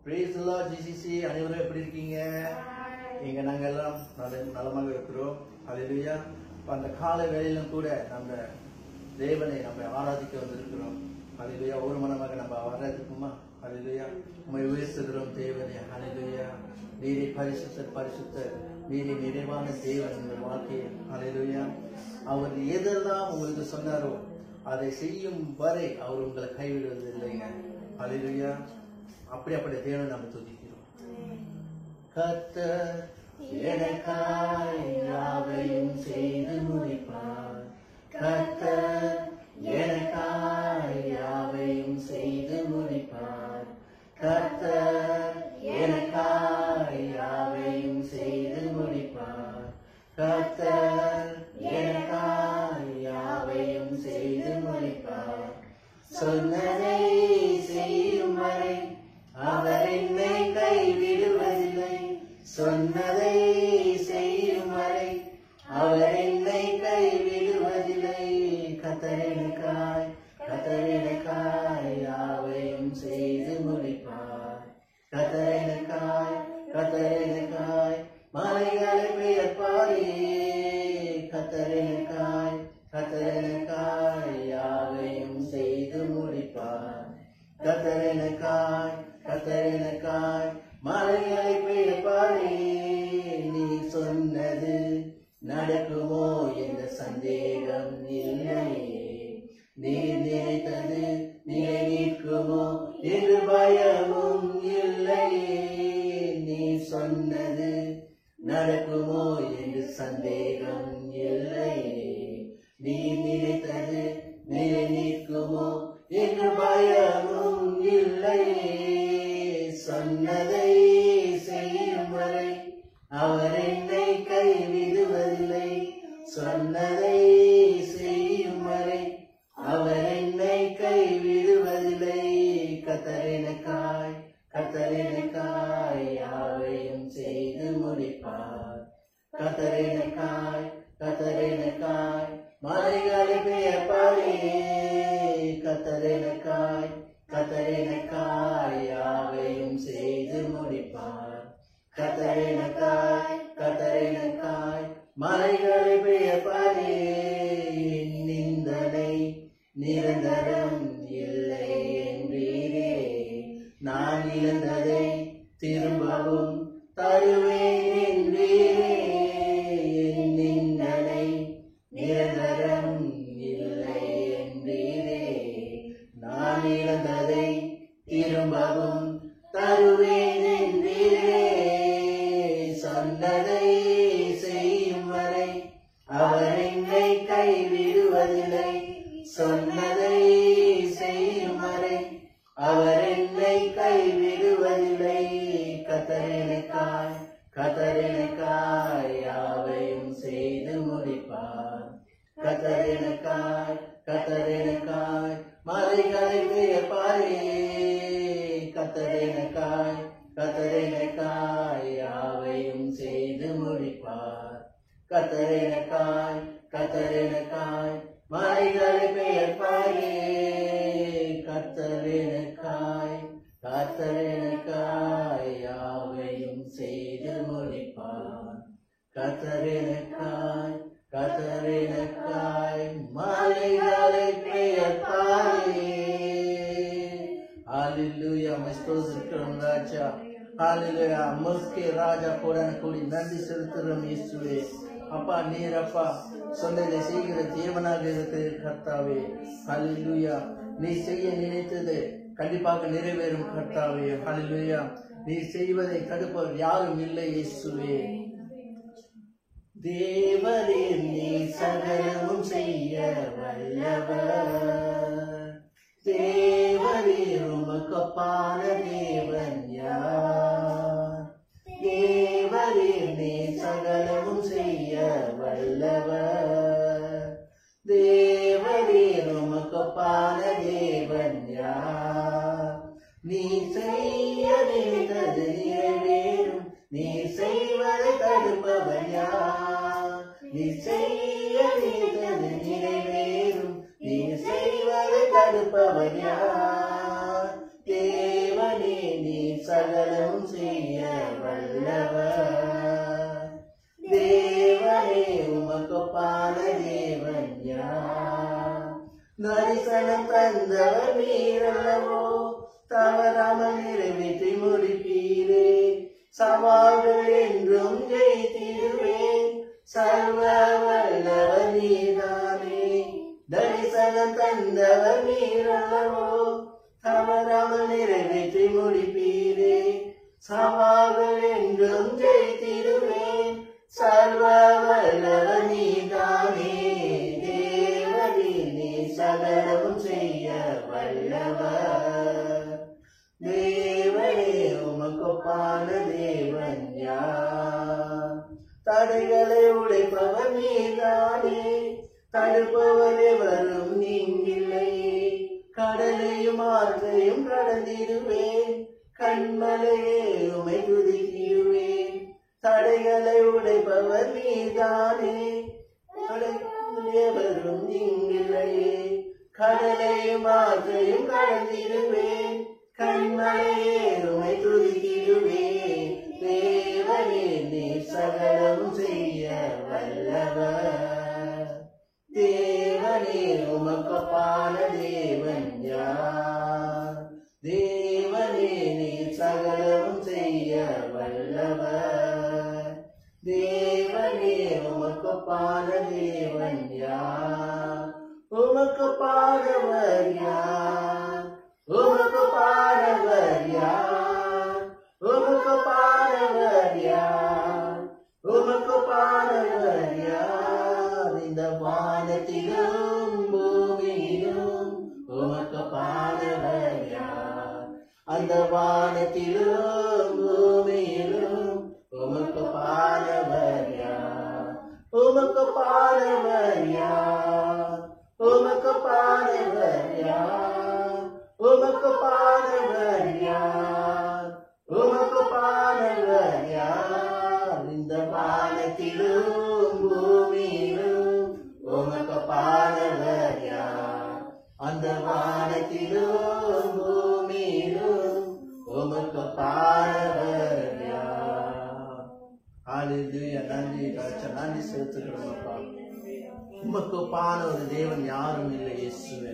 Praise the Lord GCC. அனைவரும் எப்படி இருக்கீங்க? இங்க நாங்க எல்லாம் நலமாக இருக்கிறோம். ஹல்லேலூயா. அந்த காலை வேளையிலும் கூட நம்ம தேவனை நம்ம ஆராதிக்க வந்திருக்கிறோம். ஹல்லேலூயா. ஒரு மனமாக நம்ம ஆராதிக்குமா? ஹல்லேலூயா. உம்மை உயர்த்துகிறோம் தேவனே. ஹல்லேலூயா. நீரே பரிசுத்தர் நீரே நிறைவான தேவன் உங்கள் வாழ்க்கையில். ஹல்லேலூயா. அவர் எதெல்லாம் உங்களுக்கு சொன்னாரோ அதை செய்யும் வரை அவர் உங்களை கைவிடுவதில்லைங்க. ஹல்லேலூயா. அப்படி தேவனை நம்ம துதிக்கிறோம். கர்த்தர் எனக்காய் யாவையும் செய்து முடிப்பார். கர்த்தர் எனக்காய் யாவையும் செய்து முடிப்பார். கர்த்தர் எனக்காய் யாவையும் செய்து முடிப்பார். கர்த்தர் எனக்காய் யாவையும் செய்து முடிப்பார். சொன்னதை செய்யும் வரை அவர் என்னை கைவிடுவதில்லை. சொன்னதை செய்யும் வரை அவர் என்னை கைவிடுவதில்லை. கர்த்தர் எனக்காய் யாவையும் செய்து முடிப்பார். கர்த்தர் எனக்காய் மலைகளை பெயர்ப்பாரே. கர்த்தர் எனக்காய் யாவையும் செய்து முடிப்பார். கர்த்தர் எனக்காய் மலைகளை பெயர்ப்பாரே. நீ சொன்னது நடக்குமோ என்ற சந்தேகம் இல்லையே. நீ நினைத்தது நிலை நிற்குமோ என்று பயமும் இல்லையே. நீ சொன்னது நடக்குமோ என்று சந்தேகம் இல்லையே. நீ நினைத்தது நிலை நிற்குமோ என்று பயமும் இல்லையே. சொன்னதை செய்யும் வரை அவர் என்னை கைவிடுவதில்லை. சொன்னதை செய்யும் வரை அவர் என்னை கைவிடுவதில்லை. கர்த்தர் எனக்காய் யாவையும் செய்து முடிப்பார். கர்த்தர் எனக்காய் மலைகளை பெயர்ப்பாரே. கர்த்தர் எனக்காய் யாவையும் செய்து முடிப்பார். கர்த்தர் எனக்காய் மலைகளை பெயர்ப்பாரே. நிந்தனை நிரந்தரம் இல்லை என்றீரே. நான் இழந்ததை திரும்பவும் தருவேன் என்றீரே. நிந்தனை நிரந்தரம் இல்லை என்றீரே. நான் இழந்ததை திரும்பவும் தருவேன் என்றீரே. சொன்னதை செய்யும் வரை அவர் என்னை கைவிடுவதில்லை. சொன்னதை செய்யும் வரை அவர் என்னை கைவிடுவதில்லை. கர்த்தர் எனக்காய் யாவையும் செய்து முடிப்பார். கர்த்தர் எனக்காய் மலைகளை பெயர்ப்பாரே. கர்த்தர் எனக்காய் யாவையும் செய்து முடிப்பார். கர்த்தர் எனக்காய் மலைகளை பெயர்ப்பாரே. கர்த்தர் எனக்காய் யாவையும் செய்து முடிப்பார். கர்த்தர் எனக்காய் மலைகளை பெயர்ப்பாரே. ஹல்லேலூயா. ஸ்தோத்திரம் ராஜா. ஹல்லேலூயா. முஸ்கே ராஜா கோடான கோடி நன்றி செலுத்துகிறோம் இயேசுவே. அப்பா நீர் அப்பா சொன்னதை செய்கிற தேவனாக இருக்கிற கர்த்தாவே. ஹல்லேலூயா. நீ செய்ய நினைத்தது கண்டிப்பாக நிறைவேறும் கர்த்தாவே. ஹல்லேலூயா. நீ செய்வதை தடுப்பவர் யாரும் இல்லை இயேசுவே. தேவரே நீ சகலமும் செய்ய வல்லவர். தேவரே உமக்கொப்பான தேவன் யார்? தேவரே நீ சகலமும் செய்ய வல்லவர். தேவரே உமக்கொப்பான தேவன் யார்? நீ செய்ய நினைத்தது நிறைவேறும். நீ செய்வதை தடுப்பவன் யார்? நீ செய்ய நினைத்தது நிறைவேறும். நீ செய்வதை தடுப்பவன் யார்? தேவனே நீ சகலம் செய்ய வல்லவர். தேவனே உமக்கொப்பான தேவன் யார்? தரிசனம் தந்தவர் நீரல்லவோ, தவறாமல் நிறைவேற்றி முடிப்பீரே. சவால்கள் என்றும் ஜெயித்திடுவேன், சர்வ வல்லவர் நீதானே. தரிசனம் தந்தவர் நீரல்லவோ, தவறாமல் நிறைவேற்றி முடிப்பீரே. சவால்கள் என்றும் ஜெயித்திடுவேன், சர்வ வல்லவர் நீதானே. தேவனே நீ சகலமும் செய்ய வல்லவர். தேவனே உமக்கொப்பான தேவன் யார்? தடைகளை உடைப்பவர் நீதானே, தடுப்பவர் எவரும் நீங்கில்லையே. கடலையும் ஆற்றையும் கடந்திடுவேன், கண்மலையே உமை துதித்திடுவேன். தடைகளை உடைப்பவர் நீதானே, எவரும் நீங்கில்லையே. கடலையும் ஆற்றையும் கடந்திடுவேன், கண்மலையே உமை துதித்திடுவேன். தேவனே நீ சகலம் செய்ய வல்லவர். தேவனே உமக்கொப்பான தேவன் யார்? தேவனே நீ சகலம் செய்ய வல்லவர். தேவனே உமக்கொப்பான தேவன் யார்? உமக்கொப்பானவர் யார்? உமக்கொப்பானவர் யார்? உமக்கொப்பானவர் யார்? உமக்கொப்பானவர் யார்? இந்த வானத்திலும் பூமியிலும் உமக்கொப்பானவர் யார்? அந்த வானத்திலும் பூமியிலும் உமக்கொப்பானவர் யார்? உமக்கொப்பானவர் யார்? உமக்கொப்பானவர் யார்? உமக்கொப்பானவர் யார்? உமக்கொப்பானவர் யார்? இந்த வானத்திலும் பூமியிலும் உமக்கொப்பானவர் யார்? அந்த வானத்திலும் பூமியிலும் உமக்கொப்பானவர் யார்? ஹல்லேலூயா. நன்றி ராஜா, நன்றி செலுத்துகிறோம் அப்பா. உமக்கொப்பான ஒரு தேவன் யாரும் இல்லை இயேசுவே.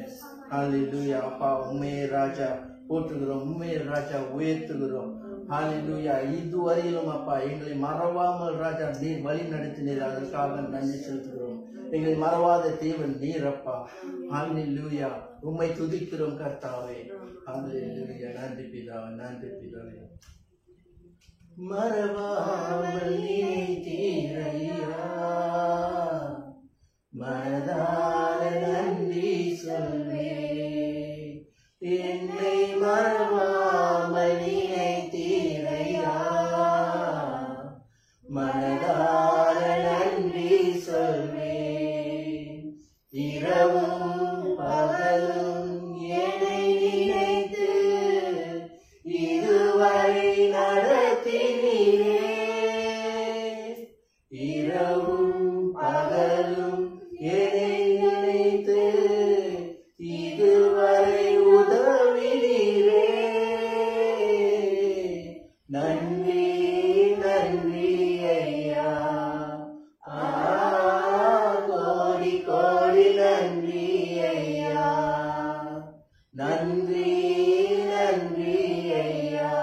ஹல்லேலூயா அப்பா, உம்மையே ராஜா போற்றுகிறோம், உம்மையே ராஜா உயர்த்துகிறோம். ஹல்லேலூயா. இதுவரையிலும் அப்பா எங்களை மறவாமல் ராஜா நீர் வழி நடத்தினீர், அதற்காக நன்றி செலுத்துகிறோம். எங்களை மறவாத தேவன் நீர் அப்பா. ஹல்லேலூயா. உம்மை துதிக்கிறோம் கர்த்தாவே. ஹல்லேலூயா. நன்றி பிதாவே, நன்றி பிதாவே. மறவாமல் நினைத்தீரையா, மனதார நன்றி சொல்வே. என்னை மறவாமல் நினைத்தீரையா, மனதார நன்றி சொல்வே. இரவும் பகலும் என்னை நினைத்து இதுவரை நடத்தினீரே. இரவும் பகலும் என்னை நினைத்து இதுவரை உதவினீரே. நன்றி நன்றி ஐயா, கோடி கோடி நன்றி ஐயா. நன்றி நன்றி ஐயா,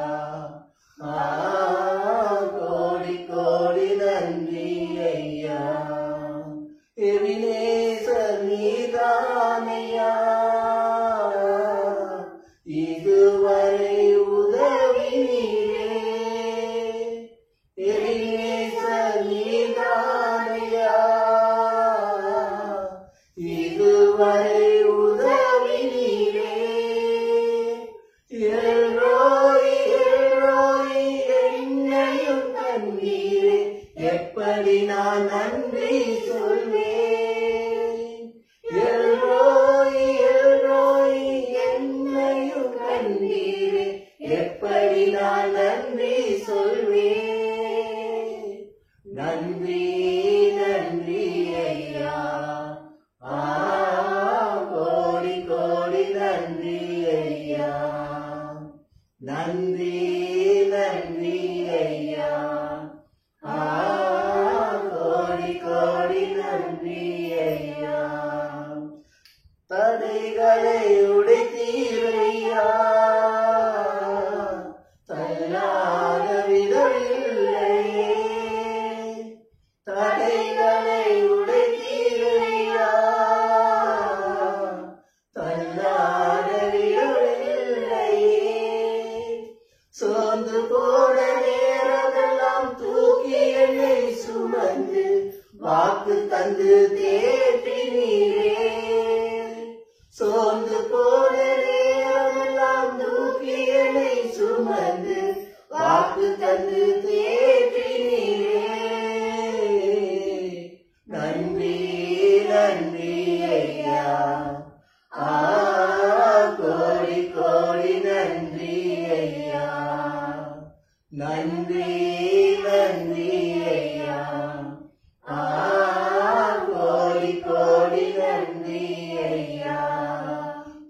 கோடி கோடி நன்றி ஐயா. எபினேசர் நீதானையா, இதுவரை உதவினீரே. எபினேசர் நீதானையா, இதுவரை உதவினீரே. எல்ரோய் எல்ரோய் என்னையும் கண்டீரே, எப்படி நான் நன்றி சொல்வேன். எல்ரோய் எல்ரோய் என்னையும் கண்டீரே, எப்படி நான் நன்றி சொல்வேன். நன்றி நன்றி ஐயா, கோடி கோடி நன்றி ஐயா. நன்றி தள்ளாத விதமில்லையே, தடைகளை உடைத்தீரையா, தள்ளாத விதமில்லையே. சோர்ந்து போன நேரமெல்லாம் தூக்கி என்னை சுமந்து வாக்கு தந்து தேற்றினீரே. சோர்ந்து போன நேரமெல்லாம் தூக்கி என்னை சுமந்து வாக்கு தந்து தேற்றினீரே. நன்றி நன்றி ஐயா, கோடி கோடி நன்றி ஐயா. நன்றி நன்றி ஐயா, கோடி கோடி நன்றி ஐயா.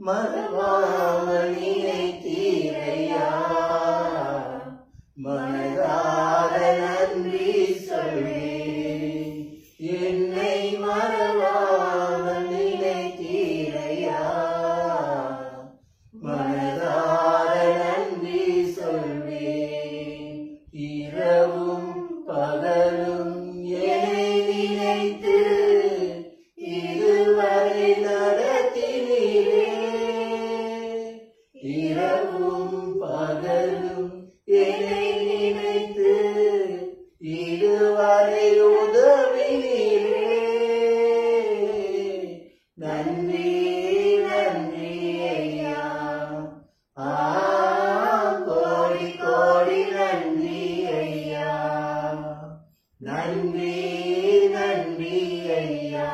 மனவாமணியை தீரையா, மனதார நன்றி சொல்லி என்னை மறவாமல் நினைத்தீரையா, மனதார நன்றி சொல்லி. இரவும் பகலும் என்னை நினைத்து இதுவரை நடத்தினீரே. இரவும் பகலும் என்னை நினைத்து இதுவரை உதவினீரே. நன்றி நன்றி ஐயா, கோடி கோடி நன்றி ஐயா. நன்றி நன்றி ஐயா,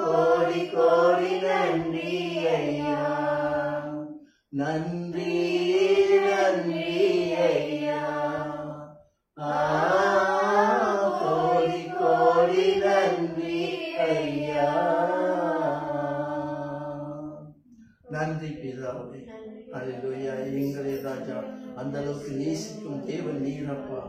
கோடி கோடி நன்றி ஐயா. நன்றி நன்றி ஐயா, கோடி கோடி நன்றி ஐயா. நன்றி பிதாவே. அல்லேலூயா. எங்களை ராஜா அந்த அளவுக்கு நேசிக்கும் தேவன் நீரப்பா.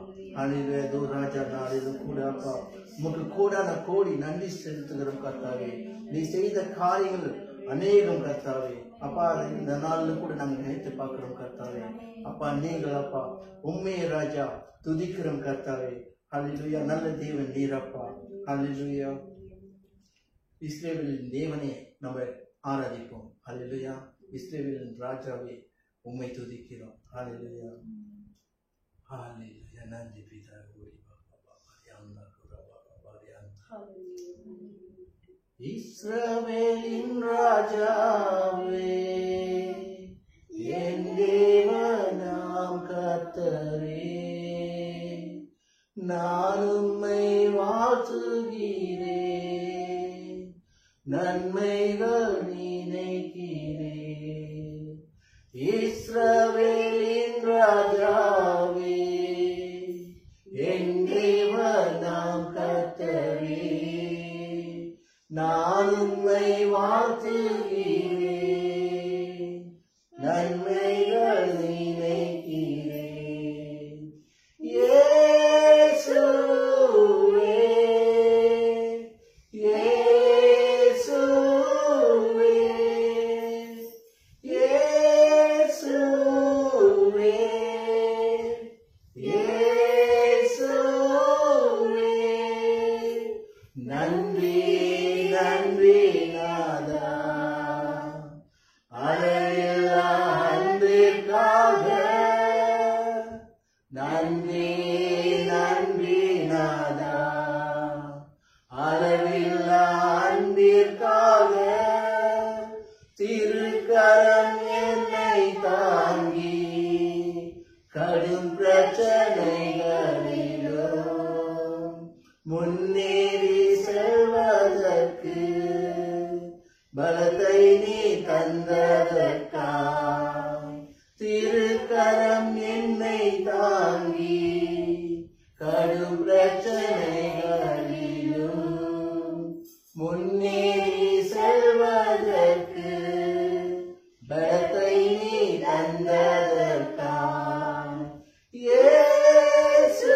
அல்லேலூயா. தோ ராஜா நாளிலும் கூட அப்பா உமக்கு கூடான கோடி நன்றி செலுத்துகிறோம் கர்த்தாவே. நீ செய்த காரியங்கள் அநேகம் கர்த்தாவே. அப்பா இந்த நாளில் கூட நாங்கள் நினைத்து பார்க்கிறோம் கர்த்தாவே. அப்பா நீங்கள் அப்பா உண்மையை ராஜா துதிக்கிறோம் கர்த்தாவே. அல்லேலூயா. நல்ல தேவன் நீரப்பா. அல்லேலூயா. இஸ்ரவேலின் தேவனே நம்ம ஆராதிப்போம். அல்லேலூயா. இஸ்ரவேலின் ராஜாவே உம்மை துதிக்கிறோம். அல்லேலூயா. அல்லேலூயா. நன்றி பிதா. இஸ்ரவேலின் ராஜாவே என் தேவனாம் கர்த்தரே, நான் உம்மை வாழ்த்துகிறேன், நன்மைகள் நினைக்கிறேன். இஸ்ரவேலின் ராஜாவே என் தேவனாம் கர்த்தரே, நான் உம்மை வாழ்த்துகிறேன், நன்மைகள் நினைக்கிறேன். இயேசுவே இயேசுவே இயேசுவே இயேசுவே. நன்றி நன்றி நாதா, அளவில்லா அன்பிற்காக. நன்றி நன்றி நாதா, அளவில்லா அன்பிற்காக. திருக்கரம் என்னை தாங்கி கடும் பிரச்சனைகளிலும் முன்னேறி செல்வதற்கு பலத்தை நீ தந்ததற்காய். திருக்கரம் என்னை தாங்கி கடும் பிரச்சனைகளிலும் முன்னேறி செல்வதற்கு பலத்தை நீ தந்ததற்காய். இயேசுவே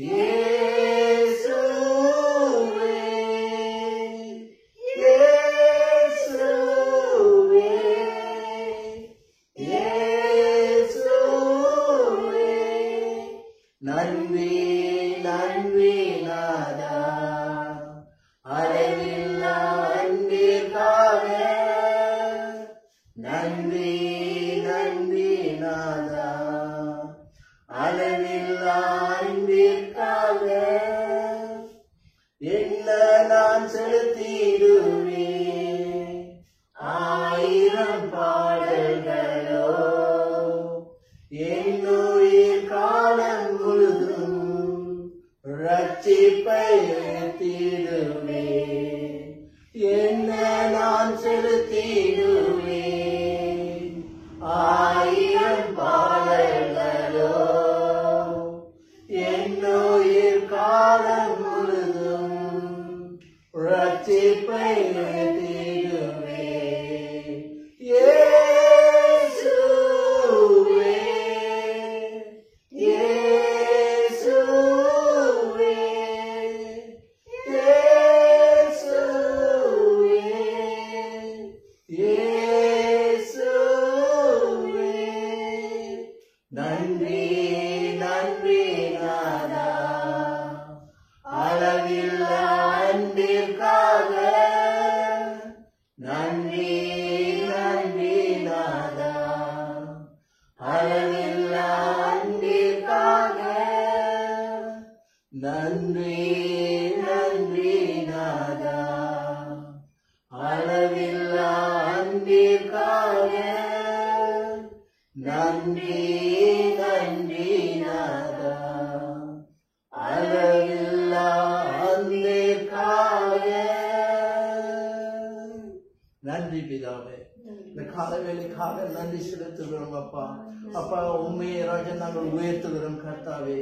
இயேசுவே இயேசுவே நன்றி நன்றி நாதா, அளவில்லா அன்பிற்காக என்ன நான் செலுத்திடுவேன். 1000 பாடல்களோ என்னுயிர் காலம் முழுதும் ரட்சிப்பை உயர்த்திடுவேன். என்ன நான் செலுத்திடுவேன். 1000 பாடல்களோ என்னுயிர் காலம் முழுதும் ரட்சிப்பை உயர்த்திடுவேன். இயேசுவே, இயேசுவே, இயேசுவே, இயேசுவே. நன்றி நன்றி நாதா, அளவில்லா அன்பிற்காக. நன்றி நன்றி நாதா, அளவில்லா அன்பிற்காக. நன்றி நன்றி நாதா, அளவில்லா அன்பிற்காக. நன்றி நன்றி நாதா, அளவில்லா அன்பிற்காக. நன்றி பிதாவே, இந்த காலவேளைக்காக நன்றி செலுத்துகிறோம் அப்பா. அப்பா, உண்மையை ராஜா நாங்கள் உயர்த்துகிறோம் கர்த்தாவே.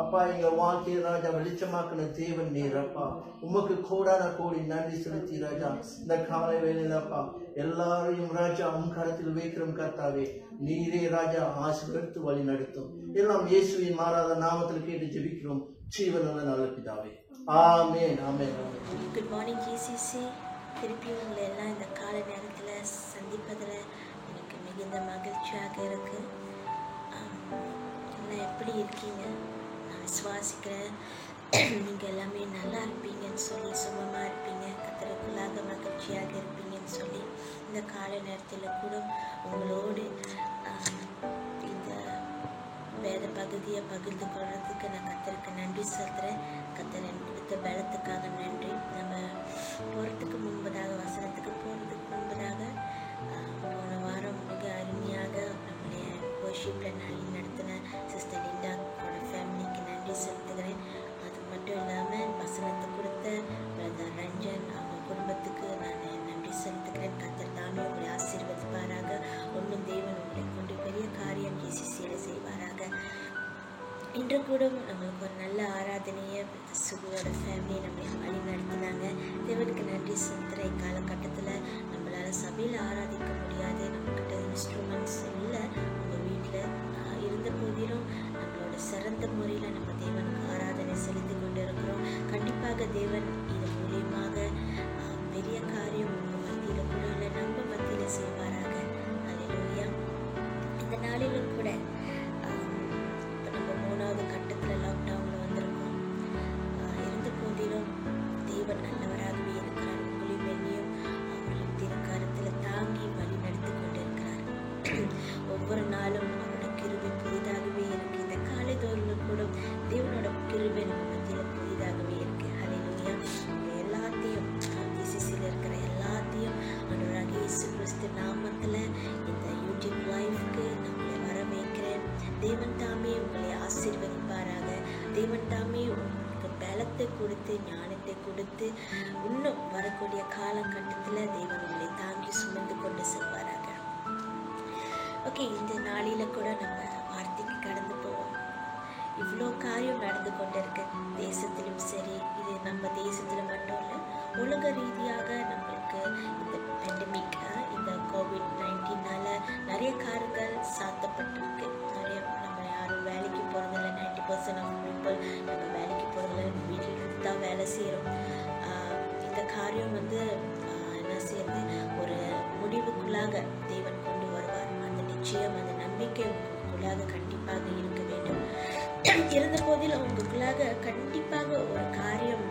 அப்பா, எங்க வாழ்க்கையை ராஜா வெளிச்சமாக்கின தேவன் நீர் அப்பா. உமக்கு கோடான கோடி நன்றி செலுத்தி ராஜா இந்த காலை வேளையில அப்பா எல்லாரையும் ராஜா உம் கரத்தில் வைக்கிறோம் கர்த்தாவே. நீரே ராஜா ஆசீர்வதித்து வழி நடத்தும். எல்லாம் இயேசுவின் மாறாத நாமத்தில் கேட்டு ஜெபிக்கிறோம் ஜீவனுள்ள நல்ல பிதாவே. Amen amen. Good morning GCC. திருப்பி உங்களை எல்லாம் இந்த காலை நேரத்தில் சந்திப்பதில் எனக்கு மிகுந்த மகிழ்ச்சியாக இருக்குது. எல்லாம் எப்படி இருக்கீங்க? நான் விசுவாசிக்கிறேன் நீங்கள் எல்லாமே நல்லா இருப்பீங்கன்னு சொல்லி, சுகமாக இருப்பீங்க, கர்த்தருக்குள்ளாக மகிழ்ச்சியாக இருப்பீங்கன்னு சொல்லி இந்த காலை நேரத்தில் கூட உங்களோடு இந்த வேத பகுதியை பகிர்ந்து கொள்றதுக்கு நான் கர்த்தருக்கு நன்றி செலுத்துகிறேன். கர்த்தர் எனக்கு கொடுத்த பலத்துக்காக நன்றி. நம்ம போகிறதுக்கு முன்பதாக, வசனத்துக்கு போகிறதுக்கு முன்பதாக, போன வாரம் மிக அருமையாக நம்முடைய வர்ஷிப்பில் நடத்தின சிஸ்டர் லிண்டாவோட ஃபேமிலிக்கு நன்றி செலுத்துகிறேன். அது மட்டும் இல்லாமல் வசனத்தை கொடுத்த பிரதர் ரஞ்சன் அவங்க குடும்பத்துக்கு நான் நன்றி செலுத்துகிறேன். கர்த்தர் தாமே உங்களை ஆசீர்வதிப்பாராக. ஒன்றும் தேவன் உங்களை கொண்டு பெரிய காரியம் ஜிசிசியில் செய்வாராக. இன்று கூட நம்மளுக்கு ஒரு நல்ல ஆராதனையை சுகுவோட ஃபேமிலி நம்மளை வழி நடத்தினாங்க. தேவனுக்கு நன்றி செலுத்துகிற இக்காலகட்டத்தில் நம்மளால் சபையில் ஆராதிக்க முடியாது, நம்மக்கிட்ட இன்ஸ்ட்ருமெண்ட்ஸ் இல்லை. உங்கள் வீட்டில் இருந்த போதிலும் நம்மளோட சிறந்த முறையில் நம்ம தேவனுக்கு ஆராதனை செலுத்தி கொண்டு இருக்கிறோம். கண்டிப்பாக தேவன் இது மூலியமாக பெரிய காரியம் உங்கள் மத்தியில் கூட இல்லை, நம்ம மத்தியில் செய்வாராக. அல்லேலூயா. இந்த நாளிலும் கூட கட்டத்தில் லாக்டவுனில் வந்திருக்கோம். இருந்த போதிலும் தேவன் நல்லவராகவே இருக்கிறார். உங்களையும் என்னையும் அவர்களும் திருக்காரத்தில் தாங்கி வழி நடத்தி கொண்டிருக்கிறார். ஒவ்வொரு நாளும் அவரோட கிருபை புதிதாகவே இருக்கு. இந்த காலை தோறும் கூட தேவனோட கிருபை நம்ம மத்தியில் புதிதாகவே இருக்கு. ஹல்லேலூயா. எல்லாத்தையும் ஜிசிசியில் இருக்கிற எல்லாத்தையும் ஆண்டவராகிய இயேசு கிறிஸ்து நாமத்தில் இந்த யூடியூப் லைஃப்க்கு நம்மளை வரவேற்கிறேன். தேவன் தாமே உங்களை ஆசீர்வதிப்பாராக. தேவன் தாமே உங்களுக்கு பலத்தை கொடுத்து ஞானத்தை கொடுத்து இன்னும் வரக்கூடிய காலகட்டத்தில் தேவன் உங்களை தாங்கி சுமந்து கொண்டு செல்வாராக. ஓகே, இந்த நாளில் கூட நம்ம வார்த்தைக்கு கடந்து போவோம். இவ்வளோ காரியம் நடந்து கொண்டிருக்கு தேசத்திலும் சரி. இது நம்ம தேசத்தில் மட்டும் இல்லை, உலக ரீதியாக நம்மளுக்கு இந்த பேண்டமிக், இந்த COVID-19னால நிறைய காரியங்கள் சாத்தப்பட்டிருக்கு. நிறைய நம்ம யாரும் வேலைக்கு போகிறதில்ல. 90% ஆஃப் பீப்புள் நம்ம வேலைக்கு போகிறதில்ல, வீட்டில் இருந்து தான் வேலை செய்கிறோம். இந்த காரியம் என்ன செய்யறது, ஒரு முடிவுக்குள்ளாக தேவன் கொண்டு வருவார். அந்த நிச்சயம், அந்த நம்பிக்கை உங்களுக்குள்ளாக கண்டிப்பாக இருக்க வேண்டும். இருந்த போதில் உங்களுக்குள்ளாக கண்டிப்பாக ஒரு காரியம்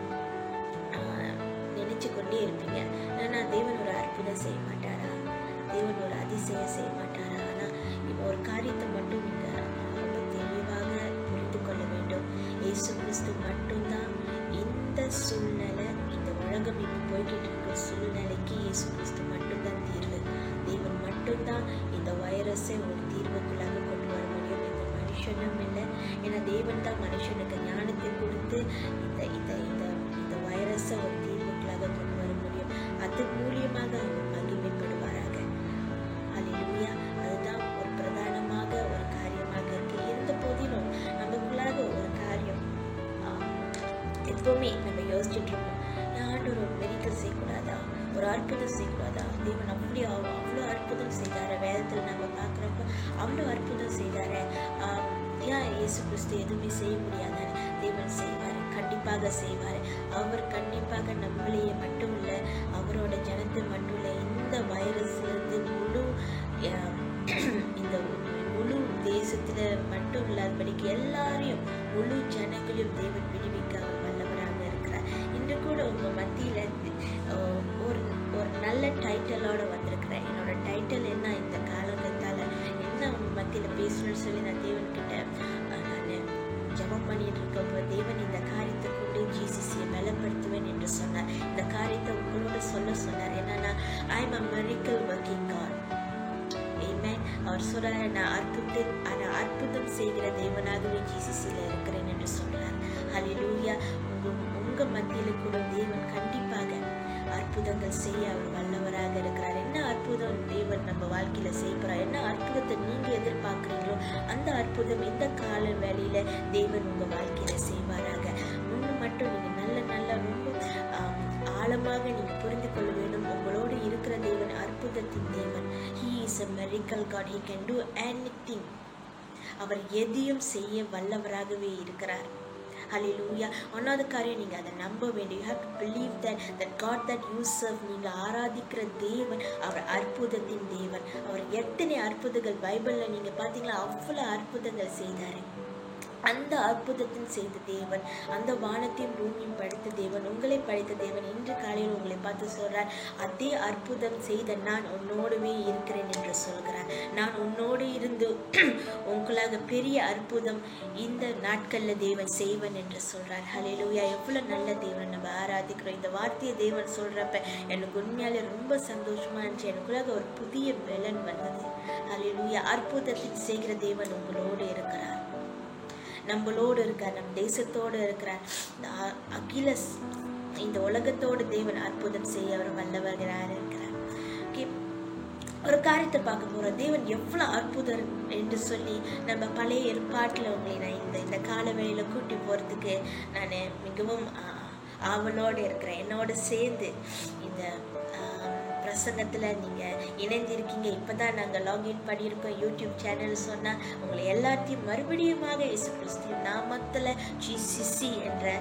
நினைச்சு கொண்டே இருப்பீங்க. ஆனால் தேவன் ஒரு அற்புதம் செய்ய மாட்டாரா? தேவன் ஒரு செய்ய மாட்டாரா? ஆனா இப்போ ஒரு காரியத்தை மட்டும் நீங்க ரொம்ப தெளிவாக புரிந்து கொள்ள வேண்டும். இயேசு கிறிஸ்து மட்டும்தான் இந்த சூழ்நிலை, இந்த உலகம் இப்போ போய்கிட்டு இருக்கிற சூழ்நிலைக்கு இயேசு கிறிஸ்து மட்டும்தான் தீர்வு. தேவன் மட்டும்தான் இந்த வைரஸை ஒரு தீர்வுக்குள்ளாக கொண்டு வர முடியும். இந்த மனுஷனும் இல்லை. ஏன்னா தேவன் தான் மனுஷனுக்கு ஞானத்தை கொடுத்து இந்த இந்த இந்த இந்த வைரஸை ஒரு தீர்வுக்குள்ளாக கொண்டு வர முடியும். அது மூலியமாக அவர் மகிமைப்படுவாராக. அல்லேலூயா. அதுதான் ஒரு பிரதானமாக ஒரு காரியமாக இருக்கு. இருந்த போதிலும் நமக்குள்ளாக ஒரு காரியம் எப்பவுமே நம்ம யோசிச்சுட்டு இருக்கோம், ஆண்டவர் ஒரு மெடிக்கல் செய்யக்கூடாதா, ஒரு அற்புதம் செய்யக்கூடாதா? தேவன் அவ்வளோ அற்புதம் செய்தார. வேதத்தில் நம்ம பார்க்குறப்ப அவ்வளோ அற்புதம் செய்தார. ஏன் இயேசு கிறிஸ்து எதுவுமே செய்ய முடியாதானே? தேவன் செய்வார், கண்டிப்பாக செய்வார். அவர் கண்டிப்பாக நம்மளையே மட்டும் இல்லை, அவரோட ஜனத்தை மட்டும் இல்லை, இந்த வைரஸ்லேருந்து இந்த முழு தேசத்துல மட்டும் இல்லாதபடிக்கு எல்லாரையும், முழு ஜனங்களையும் தேவன் விடுவிக்க அவர் வல்லவராக இருக்கிறார். இன்று கூட உங்க மத்தியில ஒரு ஒரு நல்ல டைட்டிலோட வந்திருக்கிறேன். என்னோட டைட்டில் என்ன, இந்த காலகட்டால என்ன உங்க மத்தியில பேசணும்னு சொல்லி நான் தேவன்கிட்ட நான் ஜெபம் பண்ணிட்டு இருக்கப்போ தேவன் இந்த காரியத்தை கொண்டு ஜிசிசியை பலப்படுத்துவேன் என்று சொன்னார். இந்த காரியத்தை உங்களோட சொல்ல சொன்னார். என்னன்னா, I am a miracle working God. அவர் சொல்றாரு, நான் அற்புதம் செய்கிற தேவனாகவே ஜிசிசில இருக்கிறேன் என்று சொல்றார். ஹல்லேலூயா. உங்க மத்தியில கூட தேவன் கண்டிப்பாக அற்புதங்கள் செய்ய அவர் வல்லவராக இருக்கிறார். என்ன அற்புதம் தேவன் நம்ம வாழ்க்கையில செய்யறார், என்ன அற்புதத்தை நீங்க எதிர்பார்க்கிறீங்களோ அந்த அற்புதம் இந்த கால வேளையில தேவன் உங்க வாழ்க்கையில செய்வாராக. ஒண்ணு மட்டும் நீங்க நல்ல ரொம்ப ஆழமாக நீங்க புரிந்து கொள்ள வேண்டும். உங்களோடு இருக்கிற தேவன் அற்புதத்தின் தேவன். He is a miracle God. He can do anything. அவர் எதையும் செய்ய வல்லவராகவே இருக்கிறார். ஹல்லேலூயா. ஒன்னாவது காரியம், நீங்க அதை நம்ப வேண்டும். You have to believe that God that you serve, நீங்க ஆராதிக்கிற தேவன் அவர் அற்புதத்தின் தேவன். அவர் எத்தனை அற்புதங்கள் பைபிள்ல நீங்க பாத்தீங்களா? அவ்வளவு அற்புதங்கள் செய்தாரு. அந்த அற்புதத்தின் செய்த தேவன், அந்த வானத்தையும் பூமியும் படைத்த தேவன், உங்களை படைத்த தேவன் இன்று காலையில் உங்களை பார்த்து சொல்றார், அதே அற்புதம் செய்த நான் உன்னோடவே இருக்கிறேன் என்று சொல்கிறார். நான் உன்னோடு இருந்து உங்களாக பெரிய அற்புதம் இந்த நாட்கள்ல தேவன் செய்வன் என்று சொல்றார். ஹல்லேலூயா. எவ்வளவு நல்ல தேவன் நம்ம ஆராதிக்கிறோம். இந்த வார்த்தையை தேவன் சொல்றப்ப எனக்கு உண்மையாலே ரொம்ப சந்தோஷமா இருந்துச்சு. எனக்குள்ளாக ஒரு புதிய பலன் வந்தது. ஹல்லேலூயா. அற்புதத்தின் செய்கிற தேவன் உங்களோடு இருக்கிறார், நம்மளோடு இருக்கிறார், நம் தேசத்தோடு இருக்கிறார், இந்த உலகத்தோடு தேவன் அற்புதம் செய்ய அவர் வல்லவராக இருக்கிறார். ஒரு காரியத்தை பார்க்க போறோம், தேவன் எவ்வளவு அற்புதம் என்று சொல்லி நம்ம பழைய ஏற்பாட்டுல உங்களை நான் இந்த கால வேளையில கூட்டி போறதுக்கு நான் மிகவும் ஆவலோடு இருக்கிறேன். என்னோட சேர்ந்து இந்த பிரசங்கத்துல நீங்க இணைந்திருக்கீங்க. இப்பதான் நாங்க லாகின் பண்ணியிருக்கோம் யூடியூப் சேனல். சொன்னா உங்களை எல்லாத்தையும் மறுபடியுமாக இயேசு கிறிஸ்துவின் நாமத்துல ஜிசிசி என்ற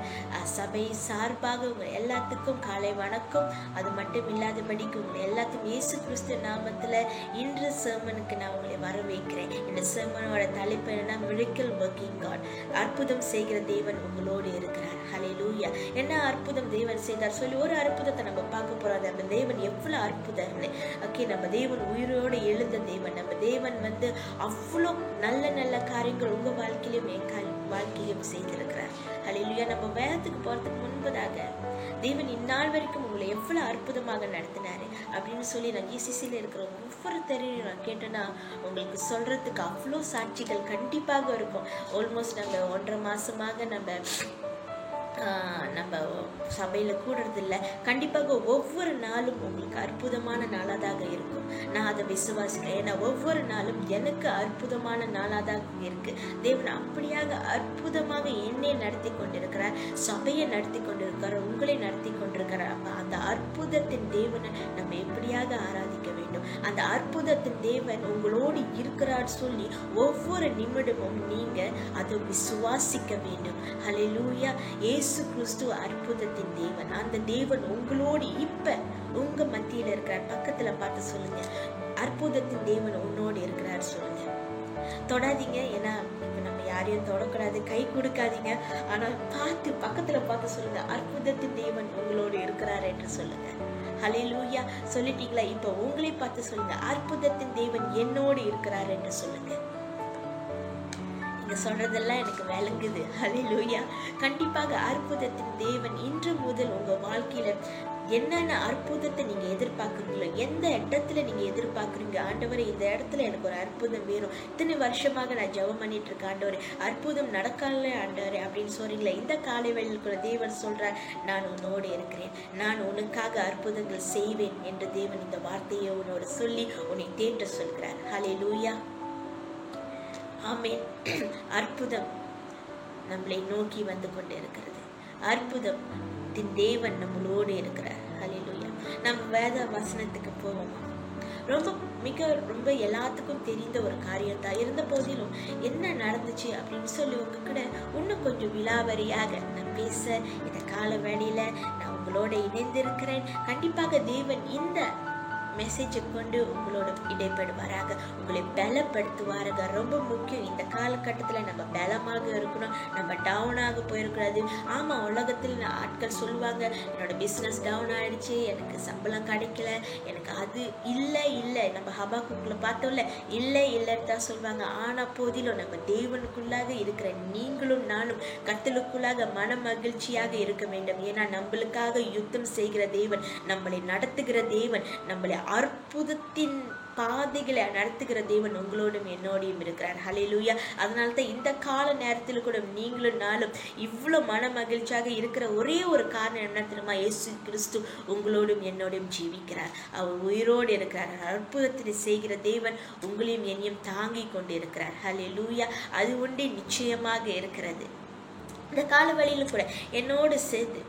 சபை சார்பாக உங்க எல்லாத்துக்கும் காலை வணக்கம். அது மட்டும் இல்லாதபடிக்கு உங்களை எல்லாத்தையும் இயேசு கிறிஸ்து நாமத்துல இன்று சர்மனுக்கு நான் உங்களை வரவேற்கிறேன். இந்த சர்மனோட தலைப்பு என்னன்னா, மிரக்கிள் ஒர்க்கிங் காட், அற்புதம் செய்கிற தேவன் உங்களோடு இருக்கிறார். ஹல்லேலூயா. என்ன அற்புதம் தேவன் செய்தார் சொல்லி ஒரு அற்புதத்தை நம்ம பார்க்க போறோம். நம்ம தேவன் எவ்வளவு அற்புதம்னு. ஓகே, நம்ம தேவன் உயிரோடு எழுந்த தேவன். நம்ம தேவன் அவ்வளோ நல்ல காரியங்கள் உங்க வாழ்க்கையிலும் என் வாழ்க்கையிலும் செய்திருக்கிறார். ஹல்லேலூயா. நம்ம வேதத்துக்கு போறதுக்கு முன்பதாக தேவன் இந்நாள் வரைக்கும் உங்களை எவ்வளவு அற்புதமாக நடத்தினாரு அப்படின்னு சொல்லி நான் ஜிசிசில இருக்கிற ஒவ்வொருத்தரையும் நான் கேட்டேன்னா உங்களுக்கு சொல்றதுக்கு அவ்வளோ சாட்சிகள் கண்டிப்பாக இருக்கும். ஆல்மோஸ்ட் நம்ம 1.5 மாசமாக நம்ம சபையில கூடுறது இல்லை. கண்டிப்பாக ஒவ்வொரு நாளும் உங்களுக்கு அற்புதமான நாளாதாக இருக்கும். நான் அதை விசுவாசிக்கிறேன். ஏன்னா ஒவ்வொரு நாளும் எனக்கு அற்புதமான நாளாதாக இருக்கு. தேவன் அப்படியாக அற்புதமாக என்னை நடத்தி கொண்டிருக்கிறார், சபையை நடத்தி கொண்டிருக்கிறார், உங்களை நடத்தி கொண்டிருக்கிறார். அப்ப அந்த அற்புதத்தின் தேவனை நம்ம எப்படியாக ஆராதிக்க வேண்டும்? அந்த அற்புதத்தின் தேவன் உங்களோடு இருக்கிறார் சொல்லி ஒவ்வொரு நிமிடமும் நீங்க அதை விசுவாசிக்க வேண்டும். ஹல்லேலூயா. இயேசு கிறிஸ்து அற்புதத்தின் தேவன். அந்த தேவன் உங்களோடு இப்ப உங்க மத்தியில இருக்கிறார். பக்கத்துல பார்த்து சொல்லுங்க, அற்புதத்தின் தேவன் உன்னோடு இருக்கிறார் சொல்லுங்க. தொடாதீங்க, ஏன்னா இப்ப நம்ம யாரையும் தொடக்கூடாது, கை கொடுக்காதீங்க. ஆனா பக்கத்துல பார்த்து சொல்லுங்க, அற்புதத்தின் தேவன் உங்களோடு இருக்கிறார் என்று சொல்லுங்க. ஹல்லேலூயா. சொல்லிட்டீங்களா? இப்போ உங்களை பார்த்து சொல்லுங்க, அற்புதத்தின் தேவன் என்னோடு இருக்கிறார் என்று சொல்லுங்க. நீங்க சொல்றதெல்லாம் எனக்கு விளங்குது. ஹல்லேலூயா. கண்டிப்பாக அற்புதத்தின் தேவன் இன்று முதல் உங்க வாழ்க்கையில என்னென்ன அற்புதத்தை நீங்க எதிர்பார்க்குறீங்களோ, எந்த இடத்துல நீங்க எதிர்பார்க்குறீங்க, ஆண்டவரே இந்த இடத்துல எனக்கு ஒரு அற்புதம் வேணும், இத்தனை வருஷமாக நான் ஜெபம் பண்ணிட்டு இருக்கேன் ஆண்டவரே, அற்புதம் நடக்கல ஆண்டவரே அப்படின்னு சொல்றீங்களா? இந்த காலை வேளையில தேவன் சொல்றார், நான் உன்னோடு இருக்கிறேன், நான் உனக்காக அற்புதங்கள் செய்வேன் என்று தேவன் இந்த வார்த்தையை உன்னோட சொல்லி உன்னை தேற்ற சொல்கிறார். ஹல்லேலூயா. ஆமென். அற்புதம் நம்மளை நோக்கி வந்து கொண்டு இருக்கிறது. அற்புதம் தேவன் நம்மளோடு இருக்கிறார். ஹல்லேலூயா. நம்ம வேத வசனத்துக்கு போவோமா? ரொம்ப எல்லாத்துக்கும் தெரிந்த ஒரு காரியம் தான். இருந்த போதிலும் என்ன நடந்துச்சு அப்படின்னு சொல்லி உங்ககிட்ட இன்னும் கொஞ்சம் விலாவரியாக நான் பேச இந்த கால வேளையில நான் உங்களோட இணைந்திருக்கிறேன். கண்டிப்பாக தேவன் இந்த மெசேஜை கொண்டு உங்களோட இடைப்படுவாராக, உங்களை பலப்படுத்துவாராக. ரொம்ப முக்கியம் இந்த காலகட்டத்தில் நம்ம பலமாக இருக்கணும், நம்ம டவுனாக போயிருக்கூடாது. ஆமாம், உலகத்தில் ஆட்கள் சொல்லுவாங்க, என்னோட பிஸ்னஸ் டவுன் ஆயிடுச்சு, எனக்கு சம்பளம் கிடைக்கல, எனக்கு அது இல்லை. நம்ம ஹபாக்குக்குள்ள பார்த்தோம்ல, இல்லைன்னு தான் சொல்லுவாங்க. ஆனால் போதிலும் நம்ம தேவனுக்குள்ளாக இருக்கிற நீங்களும் நானும் கர்த்தருக்குள்ளாக மன மகிழ்ச்சியாக இருக்க வேண்டும். ஏன்னா நம்மளுக்காக யுத்தம் செய்கிற தேவன், நம்மளை நடத்துகிற தேவன், நம்மளை அற்புதத்தின் பாதைகளை நடத்துகிற தேவன் உங்களோடும் என்னோடையும் இருக்கிறார். ஹல்லேலூயா. அதனால தான் இந்த கால நேரத்தில் கூட நீங்களும் நாளும் இவ்வளோ மன மகிழ்ச்சியாக இருக்கிற ஒரே ஒரு காரணம் என்ன தெரியுமா? இயேசு கிறிஸ்து உங்களோடும் என்னோடையும் ஜீவிக்கிறார். அவர் உயிரோடு இருக்கிறார். அற்புதத்தை செய்கிற தேவன் உங்களையும் என்னையும் தாங்கி கொண்டு இருக்கிறார். ஹல்லேலூயா. அது ஒன்றே நிச்சயமாக இருக்கிறது. இந்த காலவழியில கூட என்னோடு சேர்ந்து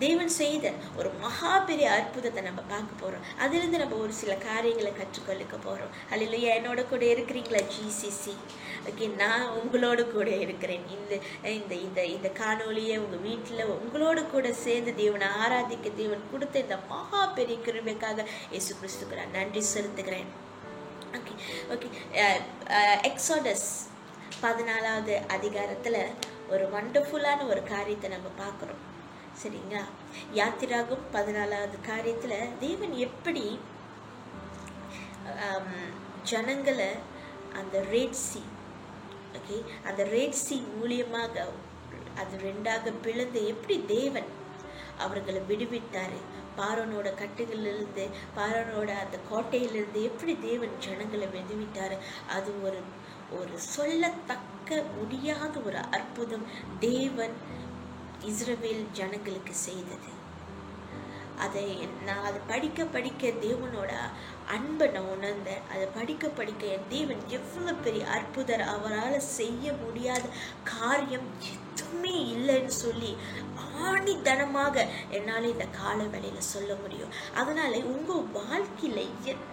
தேவன் செய்த ஒரு மகா பெரிய அற்புதத்தை நம்ம பார்க்க போறோம். அதிலிருந்து நம்ம ஒரு சில காரியங்களை கற்றுக்கொள்ளிக்க போறோம். ஹல்லேலூயா. என்னோட கூட இருக்கிறீங்களா GCC? நான் உங்களோடு கூட இருக்கிறேன். இந்த காணொலியை உங்க வீட்டுல உங்களோடு கூட சேர்ந்து தேவனை ஆராதிக்க தேவன் கொடுத்த இந்த மகா பெரிய கிருபைக்காக இயேசு கிறிஸ்துக்கு நான் நன்றி செலுத்துகிறேன். எக்ஸோடஸ் 14வது அதிகாரத்துல ஒரு வண்டர்ஃபுல்லான ஒரு காரியத்தை நம்ம பார்க்குறோம். சரிங்களா? யாத்திராகும் 14வது காரியத்துல தேவன் எப்படி ஜனங்களை அந்த ரெட் சி மூலியமாக அது ரெண்டாக பிளந்து எப்படி தேவன் அவர்களை விடுவித்தாரு. பார்வோனோட கட்டுகளிலிருந்து, பார்வோனோட அந்த கோட்டையிலிருந்து எப்படி தேவன் ஜனங்களை விடுவித்தாரு. அது ஒரு சொல்லத்தக்க முடியாத ஒரு அற்புதம் தேவன் இஸ்ரவேல் ஜனங்களுக்கு செய்தது. நான் படிக்க தேவனோட அன்பை நான் உணர்ந்தேன். அதை படிக்க என் தேவன் எவ்வளவு பெரிய அற்புதர், அவரால் செய்ய முடியாத காரியம் எதுவுமே இல்லைன்னு சொல்லி ஆணித்தனமாக என்னால் இந்த கால வேளையில சொல்ல முடியும். அதனால உங்க வாழ்க்கையில என்ன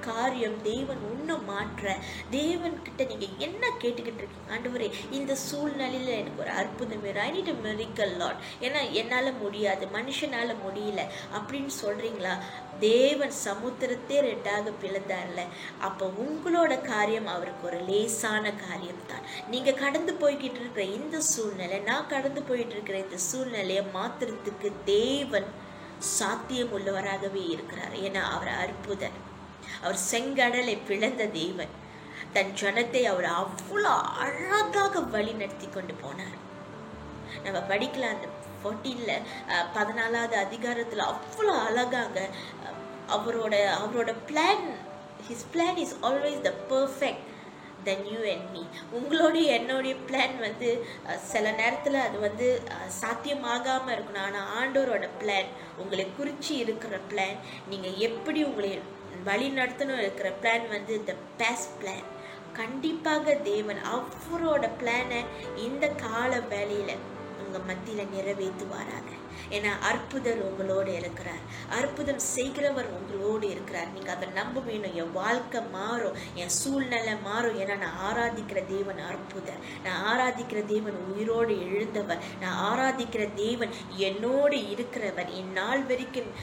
காரியம் தேவன் ஒன்று மாற்ற, தேவன் கிட்ட நீங்க என்ன கேட்டுக்கிட்டு இருக்கீங்க? ஆண்டவரே, இந்த சூழ்நிலையில எனக்கு ஒரு அற்புதம் வேணும், I need a miracle Lord, ஏன்னா என்னால முடியாது, மனுஷனால முடியல அப்படின்னு சொல்றீங்களா? தேவன் சமுத்திரத்தை ரெண்டாக பிளந்தார்ல, அப்போ உங்களோட காரியம் அவருக்கு ஒரு லேசான காரியம் தான். நீங்க கடந்து போய்கிட்டு இருக்கிற இந்த சூழ்நிலை, நான் கடந்து போயிட்டு இருக்கிற இந்த சூழ்நிலையை மாத்திரத்துக்கு தேவன் சாத்தியம் உள்ளவராகவே இருக்கிறார். ஏன்னா அவர் அற்புதர். அவர் செங்கடலை பிளந்த தேவன். தன் ஜனத்தை அவர் அவ்வளோ அழகாக வழி நடத்தி கொண்டு போனார். நம்ம படிக்கலாம் அந்த 14வது அதிகாரத்துல அவ்வளோ அழகாக அவரோட plan, his plan is always the perfect than you and me. உங்களுடைய என்னுடைய பிளான் சில நேரத்தில் அது சாத்தியமாகாமல் இருக்கணும். ஆனால் ஆண்டவரோட பிளான், உங்களை குறித்து இருக்கிற பிளான், நீங்கள் எப்படி உங்களை வழி நடத்தணும் இருக்கிற பிளான் த பெஸ்ட் பிளான். கண்டிப்பாக தேவன் அவரோட பிளானை இந்த கால வேளையில் உங்கள் மத்தியில் நிறைவேற்றுவாராங்க. ஏன்னா அற்புதர் உங்களோடு இருக்கிறார், அற்புதம் செய்கிறவர் உங்களோடு இருக்கிறார். நீங்க அதை நம்ப வேணும். என் வாழ்க்கை மாறும், என் சூழ்நிலை மாறும். ஏன்னா நான் ஆராதிக்கிற தேவன் அற்புதர், நான் ஆராதிக்கிற தேவன் உயிரோடு எழுந்தவர், நான் ஆராதிக்கிற தேவன் என்னோடு இருக்கிறவர், என் நாள் வரைக்கும்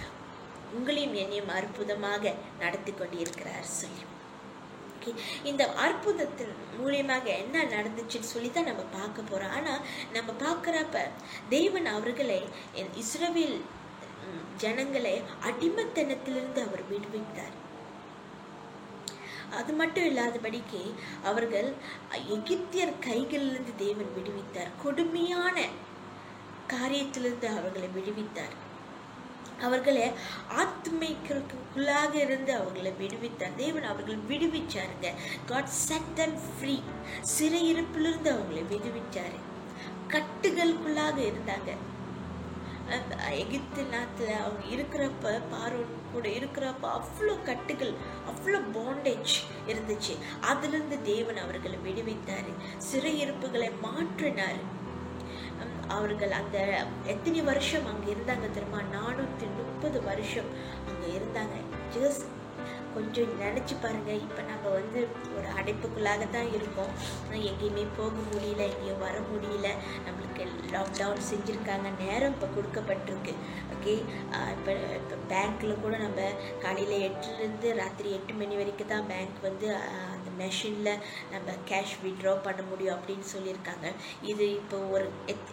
உங்களையும் என்னையும் அற்புதமாக நடத்தி கொண்டு இருக்கிறார் சொல்லி இந்த அற்புதத்தின் மூலியமாக என்ன நடந்துச்சுன்னு சொல்லிதான் நம்ம பார்க்க போறோம். ஆனா நம்ம பார்க்கிறப்ப தேவன் அவர்களை இஸ்ரவேல் ஜனங்களை அடிமைத்தனத்திலிருந்து அவர் விடுவித்தார். அது மட்டும் இல்லாதபடிக்கு அவர்கள் எகிப்தியர் கைகளிலிருந்து தேவன் விடுவித்தார். கொடுமையான காரியத்திலிருந்து அவர்களை விடுவித்தார். அவர்களை ஆத்மிக்குள்ளாக இருந்து அவர்களை விடுவித்தார். தேவன் அவர்கள் விடுவிச்சாருங்க. God set them free. சிறையிருப்பிலிருந்து அவங்களை விடுவிச்சாரு. கட்டுகளுக்குள்ளாக இருந்தாங்க. எகிப்து நாட்டுல அவங்க இருக்கிறப்ப, பார்வோன் கூட இருக்கிறப்ப அவ்வளோ கட்டுகள், அவ்வளோ பாண்டேஜ் இருந்துச்சு. அதுல இருந்து தேவன் அவர்களை விடுவித்தாரு. சிறையிருப்புகளை மாற்றினாரு. அவர்கள் அந்த எத்தனை வருஷம் அங்க இருந்தாங்க தெரியுமா? 430 வருஷம் அங்க இருந்தாங்க. ஜஸ்ட் கொஞ்சம் நினைச்சு பாருங்க. இப்ப நம்ம ஒரு அடைப்புக்குள்ளாகத்தான் இருக்கோம். எங்கேயுமே போக முடியல, எங்கேயும் வர முடியல. நம்மளுக்கு லாக்டவுன் செஞ்சிருக்காங்க, நேரம் இப்ப கொடுக்கப்பட்டிருக்கு. ஓகே, இப்போ பேங்க்ல கூட நம்ம காலையில 8லேருந்து ராத்திரி 8 மணி வரைக்கும் தான் பேங்க் அந்த மெஷின்ல நம்ம கேஷ் வித்ட்ரா பண்ண முடியும் அப்படின்னு சொல்லியிருக்காங்க. இது இப்போ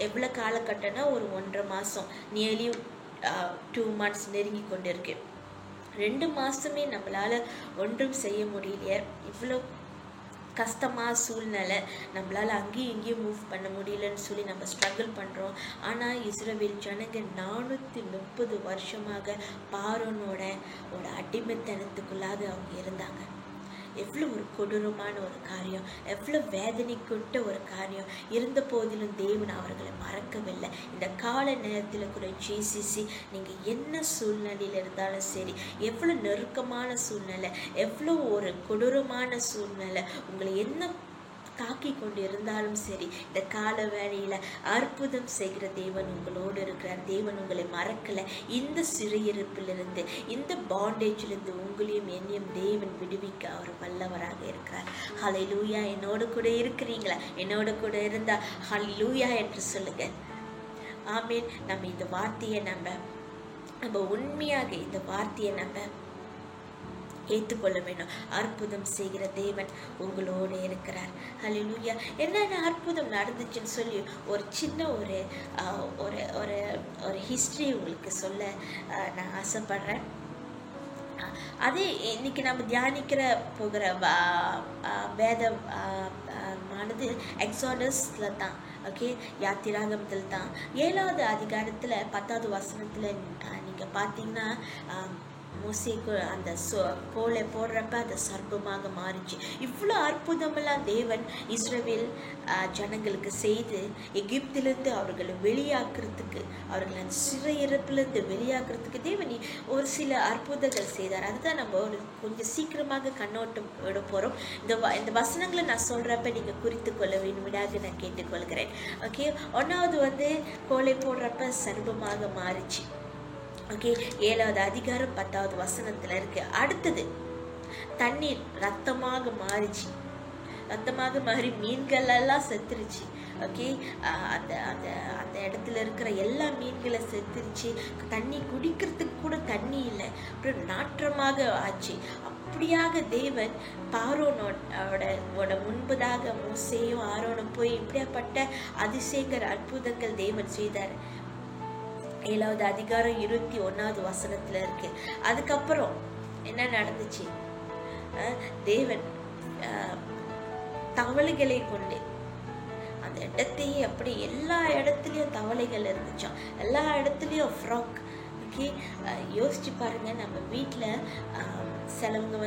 எவ்வளவு காலகட்டம்னா ஒரு 1.5 மாசம், நியர்லி 2 months நெருங்கி கொண்டு இருக்கு. 2 மாசமே நம்மளால ஒன்றும் செய்ய முடியல. இவ்வளோ கஷ்டமான சூழ்நிலை, நம்மளால அங்கேயும் இங்கேயும் மூவ் பண்ண முடியலன்னு சொல்லி நம்ம ஸ்ட்ரகிள் பண்றோம். ஆனா இஸ்ரவேல் ஜனங்க 430 வருஷமாக பார்வோனோட அடிமைத்தனத்துக்குள்ளாக அவங்க இருந்தாங்க. எவ்வளோ ஒரு கொடூரமான ஒரு காரியம், எவ்வளோ வேதனைக்குட்ட ஒரு காரியம். இருந்த போதிலும் தேவன் அவர்களை மறக்கவில்லை. இந்த கால நேரத்தில் கூட ஜிசிசி நீங்கள் என்ன சூழ்நிலையில் இருந்தாலும் சரி, எவ்வளோ நெருக்கமான சூழ்நிலை, எவ்வளோ ஒரு கொடூரமான சூழ்நிலை உங்களை என்ன தாக்கி கொண்டு இருந்தாலும் சரி, இந்த கால வேளையில அற்புதம் செய்கிற தேவன் உங்களோடு இருக்கிறார். தேவன் உங்களை மறக்கல. இந்த சிறையிருப்பிலிருந்து, இந்த பாண்டேஜிலிருந்து உங்களையும் என்னையும் தேவன் விடுவிக்க அவர் வல்லவராக இருக்கிறார். ஹல்லேலூயா. என்னோடு கூட இருக்கிறீங்களா? என்னோடு கூட இருந்தா ஹல்லேலூயா என்று சொல்லுங்க. ஆமீன். நம்ம இந்த வார்த்தையை நம்ம உண்மையாக இந்த வார்த்தையை நம்ம ஏற்றுக்கொள்ள வேண்டும். அற்புதம் செய்கிற தேவன் உங்களோடு இருக்கிறார். ஹல்லேலூயா. என்னென்ன அற்புதம் நடந்துச்சுன்னு சொல்லி ஒரு சின்ன ஒரு ஹிஸ்டரி உங்களுக்கு சொல்ல நான் ஆசைப்படுறேன். அதே இன்னைக்கு நம்ம தியானிக்கிற போகிற வேதமானது எக்ஸோடஸ்ல தான். ஓகே, யாத்திராகமத்தில் தான் 7வது அதிகாரத்துல 10வது வசனத்துல நீங்க பார்த்தீங்கன்னா, மோசேக்கு அந்த கோலை போடுறப்ப அந்த சர்ப்பமாக மாறிச்சு. இவ்வளோ அற்புதமெல்லாம் தேவன் இஸ்ரவேல் ஜனங்களுக்கு செய்து எகிப்திலிருந்து அவர்களை வெளியாக்குறதுக்கு, அவர்கள் அந்த சிறையிருப்பிலிருந்து வெளியாக்குறதுக்கு தேவன் ஒரு சில அற்புதங்கள் செய்தார். அதுதான் நம்ம கொஞ்சம் சீக்கிரமாக கண்ணோட்டம் விட போகிறோம். இந்த வசனங்களை நான் சொல்கிறப்ப நீங்கள் குறித்து கொள்ள வேண்டும்டாக நான் கேட்டுக்கொள்கிறேன். ஓகே, 1வது கோலை போடுறப்ப சர்ப்பமாக மாறிச்சு. ஓகே, 7வது அதிகாரம் 10வது வசனத்துல இருக்கு. அடுத்தது தண்ணீர் ரத்தமாக மாறிச்சு. ரத்தமாக மாறி மீன்கள் எல்லாம் செத்துருச்சு. ஓகே, அந்த இடத்துல இருக்கிற எல்லா மீன்களை செத்துருச்சு. தண்ணி குடிக்கிறதுக்கு கூட தண்ணி இல்லை. அப்புறம் நாற்றமாக ஆச்சு. அப்படியாக தேவன் பார்வோனோட முன்பதாக மோசேயும் ஆரோனும் போய் இப்படியாப்பட்ட அதிசயங்கர அற்புதங்கள் தேவன் செய்தார். 7வது அதிகாரம் 21வது வசனத்துல இருக்கு. அதுக்கப்புறம் என்ன நடந்துச்சு? தேவன் தவளைகளை கொண்டு அந்த இடத்தையே அப்படி எல்லா இடத்துலயும் தவளைகள் இருந்துச்சாம். எல்லா இடத்துலயும் ஃப்ராக். ஓகே, யோசிச்சு பாருங்க. நம்ம வீட்டில் சிலவங்க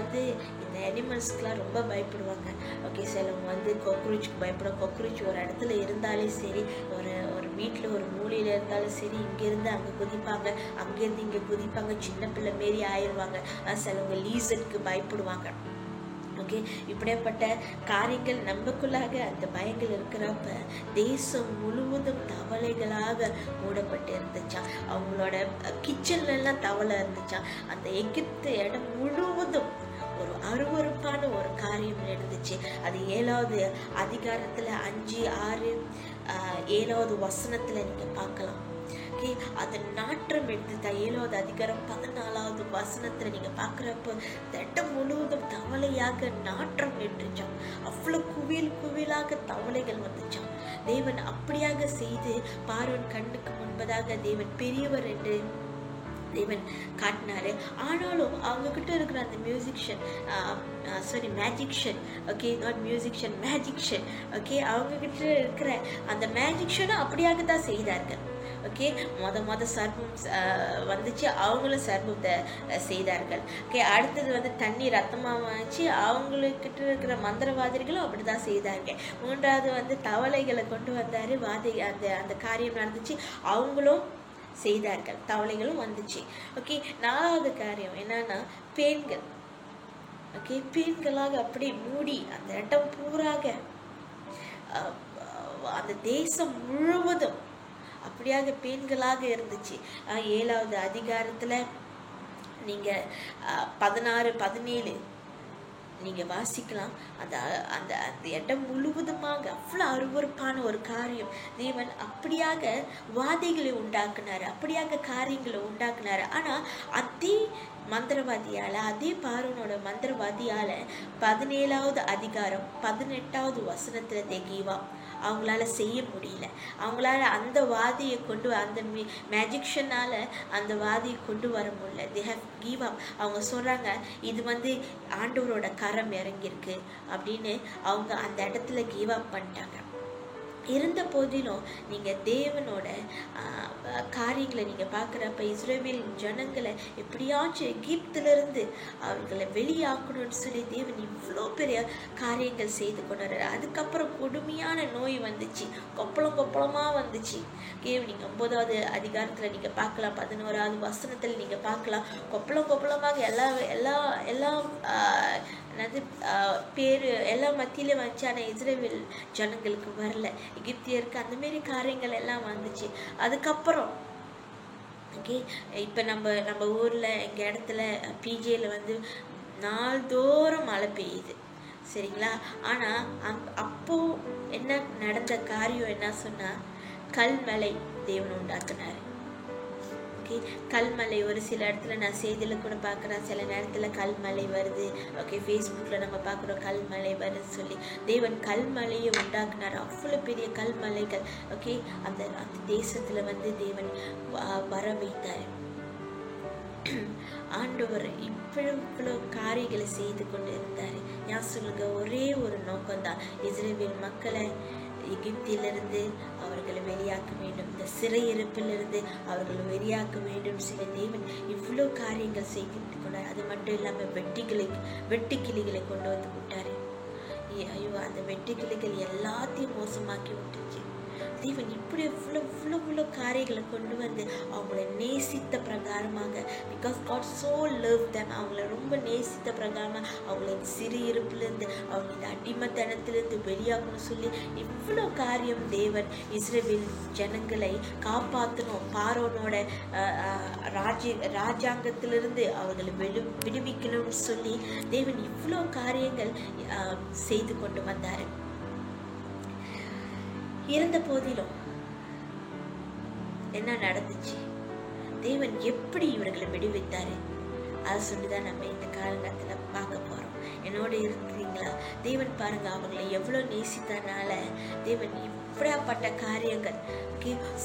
இந்த அனிமல்ஸ்க்குலாம் ரொம்ப பயப்படுவாங்க. ஓகே, சிலவங்க காக்ரோச்சுக்கு பயப்படும். காக்ரோச் ஒரு இடத்துல இருந்தாலே சரி, ஒரு வீட்டில் ஒரு மூலையில் இருந்தாலும் சரி, இங்கேருந்து அங்கே குதிப்பாங்க, அங்கேருந்து இங்கே குதிப்பாங்க, சின்ன பிள்ளை மாரி ஆயிடுவாங்க. சிலவங்க லீசருக்கு பயப்படுவாங்க. ஓகே, இப்படிப்பட்ட காரியங்கள் நமக்குள்ளாக அந்த பயங்கள் இருக்கிறப்ப தேசம் முழுவதும் தவளைகளாக மூடப்பட்டு இருந்துச்சான். அவங்களோட கிச்சன்ல எல்லாம் தவளை இருந்துச்சான். அந்த எகிப்து இடம் முழுவதும் ஒரு அருவருப்பான ஒரு காரியம் நடந்துச்சு. அது 7வது அதிகாரத்துல 5, 6, 7வது வசனத்துல நீங்க பார்க்கலாம். அது நாற்றம் எடுத்து 7வது அதிகாரம் 14வது வசனத்துல நீங்க பாக்குறப்ப இடம் முழுவதும் தவளையாக நாற்றம் எடுத்துச்சான். அவ்வளவு குவியலாக தவளைகள் வந்துச்சான். தேவன் அப்படியாக செய்து பார்வோன் கண்ணுக்கு முன்பதாக தேவன் பெரியவர் என்று தேவன் காட்டினாரு. ஆனாலும் அவங்க கிட்ட இருக்கிற அந்த மேஜிக்ஷன், ஓகே, நாட் மியூசிக்ஷன், மேஜிக்ஷன், ஓகே, அவங்க கிட்ட இருக்கிற அந்த மேஜிக்ஷனை அப்படியாக தான் செய்தார்கள். ஓகே, மொத சர்ப்பம் வந்துச்சு, அவங்களும் சர்ப்பத்தை செய்தார்கள். ஓகே, அடுத்தது வந்து தண்ணி ரத்தமாக வந்துச்சு, அவங்களுக்கிட்ட இருக்கிற மந்திரவாதிகளும் அப்படிதான் செய்தார்கள். மூன்றாவது வந்து தவளைகளை கொண்டு வந்தாரு, அந்த காரியம் நடந்துச்சு, அவங்களும் செய்தார்கள், தவளைகளும் வந்துச்சு. ஓகே, நாலாவது காரியம் என்னன்னா பேன்கள். ஓகே, பேன்களாக அப்படி மூடி அந்த இடம் பூராக அந்த தேசம் முழுவதும் அப்படியாக பேன்களாக இருந்துச்சு. 7வது அதிகாரத்துல நீங்க 16, 17 நீங்க வாசிக்கலாம். அந்த அந்த அந்த இடம் முழுவதுமாக அவ்வளோ அருவருப்பான ஒரு காரியம். தேவன் அப்படியாக வாதைகளை உண்டாக்குனாரு, அப்படியாக காரியங்களை உண்டாக்குனாரு. ஆனா அதே மந்திரவாதியால, அதே பார்வோனோட மந்திரவாதியால 17வது அதிகாரம் 18வது வசனத்துல தெகிவா அவங்களால செய்ய முடியல. அவங்களால அந்த வாதியை கொண்டு, அந்த மேஜிக்ஷனால அந்த வாதியை கொண்டு வர முடியல. they have give up. அவங்க சொல்றாங்க இது வந்து ஆண்டவரோட கரம் இறங்கியிருக்கு அப்படின்னு அவங்க அந்த இடத்துல கிவ் அப் பண்ணிட்டாங்க. இருந்த போதிலும் நீங்க தேவனோட காரியங்களை நீங்க பார்க்குறப்ப இஸ்ரவேல் ஜனங்களை எப்படியாச்சும் எகிப்திலிருந்து அவர்களை வெளியாக்கணும்னு சொல்லி தேவன் இவ்வளோ பெரிய காரியங்கள் செய்து கொண்டாரு. அதுக்கப்புறம் கொடுமையான நோய் வந்துச்சு, கொப்பளமா வந்துச்சு. நீங்க 9வது அதிகாரத்துல நீங்க பார்க்கலாம், 11வது வசனத்துல நீங்க பார்க்கலாம். கொப்பளமாக எல்லாம் பேரு எல்லாம் மத்தியில வந்துச்சு. ஆனா இஸ்ரவேல் ஜனங்களுக்கு வரல, எகிப்தியருக்கு அந்த மாதிரி காரியங்கள் எல்லாம் வந்துச்சு. அதுக்கப்புறம் ஓகே, இப்ப நம்ம ஊர்ல எங்க இடத்துல பிஜேல வந்து நாள்தோறும் மழை பெய்யுது, சரிங்களா? ஆனா அப்போ என்ன நடந்த காரியம் என்ன சொன்னா, கல்மலை தேவன் உண்டாக்குனாரு. கல்மலை ஒரு சில இடத்துல நான் செய்தியில கூட பார்க்குறேன், சில நேரத்துல கல்மலை வருது. ஓகே, ஃபேஸ்புக்ல நம்ம பார்க்குறோம் கல்மலை வருது சொல்லி. தேவன் கல்மலையை உண்டாக்குனார், அவ்வளோ பெரிய கல்மலைகள். ஓகே, அந்த தேசத்துல வந்து தேவன் வர வைத்தார். ஆண்டவர் இவ்வளவு காரியங்களை செய்து கொண்டு இருந்தாரு. நான் சொல்லுங்க, ஒரே ஒரு நோக்கம்தான், இஸ்ரவேல் மக்களை எகிப்திலிருந்து அவர்களை வெளியாக்க வேண்டும், இந்த சிறையிருப்பிலிருந்து அவர்களை வெளியாக்க வேண்டும். சில தேவன் இவ்வளோ காரியங்கள் செய்து கொண்டார். அது மட்டும் இல்லாம வெட்டுக்கிளிகளை கொண்டு வந்து விட்டாரு. ஐயோ, அந்த வெட்டுக்கிளிகள் எல்லாத்தையும் மோசமாக்கி விட்டுச்சு. தேவன் இப்படி இவ்வளோ காரியங்களை கொண்டு வந்து அவங்கள நேசித்த பிரகாரமாக, because God so loved them, அவங்கள ரொம்ப நேசித்த பிரகாரமாக அவங்கள சிறு இருப்பிலிருந்து, அவங்க இந்த அடிமைத்தனத்திலிருந்து வெளியாகணும்னு சொல்லி இவ்வளோ காரியம் தேவன் இஸ்ரவேல் ஜனங்களை காப்பாற்றணும், பார்வோனோட ராஜாங்கத்திலிருந்து அவர்களை விடுவிக்கணும்னு சொல்லி தேவன் இவ்வளோ காரியங்கள் செய்து கொண்டு வந்தாரு. இருந்த போதிலும் என்ன நடந்துச்சு, தேவன் எப்படி இவர்களை விடுவித்தாரு, அதை சொல்லிதான் நம்ம இந்த காலகட்டத்துல பார்க்க போறோம். என்னோட இருக்கிறீங்களா? தேவன் பாருங்க, அவங்களை எவ்வளவு நேசித்தனால தேவன் இப்படியாப்பட்ட காரியங்கள்,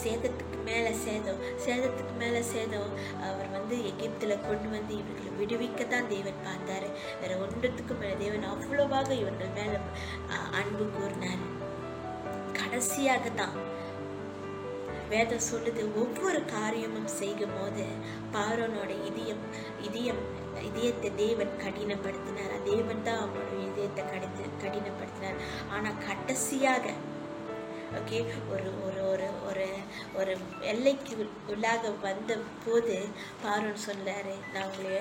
சேதத்துக்கு மேல சேதம் அவர் வந்து எகிப்துல கொண்டு வந்து இவர்களை விடுவிக்கத்தான் தேவன் பார்த்தாரு. வேற ஒன்றத்துக்கு மேல தேவன் அவ்வளவாக இவர்கள் மேல அன்பு கூர்னாரு. கடைசியாகத்தான் வேதம் சொல்லுது, ஒவ்வொரு காரியமும் செய்யும் போது பார்வோனோட இதயத்தை தேவன் கடினப்படுத்தினார். தேவன் தான் அவனோட இதயத்தை கடினப்படுத்தினார். ஆனா கடைசியாக ஓகே, ஒரு ஒரு ஒரு ஒரு ஒரு எல்லைக்கு உள்ளாக வந்த போது பார்வோன் சொன்னாரு, நான் உங்களை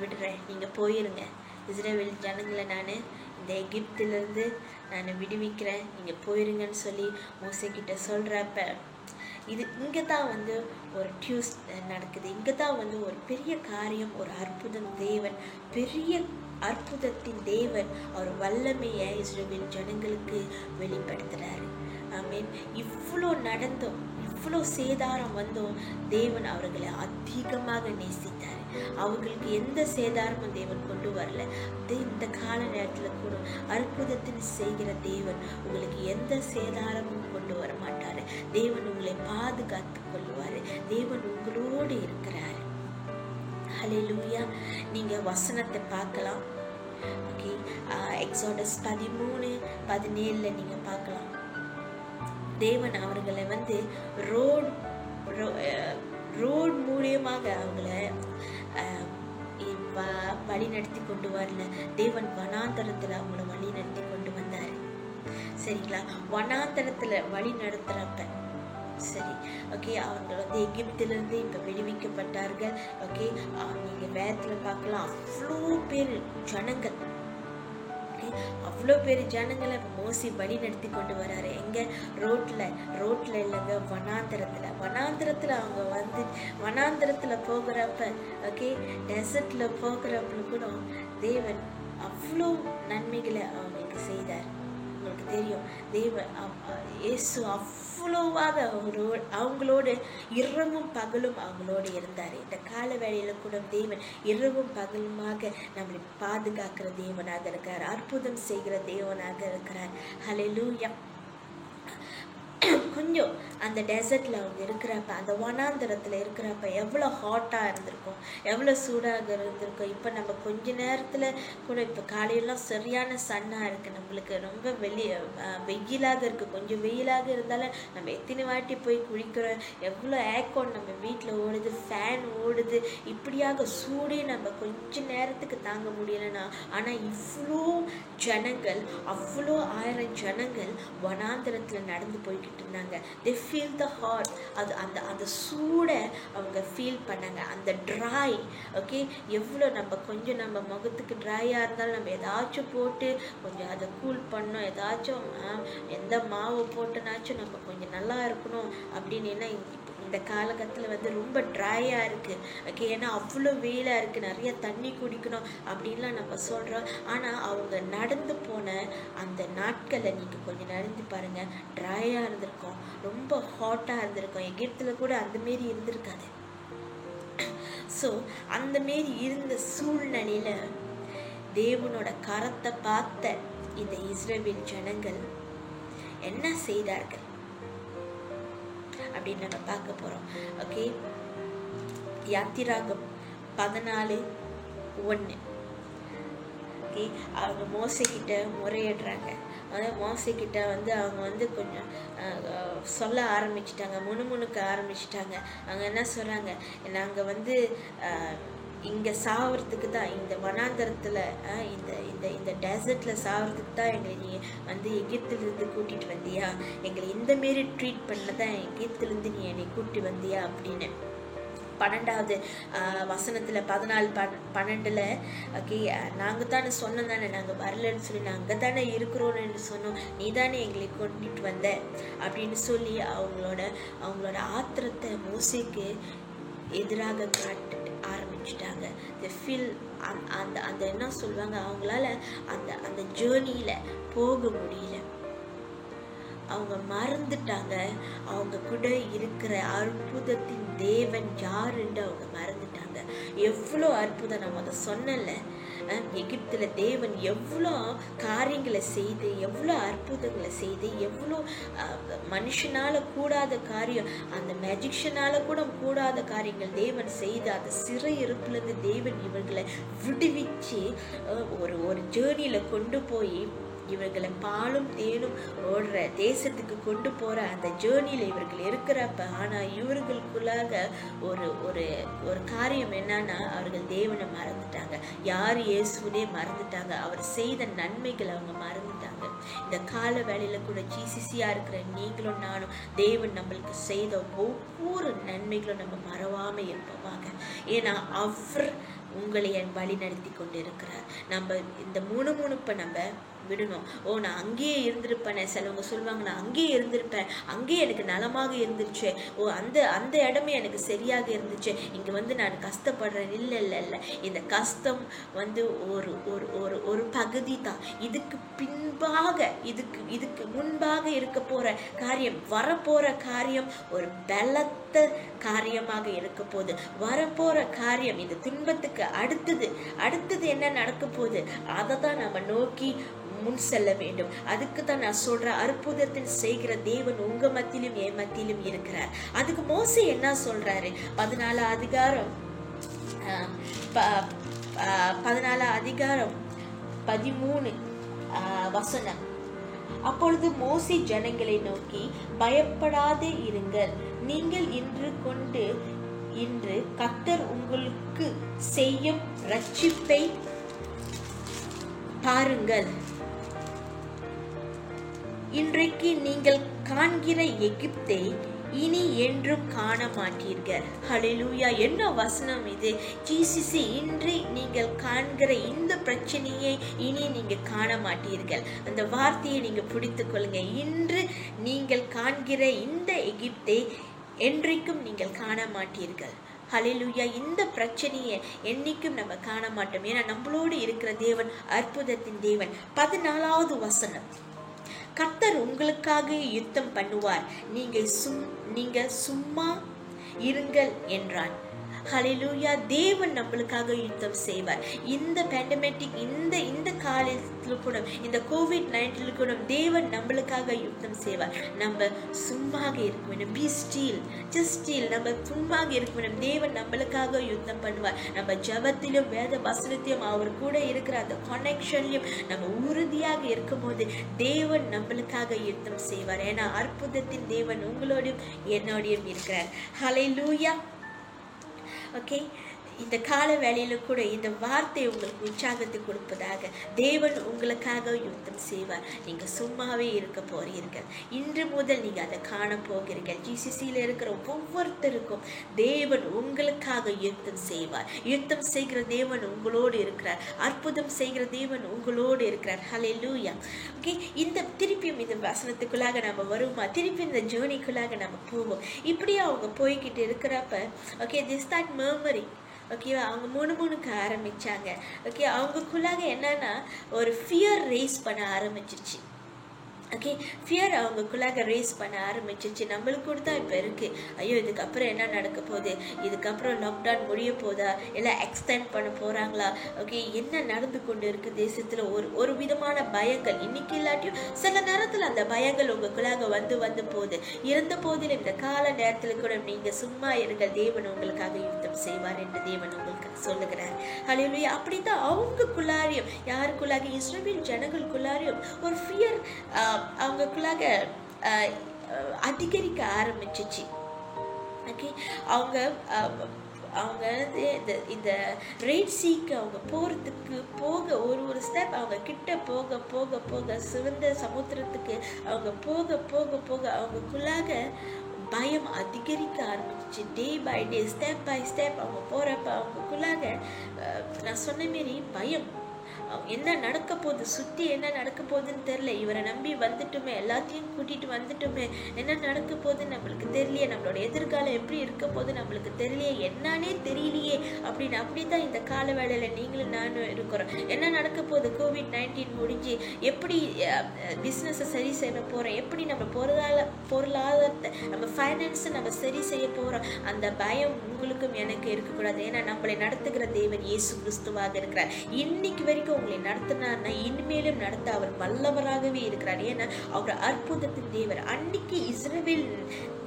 விடுறேன், நீங்க போயிருங்க, இஸ்ரவேல் ஜனங்களை நான் இந்த எகிப்திலிருந்து நான் விடுவிக்கிறேன், நீங்க போயிருங்கன்னு சொல்லி மோசேக்கிட்ட சொல்றப்ப, இது இங்கே தான் வந்து ஒரு டியூஸ் நடக்குது. இங்கே தான் வந்து ஒரு பெரிய காரியம், ஒரு அற்புதம். தேவன் பெரிய அற்புதத்தின் தேவன் அவர் வல்லமையை இஸ்ரவேல் ஜனங்களுக்கு வெளிப்படுத்துறாரு. ஆமென். இவ்வளோ நடந்தும் இவ்வளோ சேதாரம் வந்தும் தேவன் அவர்களை அதிகமாக நேசித்தார். அவர்களுக்கு எந்த சேதாரமும் தேவன் கொண்டு வரல. இந்த கால நேரத்தில் கூட அற்புதத்தின் செய்கிற தேவன் உங்களுக்கு எந்த சேதாரமும் கொண்டு வர மாட்டாரு. தேவன் உங்களை பாதுகாத்து கொள்வாரு. தேவன் உங்களோடு இருக்கிறாரு. ஹல்லேலூயா. நீங்க வசனத்தை பார்க்கலாம். ஓகே, எக்ஸோடஸ் 13:17 நீங்க பார்க்கலாம். தேவன் அவர்களை ரோட் மூலியமாக அவங்கள வழி நடத்தி கொண்டு வரல. தேவன் வனாந்தரத்துல அவங்கள வழி நடத்தி கொண்டு வந்தாரு. சரிங்களா? வனாந்தரத்துல வழி நடத்துறப்ப சரி, ஓகே, அவங்க எகிப்திலிருந்து இப்ப விடுவிக்கப்பட்டார்கள். ஓகே, நீங்க வேதத்துல பார்க்கலாம், அவ்வளோ பேர் ஜனங்களை மோசி வழி நடத்தி கொண்டு வராரு. எங்க? ரோட்ல இல்லைங்க, வனாந்திரத்துல அவங்க வனாந்திரத்துல போகிறப்ப, ஓகே, டெசர்ட்ல போகிறப்ப கூட தேவன் அவ்வளோ நன்மைகளை அவங்களுக்கு செய்தார். உங்களுக்கு தெரியும், இயேசு அவ்வளோவாக அவங்களோட இரவும் பகலும் அவங்களோடு இருந்தார். இந்த கால வேளையில கூட தேவன் இரவும் பகலுமாக நம்மளை பாதுகாக்கிற தேவனாக இருக்கிறார், அற்புதம் செய்கிற தேவனாக இருக்கிறார். ஹல்லேலூயா. கொஞ்சம் அந்த டெசர்ட்ல அவங்க இருக்கிறப்ப, அந்த வனாந்தரத்துல இருக்கிறப்ப எவ்வளோ ஹாட்டா இருந்திருக்கும், எவ்வளோ சூடாக இருந்திருக்கும். இப்போ நம்ம கொஞ்ச நேரத்துல கூட, இப்போ காலையெல்லாம் சரியான சன்னா இருக்கு, நம்மளுக்கு ரொம்ப வெயிலாக இருக்கு. கொஞ்சம் வெயிலாக இருந்தாலும் நம்ம எத்தனை வாட்டி போய் குளிக்கிறோம், எவ்வளோ ஏர்கான் நம்ம வீட்டில் ஓடுது, ஃபேன் ஓடுது. இப்படியாக சூடே நம்ம கொஞ்ச நேரத்துக்கு தாங்க முடியலன்னா, ஆனா இவ்வளோ ஜனங்கள், அவ்வளோ 1000 ஜனங்கள் வனாந்தரத்துல நடந்து போய்கிட்டு இருந்தாங்க. they feel the hot, அது அந்த சூடை அவங்க ஃபீல் பண்ணாங்க. அந்த ட்ரை, ஓகே, எவ்வளோ கொஞ்சம் நம்ம முகத்துக்கு ட்ரையாக இருந்தாலும் நம்ம ஏதாச்சும் போட்டு கொஞ்சம் அதை கூல் பண்ணோம், ஏதாச்சும் எந்த மாவு போட்டுனாச்சும் நம்ம கொஞ்சம் நல்லா இருக்கணும் அப்படின்னு. ஏன்னா இந்த காலகட்டத்தில் ரொம்ப ட்ரையாக இருக்குது. ஓகே, ஏன்னா அவ்வளோ வெயிலாக இருக்குது, நிறைய தண்ணி குடிக்கணும் அப்படின்லாம் நம்ம சொல்கிறோம். ஆனால் அவங்க நடந்து போன அந்த நாட்களை நீங்கள் கொஞ்சம் நடந்து பாருங்கள், ட்ரையாக இருந்திருக்கும், ரொம்ப ஹாட்டாக இருந்திருக்கும். எகிப்தில் கூட அந்தமாரி இருந்திருக்காது. ஸோ அந்தமாரி இருந்த சூழ்நிலையில் தேவனோட கரத்தை பார்த்த இந்த இஸ்ரவேல் ஜனங்கள் என்ன செய்தார்கள் அப்படின்னு நம்ம பார்க்க போறோம். ஓகே, யாத்திராகம் 14:1. ஓகே, அவங்க மோசைக்கிட்ட முறையிடுறாங்க. மோசைக்கிட்ட அவங்க கொஞ்சம் சொல்ல ஆரம்பிச்சிட்டாங்க, முணுமுணுக்க ஆரம்பிச்சிட்டாங்க. அவங்க என்ன சொல்றாங்க, நாங்கள் இங்கே சாவறதுக்கு தான், இந்த வனாந்தரத்தில் இந்த டெசர்ட்டில் சாவறதுக்கு தான் எங்களை நீ எகிப்திலிருந்து கூட்டிகிட்டு வந்தியா, எங்களை இந்தமாரி ட்ரீட் பண்ண தான் எகிப்திலிருந்து நீ என்னை கூட்டி வந்தியா அப்படின்னு. 12வது வசனத்தில் 14:12, ஓகே, நாங்கள் தானே சொன்னோம் தானே, நாங்கள் வரலன்னு சொல்லி, நாங்கள் தானே இருக்கிறோன்னு சொன்னோம், நீ தானே எங்களை கொண்டுட்டு வந்த அப்படின்னு சொல்லி அவங்களோட ஆத்திரத்தை மோசேக்கு எதிராக காட்ட ஆரம்பிச்சுட்டாங்க. அந்த என்ன சொல்லுவாங்க, அவங்களால அந்த ஜேர்னியில போக முடியல. அவங்க மறந்துட்டாங்க அவங்க கூட இருக்கிற அற்புதத்தின் தேவன் யாருன்னு அவங்க மறந்துட்டாங்க. எவ்வளோ அற்புதம், நம்ம அதை சொன்னல, எகிப்துல தேவன் எவ்வளோ காரியங்களை செய்து, எவ்வளோ அற்புதங்களை செய்து, எவ்வளோ மனுஷனால கூடாத காரியம், அந்த மேஜிஷியனால கூட கூடாத காரியங்கள் தேவன் செய்து, அந்த சிறை இருப்புலேருந்து தேவன் இவர்களை விடுவிச்சு ஒரு ஜேர்னியில கொண்டு போய் இவர்களை பாலும் தேனும் ஓடுற தேசத்துக்கு கொண்டு போற அந்த ஜேர்னியில இவர்கள் இருக்கிறப்ப, ஆனா இவர்களுக்குள்ளாக ஒரு காரியம் என்னன்னா, அவர்கள் தேவனை மறந்துட்டாங்க, யார் இயேசுனே மறந்துட்டாங்க, அவர் செய்த நன்மைகளை அவங்க மறந்துட்டாங்க. இந்த கால வேளையில கூட ஜிசிசியா இருக்கிற நீங்களும் நானும் தேவன் நம்மளுக்கு செய்த ஒவ்வொரு நன்மைகளும் நம்ம மறவாம இருப்போமாக. ஏன்னா அவர் உங்களை வழி நடத்தி கொண்டு இருக்கிறார். நம்ம இந்த முணுமுணுப்பை நம்ம விடணும். நான் அங்கேயே இருந்திருப்பேன். சிலவங்க சொல்லுவாங்க, நான் அங்கேயே இருந்திருப்பேன், அங்கேயே எனக்கு நலமாக இருந்துச்சு, அந்த இடமே எனக்கு சரியாக இருந்துச்சு, இங்க நான் கஷ்டப்படுறேன். இல்லை, இந்த கஷ்டம் ஒரு பகுதி தான். இதுக்கு முன்பாக இருக்க போற காரியம், வரப்போற காரியம் ஒரு பலத்த காரியமாக இருக்க போகுது. வரப்போற காரியம், இந்த துன்பத்துக்கு அடுத்தது என்ன நடக்க போகுது, அதை தான் நம்ம நோக்கி முன் செல்ல வேண்டும். அதுக்கு தான் நான் சொல்றேன், அற்புதத்தில் செய்கிற தேவன் உங்க மத்தியிலும் என் மத்தியிலும் இருக்கிறார். அதுக்கு மோசே என்ன சொல்றாரு, 14 அதிகாரம் 14 அதிகாரம் 13 வசனம். அப்பொழுது மோசே ஜனங்களை நோக்கி, பயப்படாதே இருங்கள், நீங்கள் இன்று கர்த்தர் உங்களுக்கு செய்யும் ரட்சிப்பை பாருங்கள். இன்றைக்கு நீங்கள் காண்கிற எகிப்தை இனி என்றும் காண மாட்டீர்கள். ஹல்லேலூயா! என்ன வசனம் இது! ஜீசஸே, இன்று நீங்கள் காண்கிற இந்த பிரச்சனையை இனி நீங்க காண மாட்டீர்கள். அந்த வார்த்தையை நீங்க பிடித்துக் கொள்ளுங்க. இன்று நீங்கள் காண்கிற இந்த எகிப்தை என்றைக்கும் நீங்கள் காண மாட்டீர்கள். ஹல்லேலூயா! இந்த பிரச்சனையை என்னைக்கும் நம்ம காண மாட்டோம். ஏன்னா நம்மளோடு இருக்கிற தேவன் அற்புதத்தின் தேவன். 14வது வசனம். கர்த்தர் உங்களுக்காக யுத்தம் பண்ணுவார், நீங்க சும்மா இருங்கள் என்றான். ஹல்லேலூயா! தேவன் நம்மளுக்காக யுத்தம் செய்வார். இந்த பேண்டமெட்டிக் இந்த காலத்தில் கூட, இந்த COVID-19 கூட தேவன் நம்மளுக்காக யுத்தம் செய்வார். நம்ம சும்மாக இருக்க வேண்டும். B still, just still. நம்ம சும்மாக இருக்க வேண்டும். தேவன் நம்மளுக்காக யுத்தம் பண்ணுவார். நம்ம ஜபத்திலும் வேத வசனத்திலும் அவர் கூட இருக்கிற அந்த கனெக்ஷன்லையும் நம்ம உறுதியாக இருக்கும் போது தேவன் நம்மளுக்காக யுத்தம் செய்வார். ஏன்னா அற்புதத்தின் தேவன் உங்களோடையும் என்னோடையும் இருக்கிறார். ஹல்லேலூயா! ஓகே, இந்த கால வேளையில கூட இந்த வார்த்தை உங்களுக்கு உற்சாகத்தை கொடுப்பதாக. தேவன் உங்களுக்காக யுத்தம் செய்வார். நீங்க சும்மாவே இருக்க போறீர்கள். இன்று முதல் நீங்க அதை காண போகிறீர்கள். ஜிசிசியில இருக்கிற ஒவ்வொருத்தருக்கும் தேவன் உங்களுக்காக யுத்தம் செய்வார். யுத்தம் செய்கிற தேவன் உங்களோடு இருக்கிறார். அற்புதம் செய்கிற தேவன் உங்களோடு இருக்கிறார். ஹல்லேலூயா! ஓகே, இந்த திருப்பியும் இந்த வசனத்துக்குள்ளாக நம்ம வருமா? திருப்பி இந்த ஜேர்னிக்குள்ளாக நம்ம போவோம். இப்படியே அவங்க போய்கிட்டு இருக்கிறப்ப ஓகே, they start murmuring. ஓகேவா? அவங்க முணுமுணுக்க ஆரம்பிச்சாங்க. ஓகே, அவங்களுக்குள்ளாக என்னன்னா ஒரு ஃபியர் ரேஸ் பண்ண ஆரம்பிச்சிருச்சு. ஓகே, ஃபியர் அவங்களுக்குள்ளாக ரேஸ் பண்ண ஆரம்பிச்சிச்சு. நம்மளுக்கு கூட தான் இப்போ இருக்குது. ஐயோ, இதுக்கப்புறம் என்ன நடக்க போகுது? இதுக்கப்புறம் லாக்டவுன் முடிய போதா? எல்லாம் எக்ஸ்டெண்ட் பண்ண போகிறாங்களா? ஓகே, என்ன நடந்து கொண்டு இருக்குது தேசத்தில்? ஒரு விதமான பயங்கள். இன்னைக்கு இல்லாட்டியும் சில நேரத்தில் அந்த பயங்கள் உங்களுக்குள்ளாக வந்து போகுது. இருந்த போதிலும் இந்த கால நேரத்தில் கூட நீங்கள் சும்மா இருங்கள், தேவன் உங்களுக்காக யுத்தம் செய்வார் என்று தேவன் உங்களுக்கு சொல்லுகிறார். ஹல்லேலூயா! அப்படித்தான் அவங்களுக்குள்ளாரையும், யாருக்குள்ளாக, இஸ்ரவேல் ஜனங்களுக்குள்ளாரையும் ஒரு ஃபியர் அவங்களுக்குள்ளாக அதிகரிக்க ஆரம்பிச்சிச்சு. ஓகே, அவங்க இந்த ரெட் சீக்கு அவங்க போக ஒரு ஸ்டெப் அவங்க கிட்ட போக சிவந்த சமுத்திரத்துக்கு அவங்க போக அவங்களுக்குள்ளாக பயம் அதிகரிக்க ஆரம்பிச்சிச்சு. Day by day, step by step அவங்க போறப்ப அவங்களுக்குள்ளாக நான் சொன்ன மாரி பயம். என்ன நடக்க போகுது, சுற்றி என்ன நடக்க போகுதுன்னு தெரியல. இவரை நம்பி வந்துட்டுமே, எல்லாத்தையும் கூட்டிட்டு வந்துட்டுமே, என்ன நடக்க போகுதுன்னு நம்மளுக்கு தெரியலையே, நம்மளோட எதிர்காலம் எப்படி இருக்க போகுது நம்மளுக்கு தெரியலையே, என்னன்னே தெரியலையே அப்படின்னு. அப்படித்தான் இந்த கால வேளையில நீங்களும் நானும் இருக்கிறோம். என்ன நடக்க போகுது? COVID-19 முடிஞ்சு எப்படி பிஸ்னஸை சரி செய்ய போறோம், எப்படி நம்ம பொருளாதாரத்தை, நம்ம ஃபைனான்ஸை நம்ம சரி செய்ய போறோம். அந்த பயம் உங்களுக்கும் எனக்கு இருக்கக்கூடாது. ஏன்னா நம்மளை நடத்துகிற தேவன் இயேசு கிறிஸ்துவாக இருக்கிறார். இன்னைக்கு வரைக்கும் உங்களை நடத்தினார்னா இனிமேலும் நடத்த அவர் வல்லவராகவே இருக்கிறார். ஏன்னா அவர் அற்புதத்தின் தேவர். அன்னைக்கு இஸ்ரவேல்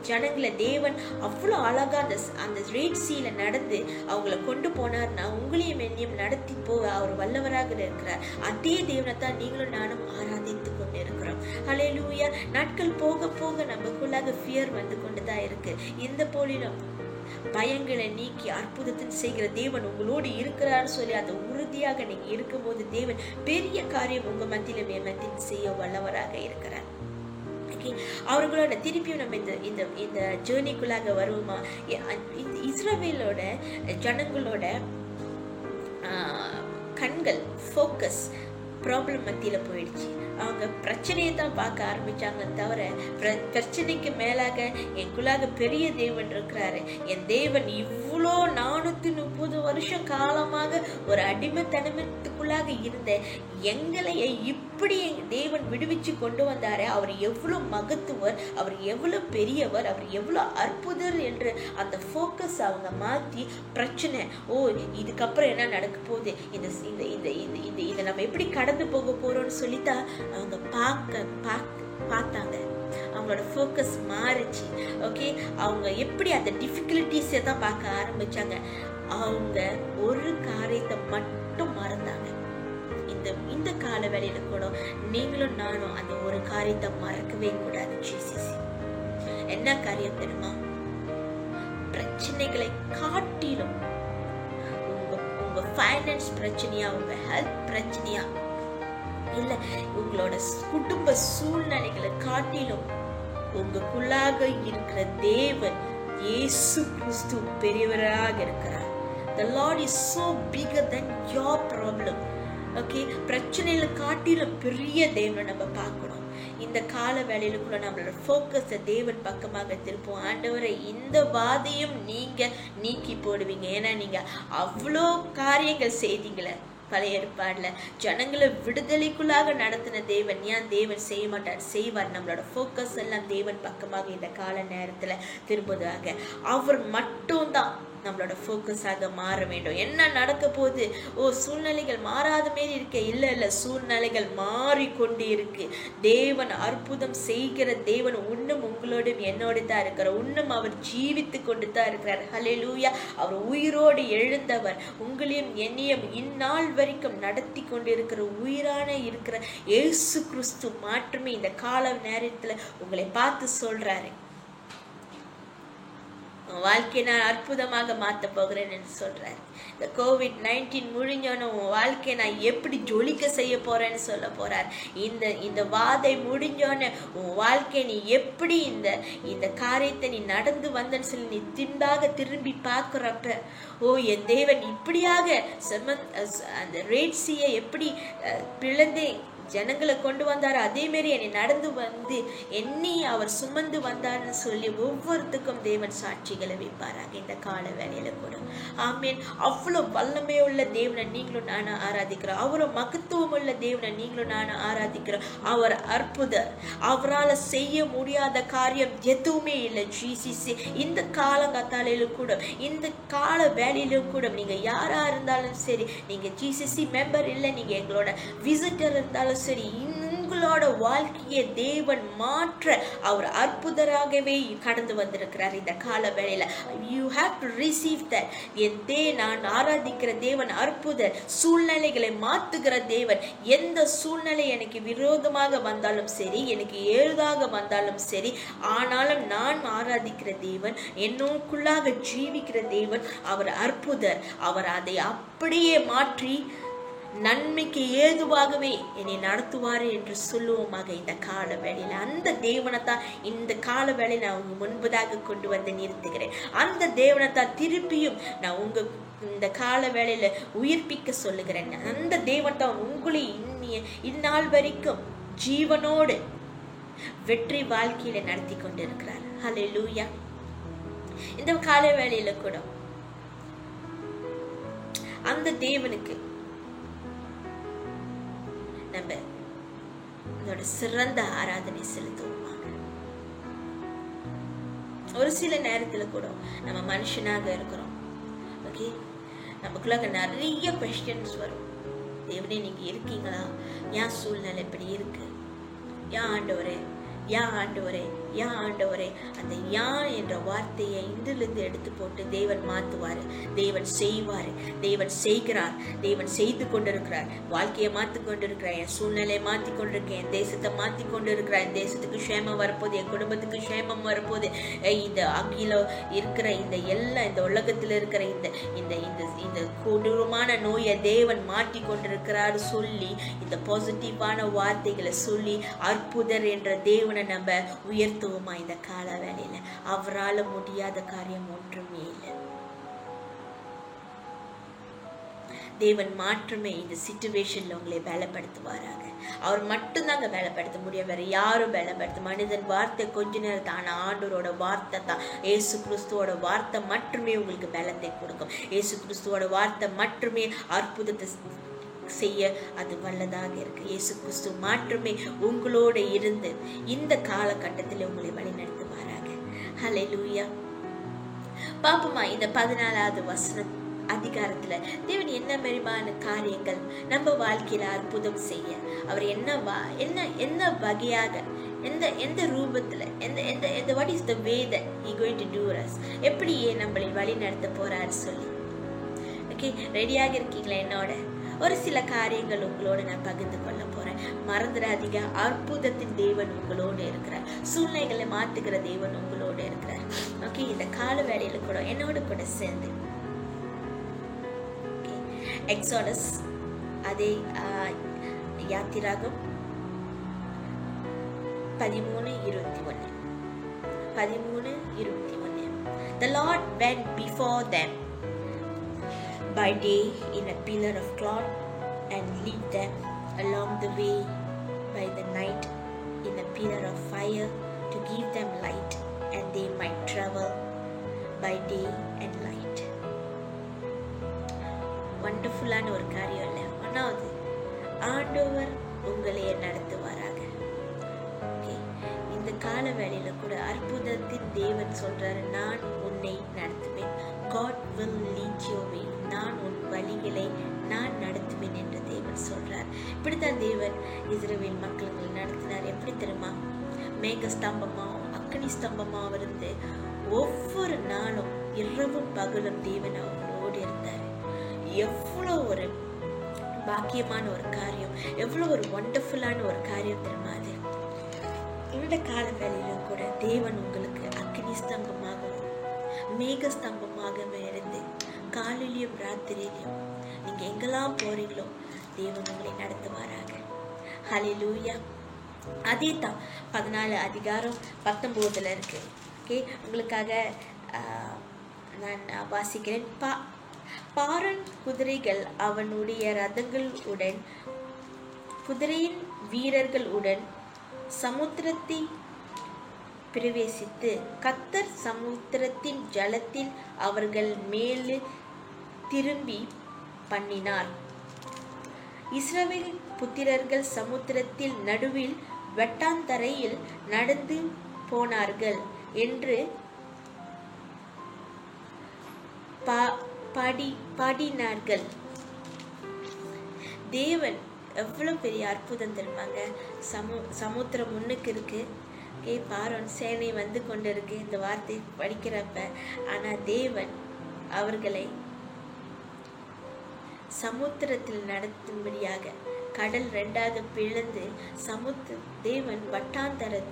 ஜனங்களை தேவன் அவ்வளோ அழகா அந்த ரெட் சீல நடந்து அவங்கள கொண்டு போனார்னா உங்களையும் என்னையும் நடத்தி போக அவர் வல்லவராக இருக்கிறார். அதே தேவனை தான் நீங்களும் நானும் ஆராதித்து கொண்டு இருக்கிறோம். ஹல்லேலூயா! நாட்கள் போக நமக்குள்ளாக ஃபியர் வந்து கொண்டுதான் இருக்கு. இந்த போலிலும் பயங்களை நீக்கி அற்புதத்தின் செய்கிற தேவன் உங்களோடு இருக்கிறார் சொல்லி அந்த உறுதியாக நீங்க இருக்கும்போது தேவன் பெரிய காரியம் உங்க மத்தியிலும் மத்தியில் செய்ய வல்லவராக இருக்கிறார். அவர்களோட திருப்பியும் நம்ம இந்த ஜேர்னிக்குள்ளாக வருவோமா? இஸ்ரவேலோட ஜனங்களோட கண்கள் ஃபோக்கஸ் ப்ராப்ளம் மத்தியில போயிடுச்சு. அவங்க பிரச்சனையை தான் பார்க்க ஆரம்பிச்சாங்க தவிர பிரச்சனைக்கு மேலாக எனக்குள்ளாக பெரிய தேவன் இருக்கிறாரு. என் தேவன் இவ்வளோ 430 வருஷம் காலமாக ஒரு அடிமைத்தனத்துக்குள்ளாக இருந்த எங்களை இப்படி தேவன் விடுவிச்சு கொண்டு வந்தாரு. அவர் எவ்வளவு மகத்துவர், அவர் எவ்வளவு பெரியவர், அவர் எவ்வளவு அற்புதர் என்று அந்த ஃபோக்கஸ் அவங்க மாற்றி பிரச்சனை, இதுக்கப்புறம் என்ன நடக்க போகுது, இதை நம்ம எப்படி கடந்து போக போறோம்னு சொல்லித்தான் அவங்க பார்த்தாங்க. அவங்களோட ஃபோக்கஸ் மாறிச்சு. ஓகே, அவங்க எப்படி அந்த டிஃபிகல்ட்டிஸை தான் பார்க்க ஆரம்பிச்சாங்க. அவங்க ஒரு காரியத்தை மட்டும் மறந்தாங்க. இந்த கால வேளையில கூட நீங்களும் நானும் அந்த ஒரு காரியத்தை மறக்கவே கூடாது. ஜிசிசி என்ன காரியம் தெரியுமா? பிரச்சனைகளை காட்டிலும் உங்க ஃபைனான்ஸ் பிரச்சனையா, உங்க ஹெல்த் பிரச்சனையா, இல்ல உங்களோட குடும்ப சூழ்நிலைகளை காட்டிலும் உங்களுக்குள்ளாக இருக்கிற தேவன் இயேசு கிறிஸ்து பெரியவராக இருக்கிறார். The Lord is so bigger than your problem. Okay, பிரச்சனையில காட்டிலும் பெரிய தேவனை நம்ம பார்க்கணும். இந்த கால வேளையிலுக்குள்ள நம்மளோட ஃபோக்கஸை தேவன் பக்கமாக திருப்போம். ஆண்டவரை, இந்த வாதையும் நீங்க நீக்கி போடுவீங்க. ஏன்னா நீங்க அவ்வளோ காரியங்கள் செய்தீங்களே பழைய ஏற்பாடுல, ஜனங்களை விடுதலைக்குள்ளாக நடத்தின தேவன். ஏன் தேவன் செய்ய மாட்டார்? செய்வார். நம்மளோட ஃபோக்கஸ் எல்லாம் தேவன் பக்கமாக இந்த கால நேரத்துல திரும்புவதாக. அவர் மட்டும்தான் நம்மளோட ஃபோக்கஸாக மாற வேண்டும். என்ன நடக்க போகுது? சூழ்நிலைகள் மாறாத மாரி இருக்க? இல்ல, சூழ்நிலைகள் மாறிக்கொண்டு இருக்கு. தேவன் அற்புதம் செய்கிற தேவன் இன்னும் உங்களோடும் என்னோடு தான் இருக்கிறார். இன்னும் அவர் ஜீவித்து கொண்டு தான் இருக்கிறார். ஹல்லேலூயா. அவர் உயிரோடு எழுந்தவர். உங்களையும் என்னையும் இந்நாள் வரைக்கும் நடத்தி கொண்டு இருக்கிற உயிரான இருக்கிற இயேசு கிறிஸ்து மாற்றுமே இந்த கால நேரத்துல உங்களை பார்த்து சொல்றாரு, வாழ்க்கையை நான் அற்புதமாக மாற்ற போகிறேன் என்று சொல்றாரு. இந்த COVID-19 முடிஞ்சோன்னு உன் வாழ்க்கையை நான் எப்படி ஜொலிக்க செய்ய போறேன்னு சொல்ல போறார். இந்த வாதை முடிஞ்சோன்னு உன் வாழ்க்கையை நீ எப்படி இந்த காரியத்தை நீ நடந்து வந்தன்னு சொல்லி நீ திண்டாக திரும்பி பார்க்கிறப்ப, என் தேவன் இப்படியாக அந்த ரெட் சீயை எப்படி பிளந்து ஜனங்களை கொண்டு வந்தார், அதே மாதிரி என்னை நடந்து வந்து என்னை அவர் சுமந்து வந்தார்னு சொல்லி ஒவ்வொருத்துக்கும் தேவன் சாட்சிகளை வைப்பாராங்க இந்த கால வேலையில கூட. ஆமீன். அவ்வளவு வல்லமையுள்ள தேவனை நீங்களும் நானும் ஆராதிக்கிறோம். அவ்வளவு மகத்துவம் உள்ள தேவனை நீங்களும் நானும் ஆராதிக்கிறோம். அவர் அற்புதர். அவரால் செய்ய முடியாத காரியம் எதுவுமே இல்லை. ஜிசிசி இந்த காலகத்தாலையிலும் கூட, இந்த கால வேலையிலும் கூட, நீங்க யாரா இருந்தாலும் சரி, நீங்க ஜிசிசி மெம்பர் இல்லை, நீங்க எங்களோட விசிட்டர் இருந்தாலும் சரி, உங்களோட வாழ்க்கையை தேவன் மாற்ற அவர் அற்புதராகவே கடந்து வந்திருக்கிறார் இந்த கால வேளையில. You have to receive that. நான் ஆராதிக்கிற தேவன் அற்புதர். சூழ்நிலைகளை மாத்துகிற தேவன். எந்த சூழ்நிலை எனக்கு விரோதமாக வந்தாலும் சரி, எனக்கு ஏழுதாக வந்தாலும் சரி, ஆனாலும் நான் ஆராதிக்கிற தேவன், என்னுக்குள்ளாக ஜீவிக்கிற தேவன் அவர் அற்புதர். அவர் அதை அப்படியே மாற்றி நன்மைக்கு ஏதுவாகவே என்னை நடத்துவாரு என்று சொல்லுவோமாக இந்த கால வேளையில. அந்த தேவனைத்தான் இந்த கால வேளையில நான் உங்க முன்பதாக கொண்டு வந்து நிறுத்துகிறேன். அந்த தேவனைத்தான் திருப்பியும் நான் உங்க இந்த கால வேளையில உயிர்ப்பிக்க சொல்லுகிறேன். அந்த தேவன்தான் உங்களை இந்நாள் வரைக்கும் ஜீவனோடு வெற்றி வாழ்க்கையில நடத்தி கொண்டு இருக்கிறார். ஹல்லேலூயா. இந்த கால வேளையில கூட அந்த தேவனுக்கு நம்ம இதோட சிறந்த ஆராதனை செலுத்துவோமாக. ஒரு சில நேரத்துல கூட நம்ம மனுஷனாக இருக்கிறோம். ஓகே, நமக்குள்ளாக நிறைய கொஸ்டின்ஸ் வரும். தேவனே, நீங்க இருக்கீங்களா? ஏன் சூழ்நிலை இப்படி இருக்கு? ஏன் ஆண்டவரே, ஏன் ஆண்டவரே, ஏன் ஆண்டவரே? அந்த யான் என்ற வார்த்தையை இன்றிலிருந்து எடுத்து போட்டு தேவன் மாத்துவாரு, தேவன் செய்வாரு, தேவன் செய்கிறார், தேவன் செய்து கொண்டிருக்கிறார். வாழ்க்கையை மாத்தி கொண்டிருக்கிறார், என் சூழ்நிலையை மாத்தி கொண்டிருக்கேன், என் தேசத்தை மாத்தி கொண்டிருக்கிறார். என் தேசத்துக்கு க்ஷேமம் வரப்போது, என் குடும்பத்துக்கு க்ஷேமம் வரப்போது. இந்த அகில இருக்கிற இந்த எல்லா இந்த உலகத்துல இருக்கிற இந்த கொடூரமான நோயை தேவன் மாற்றி கொண்டிருக்கிறார் சொல்லி, இந்த பாசிட்டிவான வார்த்தைகளை சொல்லி அற்புதர் என்ற தேவனை நம்ம உயர்த்துவோமா இந்த கால வேளையில? அவரால் முடியாத காரியம் ஒன்றுமே இல்லை. தேவன் மாற்றமே இந்த சிச்சுவேஷன்ல உங்களை பலப்படுத்துவாராக. அவர் மட்டும்தாங்க பலப்படுத்த முடியும், வேற யாரும் பலப்படுத்த. மனிதன் வார்த்தை கொஞ்ச நேரம், ஆனா ஆண்டவரோட வார்த்தை தான், ஏசு கிறிஸ்துவோட வார்த்தை மட்டுமே உங்களுக்கு பலத்தை கொடுக்கும். ஏசு கிறிஸ்துவோட வார்த்தை மட்டுமே அற்புதத்தை செய்ய அது வல்லதாக இருக்கு. இயேசு கிறிஸ்து மாற்றமே உங்களோட இருந்து இந்த காலகட்டத்தில் உங்களை வழி நடத்துவாராக. ஹல்லேலூயா. பாப்போமா இந்த 14வது வசன அதிகாரத்துல தேவன் என்ன மாதிரியான காரியங்கள் நம்ம வாழ்க்கையில அற்புதம் செய்ய அவர் என்ன வகையாக எந்த ரூபத்துல what is the way that he going to do us, எப்படி நம்மளை வழி நடத்த போறாரு சொல்லி ஓகே, ரெடியாக இருக்கீங்களா? என்னோட ஒரு சில காரியங்கள் உங்களோட நான் பகிர்ந்து கொள்ள போறேன். மறந்துடாதீங்க, அற்புதத்தின் தேவன் உங்களோடு இருக்கிறார். சூழ்நிலைகளை மாத்துகிற தேவன் உங்களோடு இருக்கிறார். ஓகே, இந்த கால வேளையில கூட என்னோட கூட சேர்ந்து எக்ஸோடஸ், அதே யாத்திராகம் 13:21. The Lord went before them by day in a pillar of cloud and lead them along the way by the night in a pillar of fire to give them light, and they might travel by day and light. வண்டர்ஃபுல்லான ஒரு காரியம் இல்லை? ஒன்றாவது, ஆண்டவர் உங்களை நடத்துவாராக. Okay, இந்த கால வேளையில கூட அற்புதத்தின் தேவன் சொல்றாரு, நான் உன்னை நடத்துவேன். God will lead your way. நான் உன் வழிகளை நான் நடத்துவேன் என்று தேவன் சொல்றார். இப்படித்தான் தேவன் இஸ்ரவேல் மக்களுக்கு நடத்தினார். எப்படி தெரியுமா? மேக ஸ்தம்பமாவும் அக்னி ஸ்தம்பமாவும் இருந்து ஒவ்வொரு நாளும் இரவும் பகலும் தேவன் அவங்களோடு இருந்தார். எவ்வளோ ஒரு பாக்கியமான ஒரு காரியம், எவ்வளோ ஒரு வண்டர்ஃபுல்லான ஒரு காரியம் தெரியுமா அது? இந்த கால வேளையிலும் கூட தேவன் உங்களுக்கு அக்னி ஸ்தம்பமாகவும் மேக ஸ்தம்பமாகவும் இருந்து காலையிலையும் ராத்திரியிலையும் நீங்க எங்கெல்லாம் போறீங்களோ தேவன் உங்களை நடத்துவாராக. ஹல்லேலூயா. அதே தான் 14:19 இருக்கு. ஓகே, உங்களுக்காக நான் வாசிக்கிறேன். பாரன் குதிரைகள் அவனுடைய ரதங்கள் உடன் குதிரையின் வீரர்கள் உடன் சமுத்திரத்தை பிரவேசித்து கர்த்தர் சமுத்திரத்தின் ஜலத்தில் அவர்கள் மேல் திரும்பி பண்ணினார். இஸ்ரவேல் புத்திரர்கள் சமுத்திரத்தில் நடுவில் வெட்டாந்தரையில் நடந்து போனார்கள் என்று பாடினார்கள். தேவன் எவ்வளவு பெரிய அற்புதம் தெரியுமாங்க? சமுத்திரம் முன்னுக்கு இருக்கு. பார்வோன் சேனை வந்து கொண்டு இருக்கு இந்த வார்த்தை படிக்கிறப்ப. ஆனா தேவன் அவர்களை சமுத்திரத்தில் நடத்தும்படியாக கடல் 2ஆக பிளந்து தேவன் வட்டாந்தர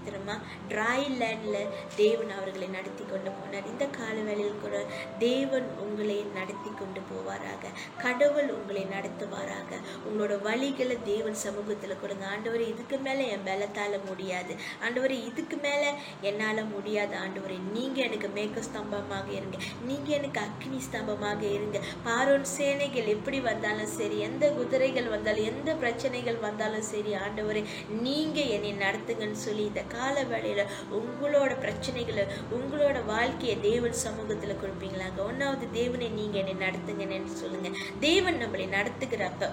திரும்ப ட்ரை லேண்ட்ல தேவன் அவர்களை நடத்தி கொண்டு போனார். இந்த கால வேளையில் கூட தேவன் உங்களை நடத்தி கொண்டு போவாராக. கடவுள் உங்களை நடத்துவாராக. உங்களோட வழிகளை தேவன் சமூகத்துல கொடுங்க. ஆண்டவரே, இதுக்கு மேல என் பலத்தால முடியாது. ஆண்டவரே, இதுக்கு மேல என்னால முடியாது. ஆண்டவரே, நீங்க எனக்கு மேக ஸ்தம்பமாக இருங்க. நீங்க எனக்கு அக்னி ஸ்தம்பமாக இருங்க. பார்வோன் சேனைகள் எப்படி வந்தாலும் சரி, எந்த குதிரைகள் வந்தாலும், எந்த பிரச்சனைகள் வந்தாலும் சரி, ஆண்டவரே நீங்க என்னை நடத்துங்கன்னு சொல்லி இந்த கால வேளையில உங்களோட பிரச்சனைகளை, உங்களோட வாழ்க்கையை தேவன் சமூகத்துல கொடுப்பீங்களாங்க. ஒன்னாவது, தேவனை நீங்க என்னை நடத்துங்கன்னு சொல்லுங்க. தேவன் நம்மளை நடத்துகிறப்ப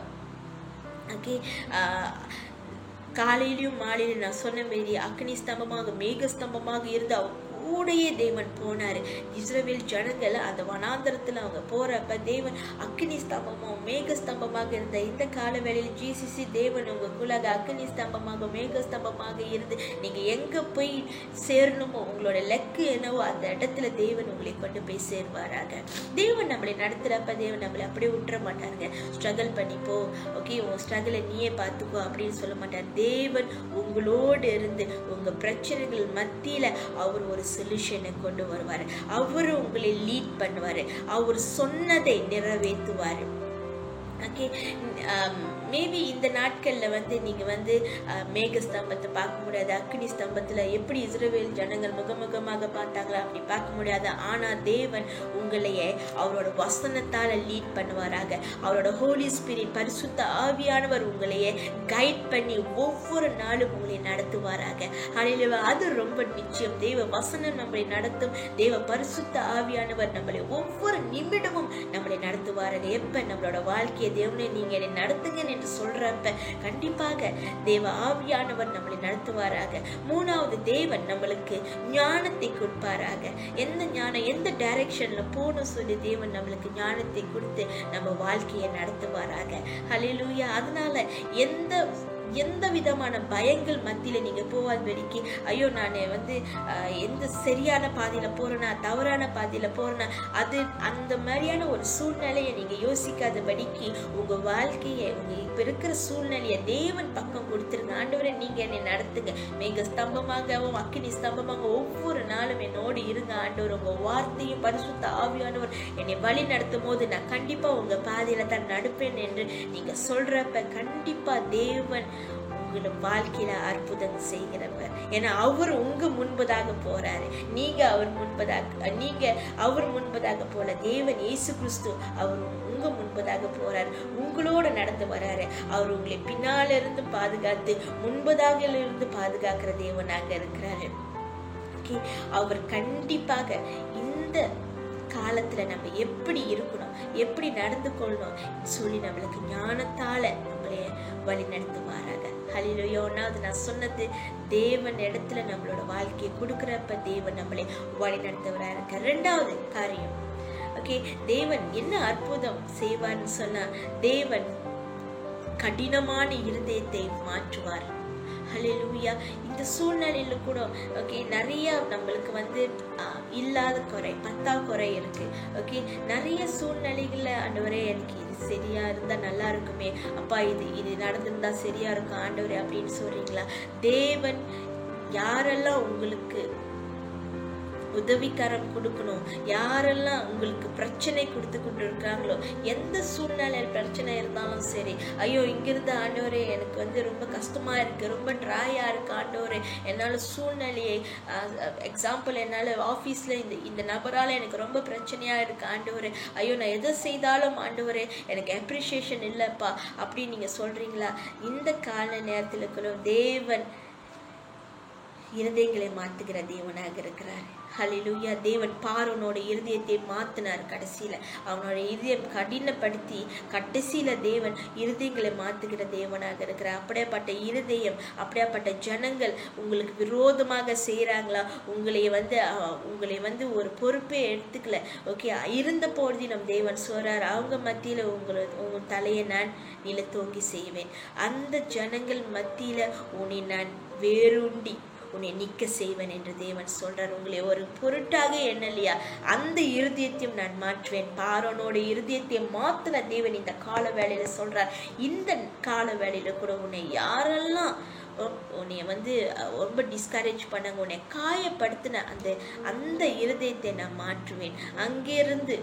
ஓகே, காலையிலும் மாலையிலும் நான் சொன்ன மாரி அக்னி ஸ்தம்பமாக மேக ஸ்தம்பமாக இருந்து கூடையே தேவன் போனாரு. இஸ்ரவேல் ஜனங்கள் அந்த வனாந்தரத்துல அவங்க போறப்ப தேவன் அக்னி ஸ்தம்பமாகவும் மேக ஸ்தம்பமாக இருந்த இந்த கால வேளையில் ஜிசிசி தேவன் உங்களுக்காக அக்னி ஸ்தம்பமாக மேக ஸ்தம்பமாக இருந்து நீங்க எங்க போய் சேரணுமோ, உங்களோட லக்கு என்னவோ அந்த இடத்துல தேவன் உங்களை கொண்டு போய் சேர்வாராக. தேவன் நம்மளை நடத்துறப்ப தேவன் நம்மளை அப்படியே விட்டுற மாட்டாருங்க. ஸ்ட்ரகிள் பண்ணிப்போ, ஓகே உன் ஸ்ட்ரகிளை நீயே பார்த்துக்கோ அப்படின்னு சொல்ல மாட்டார். தேவன் உங்களோடு இருந்து உங்க பிரச்சனைகள் மத்தியில அவர் ஒரு சொல்யூஷனை கொண்டு வருவாரு. அவரு உங்களை லீட் பண்ணுவாரு. அவர் சொன்னதை நிறைவேற்றுவாரு. ஓகே, மேபி இந்த நாட்களில் வந்து நீங்கள் வந்து மேக ஸ்தம்பத்தை பார்க்க முடியாது. அக்னி ஸ்தம்பத்தில் எப்படி இஸ்ரவேல் ஜனங்கள் முகமுகமாக பார்த்தாங்களா அப்படி பார்க்க முடியாது. ஆனால் தேவன் உங்களையே அவரோட வசனத்தால் லீட் பண்ணுவாராக. அவரோட ஹோலி ஸ்பிரிட் பரிசுத்த ஆவியானவர் உங்களையே கைட் பண்ணி ஒவ்வொரு நாளும் உங்களை நடத்துவாராக. ஹல்லேலூயா. அது ரொம்ப நிச்சயம். தேவ வசனம் நம்மளை நடத்தும். தேவ பரிசுத்த ஆவியானவர் நம்மளை ஒவ்வொரு நிமிடமும் நம்மளை நடத்துவாராக. எப்போ நம்மளோட வாழ்க்கையை தேவனை நீங்க என்னை நடத்துங்க என்று சொல்றப்ப கண்டிப்பாக தேவ ஆவியானவர் நம்மளை நடத்துவாராக. மூணாவது, தேவன் நம்மளுக்கு ஞானத்தை கொடுப்பாராக. எந்த ஞானம், எந்த டைரக்ஷன்ல போகணும் சொல்லி தேவன் நம்மளுக்கு ஞானத்தை கொடுத்து நம்ம வாழ்க்கையை நடத்துவாராக. ஹல்லேலூயா. அதனால எந்த எந்த விதமான பயங்கள் மத்தியில நீங்க போவாதபடிக்கு, ஐயோ நான் எந்த சரியான பாதையில போறேனா தவறான பாதையில போறேனா, அது அந்த மாதிரியான ஒரு சூழ்நிலையை நீங்க யோசிக்காதபடிக்கு உங்க வாழ்க்கையை, உங்க இப்ப இருக்கிற சூழ்நிலையை தேவன் பக்கம் கொடுத்துருங்க. ஆண்டவரே நீங்க என்னை நடத்துங்க, மேக ஸ்தம்பமாகவும் அக்கினி ஸ்தம்பமாக ஒவ்வொரு நாளும் என்னோடு இருங்க ஆண்டவர். உங்க வார்த்தையும் பரிசுத்த ஆவியானவர் என்னை வழி நடத்தும் போது நான் கண்டிப்பா உங்க பாதையில தான் நடப்பேன் என்று நீங்க சொல்றப்ப கண்டிப்பா தேவன் உங்களோட வாழ்க்கையில அற்புதம் செய்கிறவர். ஏன்னா அவர் உங்க முன்பதாக போறாரு, நீங்க அவர் முன்பதாக போல தேவன் இயேசு கிறிஸ்து அவர் உங்க முன்பதாக போறாரு, உங்களோட நடந்து வராரு. அவர் உங்களை பின்னால இருந்து பாதுகாத்து முன்பதாக இருந்து பாதுகாக்கிற தேவனாக இருக்கிறாரு. அவர் கண்டிப்பாக இந்த காலத்துல நம்ம எப்படி இருக்கணும், எப்படி நடந்து கொள்ளணும் சொல்லி நம்மளுக்கு ஞானத்தால நம்மளே வழி நடத்துவாராக. ஹல்லேலூயா. ஒன்னாவது நான் சொன்னது, தேவன் இடத்துல நம்மளோட வாழ்க்கையை கொடுக்கிறப்ப தேவன் நம்மளை வழி நடத்துவராக இருக்க. ரெண்டாவது காரியம், தேவன் என்ன அற்புதம் செய்வார்னு சொன்னா, தேவன் கடினமான இருதயத்தை மாற்றுவார். ஹல்லேலூயா. இந்த சூழ்நிலையில கூட நிறைய நம்மளுக்கு இல்லாத குறை, பத்தாக்குறை இருக்கு. நிறைய சூழ்நிலைகள்ல ஆண்டவரே எனக்கு இது சரியா இருந்தா நல்லா இருக்குமே, அப்பா இது நடந்திருந்தா சரியா இருக்கும் ஆண்டவரே அப்படின்னு சொல்றீங்களா? தேவன் யாரெல்லாம் உங்களுக்கு உதவிக்காரன் கொடுக்கணும், யாரெல்லாம் உங்களுக்கு பிரச்சனை கொடுத்து கொண்டு இருக்காங்களோ, எந்த சூழ்நிலையில் பிரச்சனை இருந்தாலும் சரி, ஐயோ இங்கிருந்து ஆண்டவரே எனக்கு ரொம்ப கஷ்டமா இருக்கு, ரொம்ப ட்ராயா இருக்கு ஆண்டவரே, என்னால சூழ்நிலையை எக்ஸாம்பிள் என்னால ஆபீஸ்ல இந்த நபரால எனக்கு ரொம்ப பிரச்சனையா இருக்கு ஆண்டவரே, ஐயோ நான் எதை செய்தாலும் ஆண்டவரே எனக்கு அப்ரிசியேஷன் இல்லப்பா அப்படின்னு நீங்க சொல்றீங்களா? இந்த கால நேரத்துல கூட தேவன் இருதயங்களை மாத்துகிற தேவனாக இருக்கிறார். ஹல்லேலூயா. தேவன் பார்வோனோட இருதயத்தை மாத்தினார். கடைசியில அவனோட இருதயம் கடினப்படுத்தி கடைசியில தேவன் இருதயங்களை மாத்துகிற தேவனாக இருக்கிறார். அப்படியாப்பட்ட இருதயம், அப்படியாப்பட்ட ஜனங்கள் உங்களுக்கு விரோதமாக செய்யறாங்களா, உங்களை ஒரு பொறுப்பே எடுத்துக்கல, இருந்த போது நம் தேவன் சொல்றார், அவங்க மத்தியில உங்க தலையை நான் நிலத்தோங்கி செய்வேன், அந்த ஜனங்கள் மத்தியில உன்னை நான் வேரூண்டி உன்னை நிக்க செய்வேன் என்று தேவன் சொல்றார். உங்களை ஒரு பொருட்டாக எண்ணலையா, அந்த இருதயத்தையும் நான் மாற்றுவேன். பார்வோனோட இருதயத்தை மாத்தின தேவன் இந்த கால வேளையில சொல்றார். இந்த கால வேளையில கூட உன்னை யாரெல்லாம் உன்னை ரொம்ப டிஸ்கரேஜ் பண்ணாங்க, உன்னை காயப்படுத்தின அந்த இருதயத்தை நான் மாற்றுவேன், அங்கிருந்து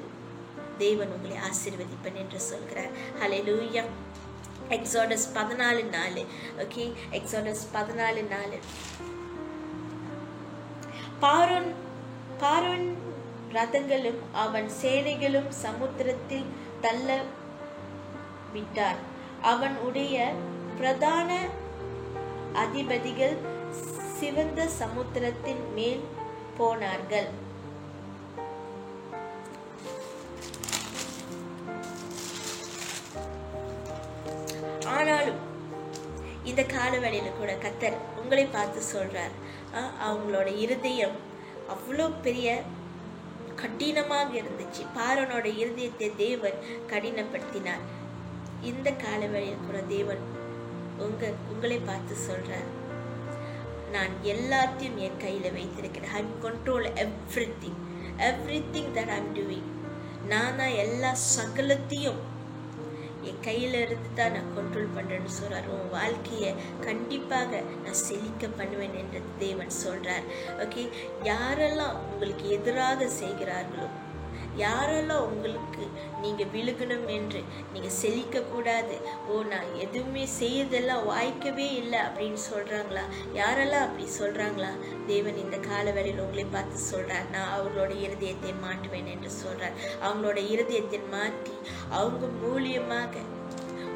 தேவன் உங்களை ஆசீர்வதிப்பேன் என்று சொல்கிறார். ஹல்லேலூயா. எக்ஸோடஸ் 14:4. எக்ஸோடஸ் 14:4. பார்வோன் ரதங்களும் அவன் சேனைகளும் சமுத்திரத்தில் தள்ள விட்டார். அவன் உடைய பிரதான அதிபதிகள் சிவந்த சமுத்திரத்தின் மேல் போனார்கள். ஆனாலும் இந்த காலவெளியில கூட கர்த்தர் உங்களை பார்த்து சொல்றார், அவங்களோட இருதயம் அவ்வளோ பெரிய கடினமாக இருந்துச்சு. பார்வோனோட இருதயத்தை தேவன் கடினப்படுத்தினார். இந்த காலவெளியில் கூட தேவன் உங்களை பார்த்து சொல்றார், நான் எல்லாத்தையும் என் கையில வைத்திருக்கிறேன். I control everything that I'm doing. நான் எல்லா சகலத்தையும் என் கையில இருந்து தான் நான் கண்ட்ரோல் பண்றேன்னு சொல்றார். உன் வாழ்க்கைய கண்டிப்பாக நான் செழிக்க பண்ணுவேன் என்று தேவன் சொல்றார். யாரெல்லாம் உங்களுக்கு எதிராக செய்கிறார்களோ, யாரெல்லாம் உங்களுக்கு நீங்க விழுகணும் என்று, நீங்க செழிக்க கூடாது, நான் எதுவுமே செய்யறதெல்லாம் வாய்க்கவே இல்லை அப்படின்னு சொல்றாங்களா, யாரெல்லாம் அப்படி சொல்றாங்களா, தேவன் இந்த கால வேளையில் உங்களை பார்த்து சொல்றார், நான் அவங்களோட இருதயத்தை மாற்றுவேன் என்று சொல்றார். அவங்களோட இருதயத்தை மாற்றி அவங்க மூலியமாக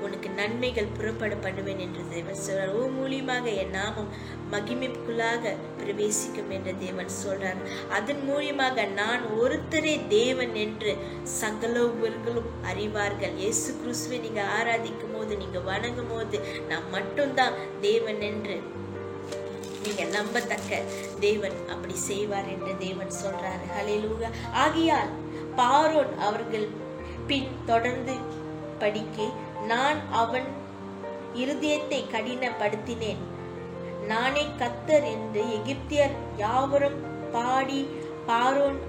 உனக்கு நன்மைகள் புறப்பட பண்ணுவேன் என்று தேவன் சொல்றார். உன் மூலியமாக என் நாமம் மகிமைக்குள்ளாக பிரவேசிக்கும் என்று தேவன் சொல்றார். அதன் மூலியமாக நான் ஒருத்தரே தேவன் என்று சகலவர்களும் அறிவார்கள். இயேசு கிறிஸ்துவை நீங்க ஆராதிக்கும் போது, நீங்க வணங்கும் போது, நான் மட்டும்தான் தேவன் என்று நீங்க நம்பத்தக்க தேவன் அப்படி செய்வார் என்று தேவன் சொல்றாரு. ஹல்லேலூயா. ஆகையால் பார்வோன் அவர்கள் பின் தொடர்ந்து படிக்க, நான் அவன் இருதயத்தை கடினப்படுத்தினேன். நானே கர்த்தர் என்று எகிப்தியர் யாவரும் பாடி பார்வோன்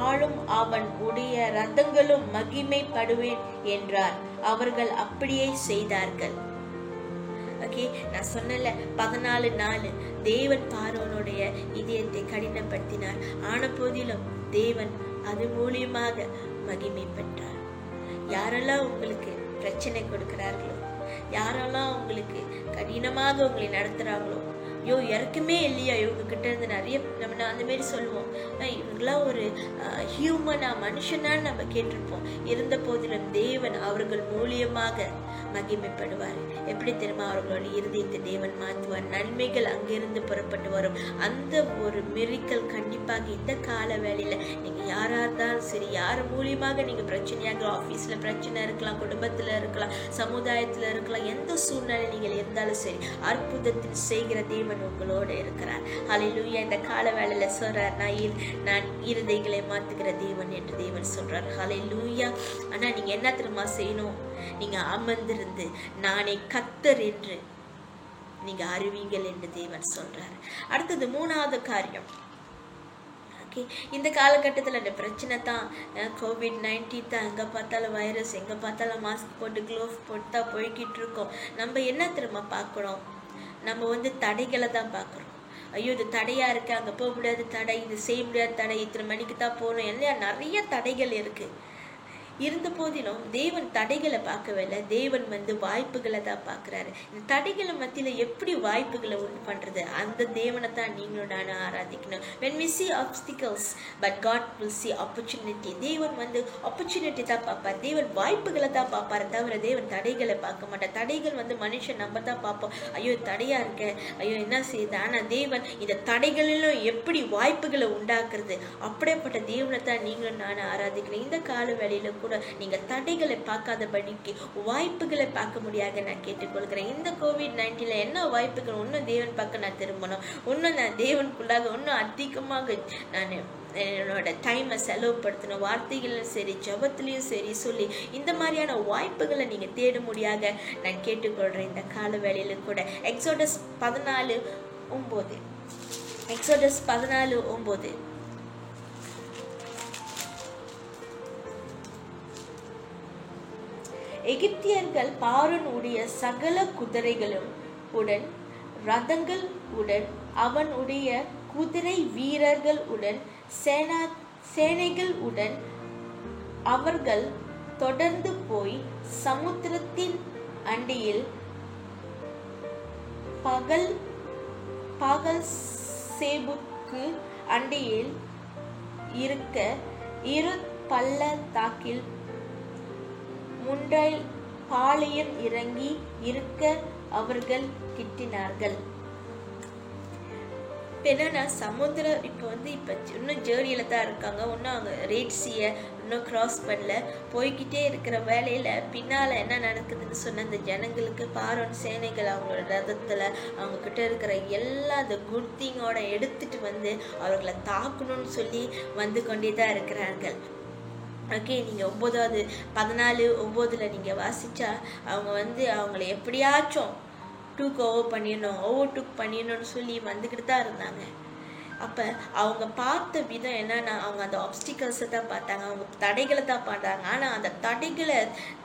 ஆளும் அவன் உடைய ரதங்களும் மகிமைப்படுவேன் என்றார். அவர்கள் அப்படியே செய்தார்கள். ஓகே, நான் சொன்னல 14 நாள் தேவன் பார்வோனுடைய இதயத்தை கடினப்படுத்தினார். ஆன போதிலும் தேவன் அது மூலியமாக மகிமை பெற்றார். யாரெல்லாம் உங்களுக்கு பிரச்சனை கொடுக்கிறார்களோ, யாரெல்லாம் உங்களுக்கு கடினமாக உங்களை நடத்துறாங்களோ, ஐயோ இறக்குமே இல்லையா இவங்க கிட்ட இருந்து நிறைய நம்ம அந்த மாதிரி சொல்லுவோம், இவங்கெல்லாம் ஒரு ஹியூமனா மனுஷனான்னு நம்ம கேட்டிருப்போம். இருந்த போதிலும் தேவன் அவர்கள் மூலியமாக மகிமைப்படுவார். எப்படி தெரியுமா? அவர்களோட இருதயத்தை தேவன் மாற்றுவார். நன்மைகள் அங்கிருந்து புறப்பட்டு வரும். அந்த ஒரு மிரிக்கல் கண்டிப்பாக இந்த கால வேளையில நீங்க யாரா இருந்தாலும் சரி, யார் மூலியமாக நீங்க பிரச்சனையாக, ஆபீஸ்ல பிரச்சனை இருக்கலாம், குடும்பத்துல இருக்கலாம், சமுதாயத்துல இருக்கலாம், எந்த சூழ்நிலை நீங்கள் இருந்தாலும் சரி, அற்புதத்தில் செய்கிற தேவன் உங்களோட இருக்கிறார். ஹல்லேலூயா. இந்த கால வேளையில சொல்றார், நான் இருதயங்களை மாத்துகிற தேவன் என்று தேவன் சொல்றார். ஹல்லேலூயா. ஆனா நீங்க என்ன தெரியுமா செய்யணும்? நீங்க அமர்ந்திருந்து நானே கர்த்தர் என்று நீங்க அறிவீங்கள் என்று தேவன் சொல்றார். அடுத்தது 3வது காரியம். இந்த காலகட்டத்தில் அந்த பிரச்சனை தான் COVID-19 தான். எங்கே பார்த்தாலும் வைரஸ், எங்கே பார்த்தாலும் மாஸ்க் போட்டு க்ளோவ் போட்டு தான் போய்கிட்டு இருக்கோம். நம்ம என்ன திரும்ப பார்க்குறோம்? நம்ம தடைகளை தான் பார்க்குறோம். ஐயோ இது தடையா இருக்கு, அங்கே போக முடியாது தடை, இது செய்ய முடியாது தடை, இத்தனை மணிக்கு தான் போகணும், எல்லாம் நிறைய தடைகள் இருக்கு. இருந்த போதிலும் தேவன் தடைகளை பார்க்கவில்லை. தேவன் வாய்ப்புகளை தான் பார்க்கிறாரு. இந்த தடைகளை மத்தியில எப்படி வாய்ப்புகளை உண்டு பண்றது? அந்த தேவனை தான் நீங்களும் நானும் ஆராதிக்கணும். When we see obstacles, but God will see opportunity. தேவன் opportunity தான் பார்ப்பார். தேவன் வாய்ப்புகளை தான் பார்ப்பாரு தவிர தேவன் தடைகளை பார்க்க மாட்டார். தடைகள் மனுஷன் நம்ம தான் பார்ப்போம், ஐயோ தடையா இருக்க, ஐயோ என்ன செய்யுது. ஆனா தேவன் இந்த தடைகளிலும் எப்படி வாய்ப்புகளை உண்டாக்குறது, அப்படிப்பட்ட தேவனை தான் நீங்களும் நானும் ஆராதிக்கணும். இந்த கால வேளையில நீங்க தடைகளை பார்க்காதபடிக்கு வாய்ப்புகளை பார்க்க முடியாது நான் கேட்டுக்கொள்கிறேன். இந்த COVID-19 என்ன வாய்ப்புகள்? இன்னும் தேவன் பக்கம் நான் திரும்பணும், இன்னும் நான் தேவனுக்குள்ளாக இன்னும் அதிகமாக நான் என்னோட டைமை செலவுப்படுத்தணும். வார்த்தைகளும் சரி, ஜபத்திலையும் சரி சொல்லி இந்த மாதிரியான வாய்ப்புகளை நீங்க தேட முடியாத நான் கேட்டுக்கொள்றேன் இந்த கால வேளையில கூட. எக்ஸோடஸ் 14:9. எக்ஸோடஸ் 14:9. எகிப்தியர்கள் பார்வோன் உடைய சகல குதிரைகளும் உடன், ரதங்கள் உடன், அவனுடைய குதிரை வீரர்கள் உடன், சேனைகள் உடன் அவர்கள் தொடர்ந்து போய் சமுத்திரத்தின் அண்டியில் பகல் சேபுக்கு அண்டியில் இருக்க இரு பள்ளத்தாக்கில் முன்றைல் பாளையம் இறங்கி இருக்க அவர்கள் கிட்டினார்கள். என்னன்னா சமுத்திரம் இப்ப இன்னும் ஜேர்னியில தான் இருக்காங்க. இன்னும் அவங்க ரெட் சீயை இன்னும் கிராஸ் பண்ணல. போய்கிட்டே இருக்கிற வேலையில பின்னால என்ன நடக்குதுன்னு சொன்ன அந்த ஜனங்களுக்கு பார்வோன் சேனைகள் அவங்களோட ரதத்துல அவங்க கிட்ட இருக்கிற எல்லா அந்த குட் திங்கோட எடுத்துட்டு அவர்களை தாக்கணும்னு சொல்லி கொண்டே தான் இருக்கிறார்கள். ஓகே, நீங்கள் 14:9 நீங்கள் வாசிச்சா அவங்க அவங்கள எப்படியாச்சும் ஓவர் பண்ணிடணும்னு சொல்லி வந்துக்கிட்டு தான் இருந்தாங்க. அப்போ அவங்க பார்த்த விதம் என்னன்னா, அவங்க அந்த ஆப்ஸ்டிக்கல்ஸை தான் பார்த்தாங்க, அவங்க தடைகளை தான் பார்த்தாங்க. ஆனால் அந்த தடைகளை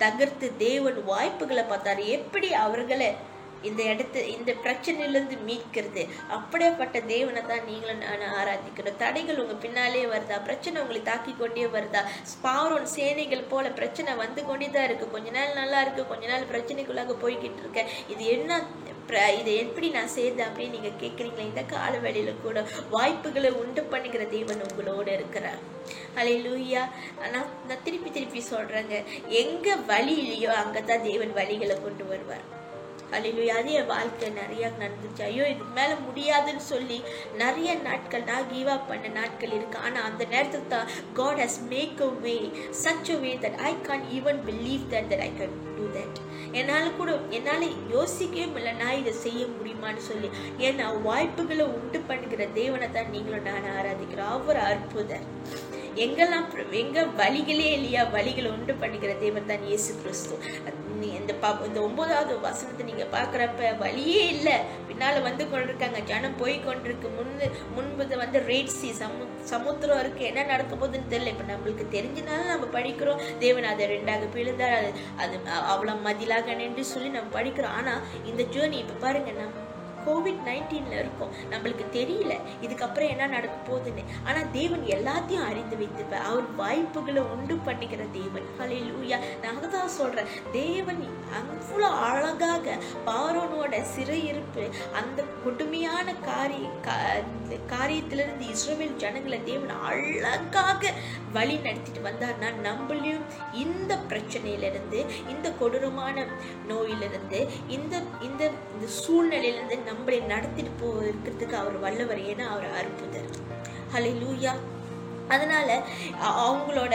தகர்த்து தேவன் வாய்ப்புகளை பார்த்தாரு. எப்படி அவர்களை இந்த பிரச்சனையிலிருந்து மீட்கிறது. அப்படியேப்பட்ட தேவனை தான் நீங்களும் நான் ஆராதிக்கணும். தடைகள் உங்க பின்னாலே வருதா? பிரச்சனை உங்களை தாக்கி கொண்டே வருதா? பார்வோன் சேனைகள் போல பிரச்சனை கொண்டே தான் இருக்கு. கொஞ்ச நாள் நல்லா இருக்கு, கொஞ்ச நாள் பிரச்சனைக்குள்ளாக போய்கிட்டு இருக்க. இதை எப்படி நான் செய்தேன் அப்படின்னு நீங்க கேட்குறீங்களா? இந்த கால வேளையில கூட வாய்ப்புகளை உண்டு பண்ணுகிற தேவன் உங்களோட இருக்கிறார். ஹல்லேலூயா. நான் திருப்பி சொல்றேங்க, எங்க வழி இல்லையோ அங்கதான் தேவன் வழிகளை கொண்டு வருவார். ஹல்லேலூயா. அதே வாழ்க்கை நிறைய நடந்துச்சு. ஐயோ இதுக்கு மேல முடியாதுன்னு சொல்லி நிறைய நாட்கள் நான் கிவ் அப் பண்ண நாட்கள் இருக்கு. ஆனா அந்த நேரத்துக்கு தான் God has make a way, such a way that I can't even believe that I can do that. என்னால யோசிக்கவே இல்லை நான் இதை செய்ய முடியுமான்னு சொல்லி. ஏன்னா வாய்ப்புகளை உண்டு பண்ணுகிற தேவனை தான் நீங்களும் நான் ஆராதிக்கிறோம். அவர் அற்புதர். எங்கெல்லாம் எங்க வழிகளே இல்லையா, வழிகளை உண்டு பண்ணுகிற தேவன் தான் இயேசு கிறிஸ்து. இந்த 9வது வசனத்தை நீங்க பாக்குறப்ப வழியே இல்ல, பின்னால வந்து கொண்டிருக்காங்க, ஜனம் போய் கொண்டிருக்கு, முன்பு ரெட் சி சமுத்திரம் இருக்கு, என்ன நடக்க போகுதுன்னு தெரியல. இப்ப நம்மளுக்கு தெரிஞ்சனால நம்ம படிக்கிறோம், தேவன் அதை 2ஆக பிளந்தார், அது அவ்வளவு மதிலாக நின்று சொல்லி நம்ம படிக்கிறோம். ஆனா இந்த ஜேர்னி இப்ப பாருங்க, நம்ம COVID-19 இருக்கும், நம்மளுக்கு தெரியல இதுக்கப்புறம் என்ன நடக்க போகுதுன்னு. ஆனா தேவன் எல்லாத்தையும் அறிந்து வைத்திருப்பார். அவர் வாய்ப்புகளை உண்டு பண்ணிக்கிற தேவன். ஹல்லேலூயா. நான் தான் சொல்றேன், தேவன் அவ்வளவு அழகாக பார்வோனோட சிறையிருப்பு, அந்த கொடுமையான காரியத்திலிருந்து இஸ்ரவேல் ஜனங்களை தேவன் அழகாக வழி நடத்திட்டு வந்தார்னா, நம்மளையும் இந்த பிரச்சனையிலிருந்து, இந்த கொடூரமான நோயிலிருந்து, இந்த சூழ்நிலையிலிருந்து நம்மளை நடத்திட்டு போகிறதுக்கு அவர் வல்லவர். ஏன்னா அவர் அற்புதர். ஹல்லேலூயா. அதனால அவங்களோட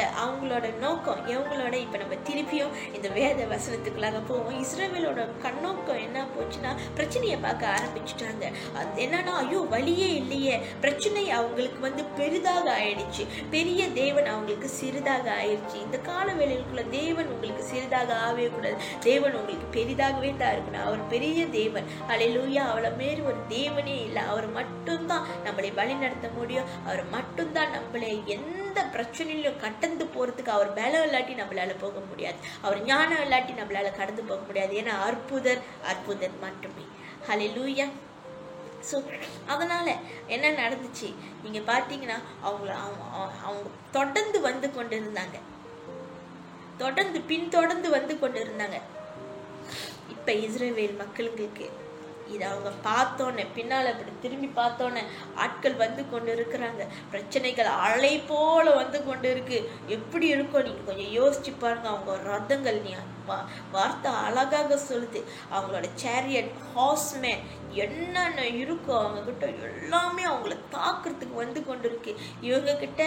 நோக்கம் இவங்களோட இப்ப நம்ம திருப்பியும் இந்த வேத வசனத்துக்குள்ளாக போவோம். இஸ்ரவேலோட கண்ணோக்கம் என்ன போச்சுன்னா, பிரச்சனையை பார்க்க ஆரம்பிச்சுட்டாங்க. அது என்னன்னா, ஐயோ வழியே இல்லையே, பிரச்சனை அவங்களுக்கு பெரிதாக ஆயிடுச்சு, பெரிய தேவன் அவங்களுக்கு சிறிதாக ஆயிடுச்சு. இந்த கால வேளைக்குள்ள தேவன் உங்களுக்கு சிறிதாக ஆகவே கூடாது, தேவன் உங்களுக்கு பெரிதாகவே தான் இருக்கணும். அவர் பெரிய தேவன். ஹல்லேலூயா. அவளை மாரி ஒரு தேவனே இல்லை. அவர் மட்டும்தான் நம்மளை வழி நடத்த முடியும். அவர் மட்டும்தான் நம்மளை எந்த பிரச்சனையிலும் கடந்து போறதுக்கு, அவர் பலம் இல்லாட்டி நம்மளால போக முடியாது, அவர் ஞானம் இல்லாட்டி நம்மளால கடந்து போக முடியாது. ஏன்னா அற்புதர் மட்டுமே. ஹல்லேலூயா. ஸோ அதனால என்ன நடந்துச்சு நீங்க பார்த்தீங்கன்னா, அவங்க தொடர்ந்து வந்து கொண்டிருந்தாங்க, பின்தொடர்ந்து வந்து கொண்டிருந்தாங்க. இப்ப இஸ்ரவேல் மக்களுக்கு இது அவங்க பார்த்தோன்னே, பின்னால இப்படி திரும்பி பார்த்தோன்னே ஆட்கள் வந்து கொண்டு இருக்கிறாங்க, பிரச்சனைகள் அலை போல வந்து கொண்டு இருக்கு. எப்படி இருக்கும் நீங்க கொஞ்சம் யோசிச்சு பாருங்க. அவங்க ரதங்கள், நீ வார்த்தை அழகாக சொல்லுது, அவங்களோட சேரியட், ஹார்ஸ்மேன் என்னென்ன இருக்கோ அவங்க கிட்ட எல்லாமே அவங்கள தாக்குறதுக்கு வந்து கொண்டு இருக்கு. இவங்க கிட்ட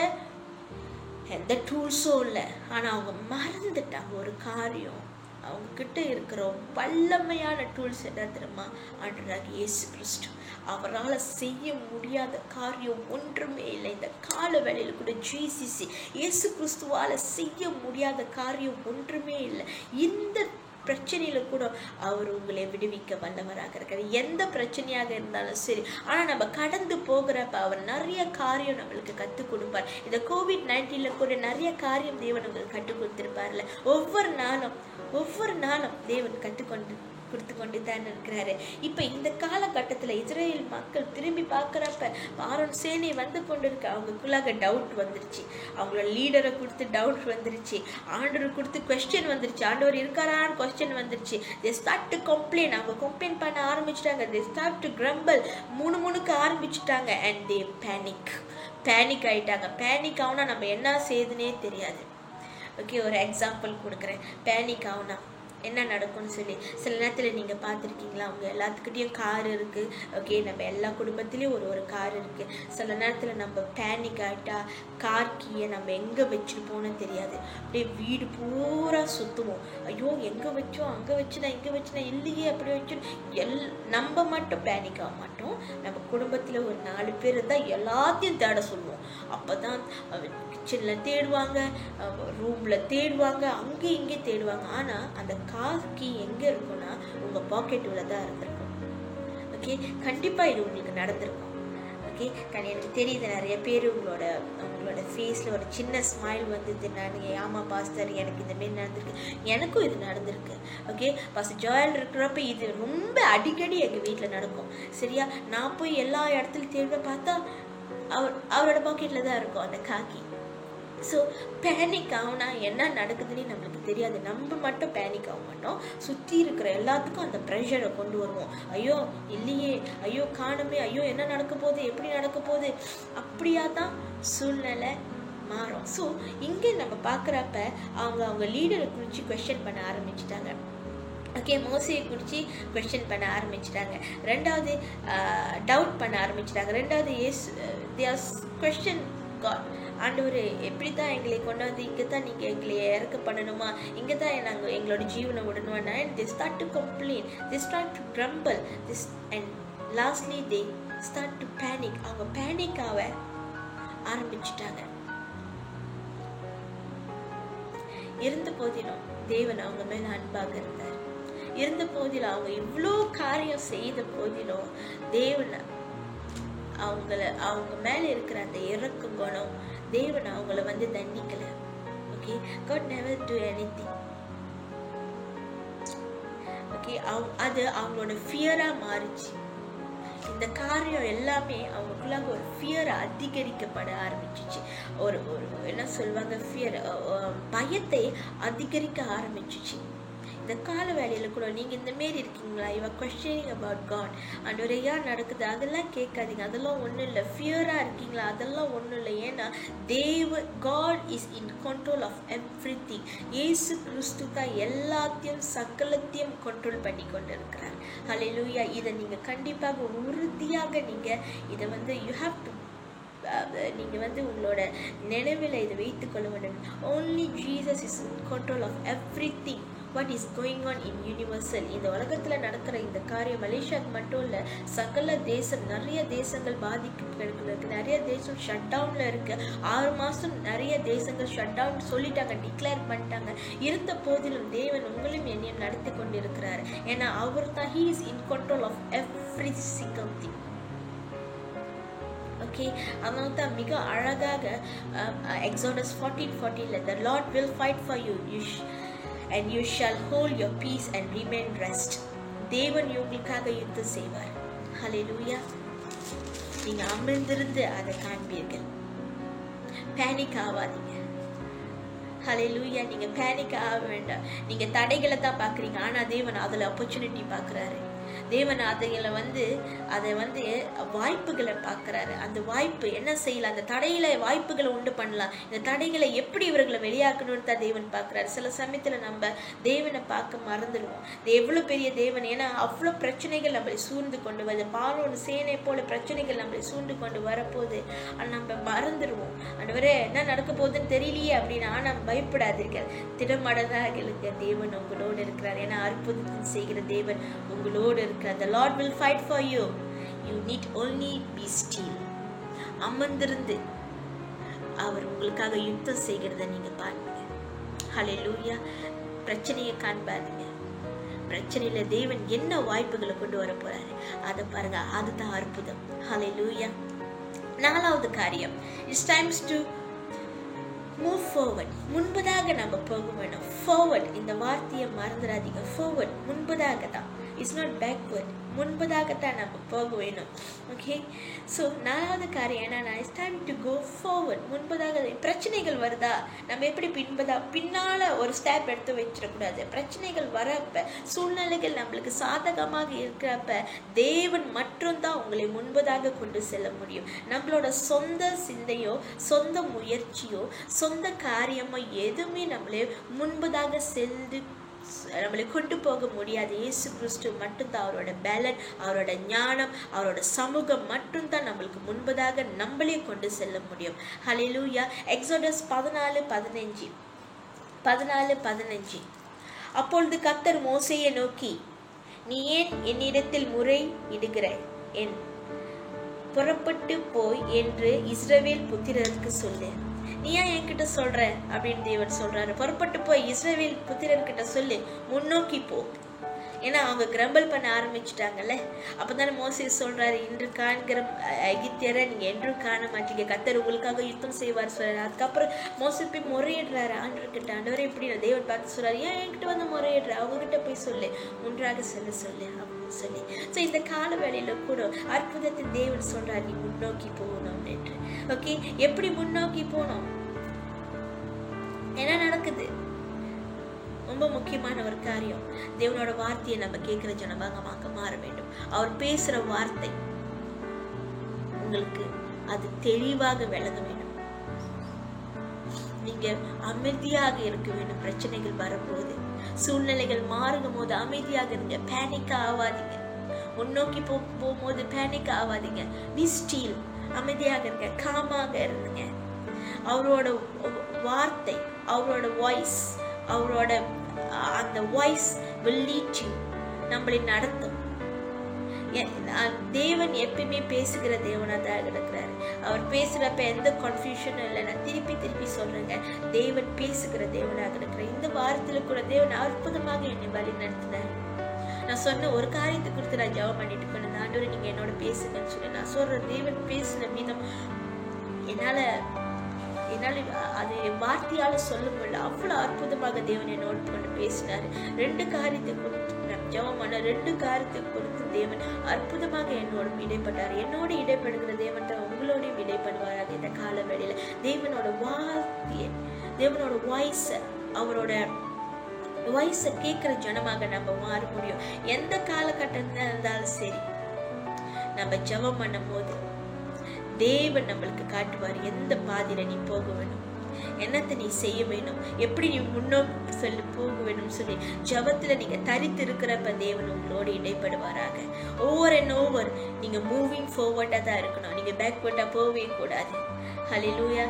எந்த டூல்ஸும் இல்லை. ஆனா அவங்க மறந்துட்டாங்க ஒரு காரியம், அவங்க கிட்ட இருக்கிற வல்லமையான டூல்ஸ் என்ன தெரியுமா? ஆண்டவராகிய இயேசு கிறிஸ்து. அவரால் செய்ய முடியாத காரியம் ஒன்றுமே இல்லை. இந்த கால வேளையில கூட ஜிசிசி இயேசு கிறிஸ்துவால செய்ய முடியாத காரியம் ஒன்றுமே இல்லை. இந்த பிரச்சனையில கூட அவர் உங்களை விடுவிக்க வல்லவராக இருக்காரு. எந்த பிரச்சனையாக இருந்தாலும் சரி. ஆனா நம்ம கடந்து போகிறப்ப அவர் நிறைய காரியம் நம்மளுக்கு கற்றுக் கொடுப்பார். இந்த COVID-19 கூட நிறைய காரியம் தேவன் உங்களுக்கு கற்றுக் கொடுத்திருப்பார்ல. ஒவ்வொரு நாளும் தேவன் கொடுத்து கொண்டு தான் இருக்கிறாரு. இப்ப இந்த காலகட்டத்துல இஸ்ரேல் மக்கள் திரும்பி பார்க்கிறப்ப பார்வோன் சேனை வந்து கொண்டிருக்கு. அவங்களுக்குள்ளாக டவுட் வந்துருச்சு, அவங்களோட லீடரை கொடுத்து டவுட் வந்துருச்சு, ஆண்டவர் கொடுத்து கொஸ்டின் வந்துருச்சு, ஆண்டவர் இருக்காரான்னு கொஸ்டின் வந்துருச்சு. they start to complain, அவங்க கம்ப்ளைண்ட் பண்ண ஆரம்பிச்சுட்டாங்க. they start to grumble, முணுமுணுக்க ஆரம்பிச்சுட்டாங்க. and they panic ஆயிட்டாங்க. பேனிக் ஆகுனா நம்ம என்ன செய்யுதுன்னே தெரியாது. ஓகே, ஒரு எக்ஸாம்பிள் கொடுக்குறேன். பேனிக் ஆகுனா என்ன நடக்கும்னு சொல்லி சில நேரத்தில் நீங்கள் பார்த்துருக்கீங்களா? அவங்க எல்லாத்துக்கிட்டையும் கார் இருக்குது. ஓகே, நம்ம எல்லா குடும்பத்துலேயும் ஒரு கார் இருக்குது. சில நேரத்தில் நம்ம பேனிக் ஆகிட்டா கார் கீயை நம்ம எங்கே வச்சுருப்போம்னு தெரியாது. அப்படியே வீடு பூரா சுற்றுவோம். ஐயோ எங்கே வச்சோம், அங்கே வச்சுனா, இங்கே வச்சுனா, இல்லையே அப்படி வச்சு நம்ம மட்டும் பேனிக் ஆக மாட்டோம். நம்ம குடும்பத்தில் ஒரு 4 பேர் இருந்தால் எல்லாத்தையும் தேட சொல்லுவோம். அப்போ தான் கிச்சனில் தேடுவாங்க, ரூமில் தேடுவாங்க, அங்கே இங்கே தேடுவாங்க. ஆனால் அந்த கார் கீ எங்கே இருக்குன்னா உங்கள் பாக்கெட்டுல தான் இருந்திருக்கும். ஓகே, கண்டிப்பாக இது உங்களுக்கு நடந்திருக்கும். ஓகே, எனக்கு தெரியுது நிறைய பேர் உங்களோட ஃபேஸில் ஒரு சின்ன ஸ்மைல் வந்தது. நான் ஆமா பாஸ்டர் எனக்கு இந்த மாரி நடந்திருக்கு, எனக்கும் இது நடந்திருக்கு. ஓகே, பாஸ்டர் ஜோயல் இருக்கிறப்ப இது ரொம்ப அடிக்கடி எங்கள் வீட்டில் நடக்கும். சரியா, நான் போய் எல்லா இடத்துலையும் தேட பார்த்தா அவரோட பாக்கெட்டில் தான் இருக்கும் அந்த காக்கி. ஸோ பேனிக் ஆகுனா என்ன நடக்குதுன்னு நம்மளுக்கு தெரியாது. நம்ம மட்டும் பேனிக் ஆக மாட்டோம், சுற்றி இருக்கிற எல்லாத்துக்கும் அந்த ப்ரெஷரை கொண்டு வருவோம். ஐயோ இல்லையே, ஐயோ காணுமே, ஐயோ என்ன நடக்க போகுது, எப்படி நடக்க போகுது, அப்படியா தான் சூழ்நிலை மாறும். ஸோ இங்கே நம்ம பார்க்குறப்ப அவங்க லீடரை குறித்து கொஸ்டின் பண்ண ஆரம்பிச்சிட்டாங்க. ஓகே, மோசையை குறித்து கொஸ்டின் பண்ண ஆரம்பிச்சிட்டாங்க. ரெண்டாவது டவுட் பண்ண ஆரம்பிச்சிட்டாங்க. ரெண்டாவது கொஸ்டின் காட், ஆண்டவர் எப்படி தான் எங்களை கொண்டு வந்து இங்கே தான் நீங்கள் எங்களை இறக்க பண்ணணுமா, இங்கே தான் நாங்கள் எங்களோட ஜீவனை விடணுமா? And they start to complain, they start to grumble, and lastly they start to panic. அவங்க பேனிக் ஆக ஆரம்பிச்சுட்டாங்க. இருந்த போதிலும் தேவன் அவங்க மேல அன்பாக இருந்தார். இருந்த போதிலும் அவங்க இவ்வளோ காரியம் செய்த போதிலும் தேவன் அவங்க மேல இருக்கிற அந்த இறக்க குணம், தேவன் அவங்கள தண்டிக்கல. Okay, God never do anything. Okay, அது அவங்களோட ஃபியரா மாறிச்சு. இந்த காரியம் எல்லாமே அவங்களுக்குள்ளாக ஒரு ஃபியர் அதிகரிக்கப்பட ஆரம்பிச்சிச்சு. ஒரு என்ன சொல்லுவாங்க, ஃபியர், பயத்தை அதிகரிக்க ஆரம்பிச்சிச்சு. இந்த கால வேலையில கூட நீங்க இந்த மாரி இருக்கீங்களா? You are questioning about God. ஆண்டவரே ஏன் நடக்குது? அதெல்லாம் கேட்காதீங்க, அதெல்லாம் ஒன்றும் இல்லை. ஃபியரா இருக்கீங்களா? அதெல்லாம் ஒன்றும் இல்லை. ஏன்னா God is in control of everything. இயேசு கிறிஸ்து தான் எல்லாத்தையும் சகலத்தையும் கண்ட்ரோல் பண்ணி கொண்டு இருக்கிறார். ஹல்லேலூயா. இதை நீங்க கண்டிப்பாக உறுதியாக நீங்க இதை you have to நீங்க உங்களோட நினைவில் இதை வைத்துக் கொள்ள வேண்டும். Only Jesus is in control of everything. What is going on in universal. இந்த உலகத்துல நடக்கிற இந்த காரியம் மலேசியாவுக்கு மட்டும் இல்ல, சகல தேசம், நிறைய தேசங்கள் பாதிக்கப்படுகிறது. நிறைய தேசம் ஷட் டவுன்ல இருக்கு. 6 மாசம் நிறைய தேசங்கள் ஷட் டவுன் சொல்லிட்டாங்க, டிக்ளேர் பண்ணிட்டாங்க. இருந்த போதிலும் தேவன் உங்களையும் என்னையும் நடத்தி கொண்டு இருக்கிறார். ஏன்னா அவர் தான் he is in control of every single thing. Okay, அதனால தான் மிக அழகாக exodus 14:14 the Lord will fight for you and you shall hold your peace and remain rest. தேவன் உங்களுக்காக யுத்தம் செய்வார். ஹல்லேலூயா. நீங்க அமர்ந்திருந்து அதை காண்பீர்கள். பேனிக் ஆகாதீங்க. ஹல்லேலூயா. நீங்க பேனிக் ஆக வேண்டாம். நீங்க தடைகளை தான் பாக்குறீங்க, ஆனா தேவன் அதுல ஆப்பர்ச்சுனிட்டி பாக்குறாரு. தேவன் அதுகளை அதை வாய்ப்புகளை பார்க்கிறாரு. அந்த வாய்ப்பு என்ன செய்யலாம், அந்த தடையில வாய்ப்புகளை உண்டு பண்ணலாம். இந்த தடைகளை எப்படி இவர்களை வெளியாக்கணும்னு தான் தேவன் பார்க்கிறாரு. சில சமயத்துல நம்ம தேவனை பார்க்க மறந்துடுவோம். எவ்வளவு பெரிய தேவன், ஏன்னா அவ்வளவு பிரச்சனைகள் நம்மளை சூழ்ந்து கொண்டு வருது. பார்வோன் சேனை போல பிரச்சனைகள் நம்மளை சூழ்ந்து கொண்டு வரப்போது நம்ம மறந்துடுவோம். ஆண்டவரே என்ன நடக்க போகுதுன்னு தெரியலையே அப்படின்னு. ஆனா பயப்படாதீர்கள், திடமடனாக தேவன் உங்களோடு இருக்கிறார். ஏன்னா அற்புதத்தை செய்கிற தேவன் உங்களோடு இருக்கிறார். The Lord will fight for you. You need only be still. அமர்ந்திருந்து அவர் உங்களுக்காக யுத்தம் செய்கிறத நீங்க பாருங்க. ஹல்லேலூயா. பிரச்சனையை காண்பாதீங்க. பிரச்சனையில தேவன் என்ன வாய்ப்புகளை கொண்டு வர போறாரு அதை பாருங்க. அதுதான் அற்புதம். ஹல்லேலூயா. 4வது காரியம், it's times to move forward. முன்பதாக நம்ம போக வேணும். forward இந்த வார்த்தையை மறந்துடாதீங்க. forward முன்பதாக தான், it's not backward. முன்பதாகத்தான் நம்ம போக வேணும். ஓகே, ஸோ 4வது காரியம் என்னன்னா, it's time to go forward. முன்பதாக பிரச்சனைகள் வருதா, நம்ம எப்படி பின்னால ஒரு ஸ்டெப் எடுத்து வச்சிடக்கூடாது. பிரச்சனைகள் வரப்ப, சூழ்நிலைகள் நம்மளுக்கு சாதகமாக இருக்கிறப்ப தேவன் மட்டும்தான் உங்களை முன்பதாக கொண்டு செல்ல முடியும். நம்மளோட சொந்த சிந்தையோ சொந்த முயற்சியோ சொந்த காரியமோ எதுவுமே நம்மளே முன்பதாக நம்மளை கொண்டு போக முடியாது. இயேசு கிறிஸ்து மட்டும்தான், அவரோட பலன், அவரோட ஞானம், அவரோட சமூகம் மட்டும்தான் நம்மளுக்கு முன்பதாக நம்மளே கொண்டு செல்ல முடியும். ஹல்லேலூயா. எக்ஸோடஸ் 14:15 அப்பொழுது கர்த்தர் மோசேயை நோக்கி, நீ ஏன் என்னிடத்தில் முறையிடுகிறாய்? புறப்பட்டு போய் என்று இஸ்ரவேல் புத்திரருக்கு சொல்லு. நீ ஏன் என்கிட்ட சொல்ற அப்படின்னு தேவன் சொல்றாரு. புறப்பட்டு போய் இஸ்ரவேல் புத்திரர்கிட்ட சொல்லு, முன்னோக்கி போ. ஏன்னா அவங்க கிரம்பிள் பண்ண ஆரம்பிச்சுட்டாங்கல்ல. அப்பதானே மோசே சொல்றாரு, இன்று காண்கிற எகிப்தியரை நீங்க என்றும் காண மாட்டீங்க, கர்த்தர் உங்களுக்காக யுத்தம் செய்வார் சொல்றாரு. அதுக்கப்புறம் மோசே போய் முறையிடுறாரு ஆண்டவர்கிட்ட. ஆண்டவரே இப்படி தேவன் பார்த்து சொல்றாரு, ஏன் என்கிட்ட முறையிடுற, அவங்ககிட்ட போய் சொல்லு, ஒன்றாக சொல்லு அப்படின்னு சொல்லி. ஸோ இந்த கால வேளையில கூட அற்புதத்தின் தேவன் சொல்றாரு, நீ முன்னோக்கி போகணும் என்று. ஓகே, எப்படி முன்னோக்கி போகணும், என்ன நடக்குது? ரொம்ப முக்கியமான ஒரு காரியம், தேவனோட வார்த்தையை நம்ம கேட்கிற ஜனமாக மாற வேண்டும். அவர் பேசுற வார்த்தை உங்களுக்கு அது தெளிவாக விளங்க வேண்டும். நீங்க அமைதியாக இருக்க வேண்டும். பிரச்சனைகள் வரும்போது, சூழ்நிலைகள் மாறும் போது அமைதியாக இருங்க. பேனிக் ஆகாதீங்க. முன்னோக்கி போகும்போது பேனிக் ஆகாதீங்க. பி ஸ்டில், அமைதியாக இருங்க, காமாக இருங்க. அவரோட வார்த்தை, அவரோட வாய்ஸ், அவரோட அந்த வாய்ஸ் will lead you, நம்மளை நடத்தும். தேவன் எப்பயுமே பேசுகிற தேவனா தான் இருக்கிறாரு. அவர் பேசுறப்ப எந்த கன்ஃபியூஷனும் இல்லை. நான் திருப்பி சொல்றேங்க, தேவன் பேசுகிற தேவனாக இருக்கிறார். இந்த வாரத்துல கூட தேவன் அற்புதமாக என்னை வழி நடத்தினார். நான் சொன்ன ஒரு காரியத்தை குறித்து நான் ஜெபம் பண்ணிட்டு இருக்கேன், ஆண்டவரே நீங்க என்னோட பேசுங்கன்னு சொல்லி நான் சொல்றேன். தேவன் பேசின விதம் என்னால அது வார்த்தையால சொல்ல முடியல. அவ்வளவு அற்புதமாக தேவன் என்னோட கொண்டு பேசினாரு. 2 காரியத்தை கொடுத்து நான் ஜெபம் பண்ண 2 காரியத்தை கொடுத்து தேவன் அற்புதமாக என்னோட இடைப்பட்டார். என்னோட இடைப்படுகிற தேவன் தான் உங்களோடையும் இடைப்படுவாராக. இந்த கால வேளையில தேவனோட வார்த்தையை, தேவனோட வாய்ஸ், அவரோட வாய்ஸை கேட்கிற ஜனமாக நம்ம மாற முடியும். எந்த காலகட்டத்துல இருந்தாலும் சரி, நம்ம ஜெபம் பண்ணும் போது தேவன் நம்மளுக்கு காட்டுவார் எந்த பாதையில நீ போக வேணும், என்னத்தை நீ செய்ய வேணும், எப்படி நீ முன்னோக்கி சொல்லி போக வேணும் சொல்லி ஜபத்துல நீங்க தரித்து இருக்கிறப்ப தேவன் உங்களோட இடைப்படுவாராக. ஓவர் அண்ட் ஓவர் நீங்க மூவிங் ஃபார்வர்டா தான் இருக்கணும், நீங்க பேக்வர்டா போகவே கூடாது. ஹல்லேலூயா.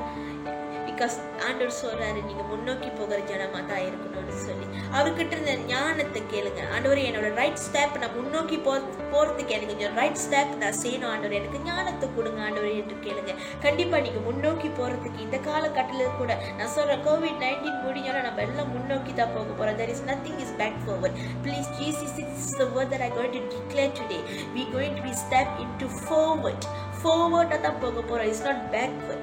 பிகாஸ் ஆண்டவர் சொல்றாரு நீங்க முன்னோக்கி போகிற ஜனமா தான் இருக்கணும்னு சொல்லி. அவர்கிட்ட இருந்த ஞானத்தை கேளுங்க. ஆண்டவரே என்னோட ரைட் ஸ்டெப் நான் முன்னோக்கி போறதுக்கு எனக்கு ரைட் ஸ்டெப் நான் செய்யணும், ஆண்டவர் எனக்கு ஞானத்தை கொடுங்க ஆண்டவரே என்று கேளுங்க. கண்டிப்பா நீங்க முன்னோக்கி போறதுக்கு இந்த காலகட்டத்துல கூட நான் சொல்றேன், COVID-19 முடிஞ்சாலும் நம்ம எல்லாம் முன்னோக்கி தான் போக போறோம். There is nothing is back forward. Please, Jesus, this is the word that I'm going to declare today. We going to be step into forward. Forward தான் போக போறோம். It's not backward.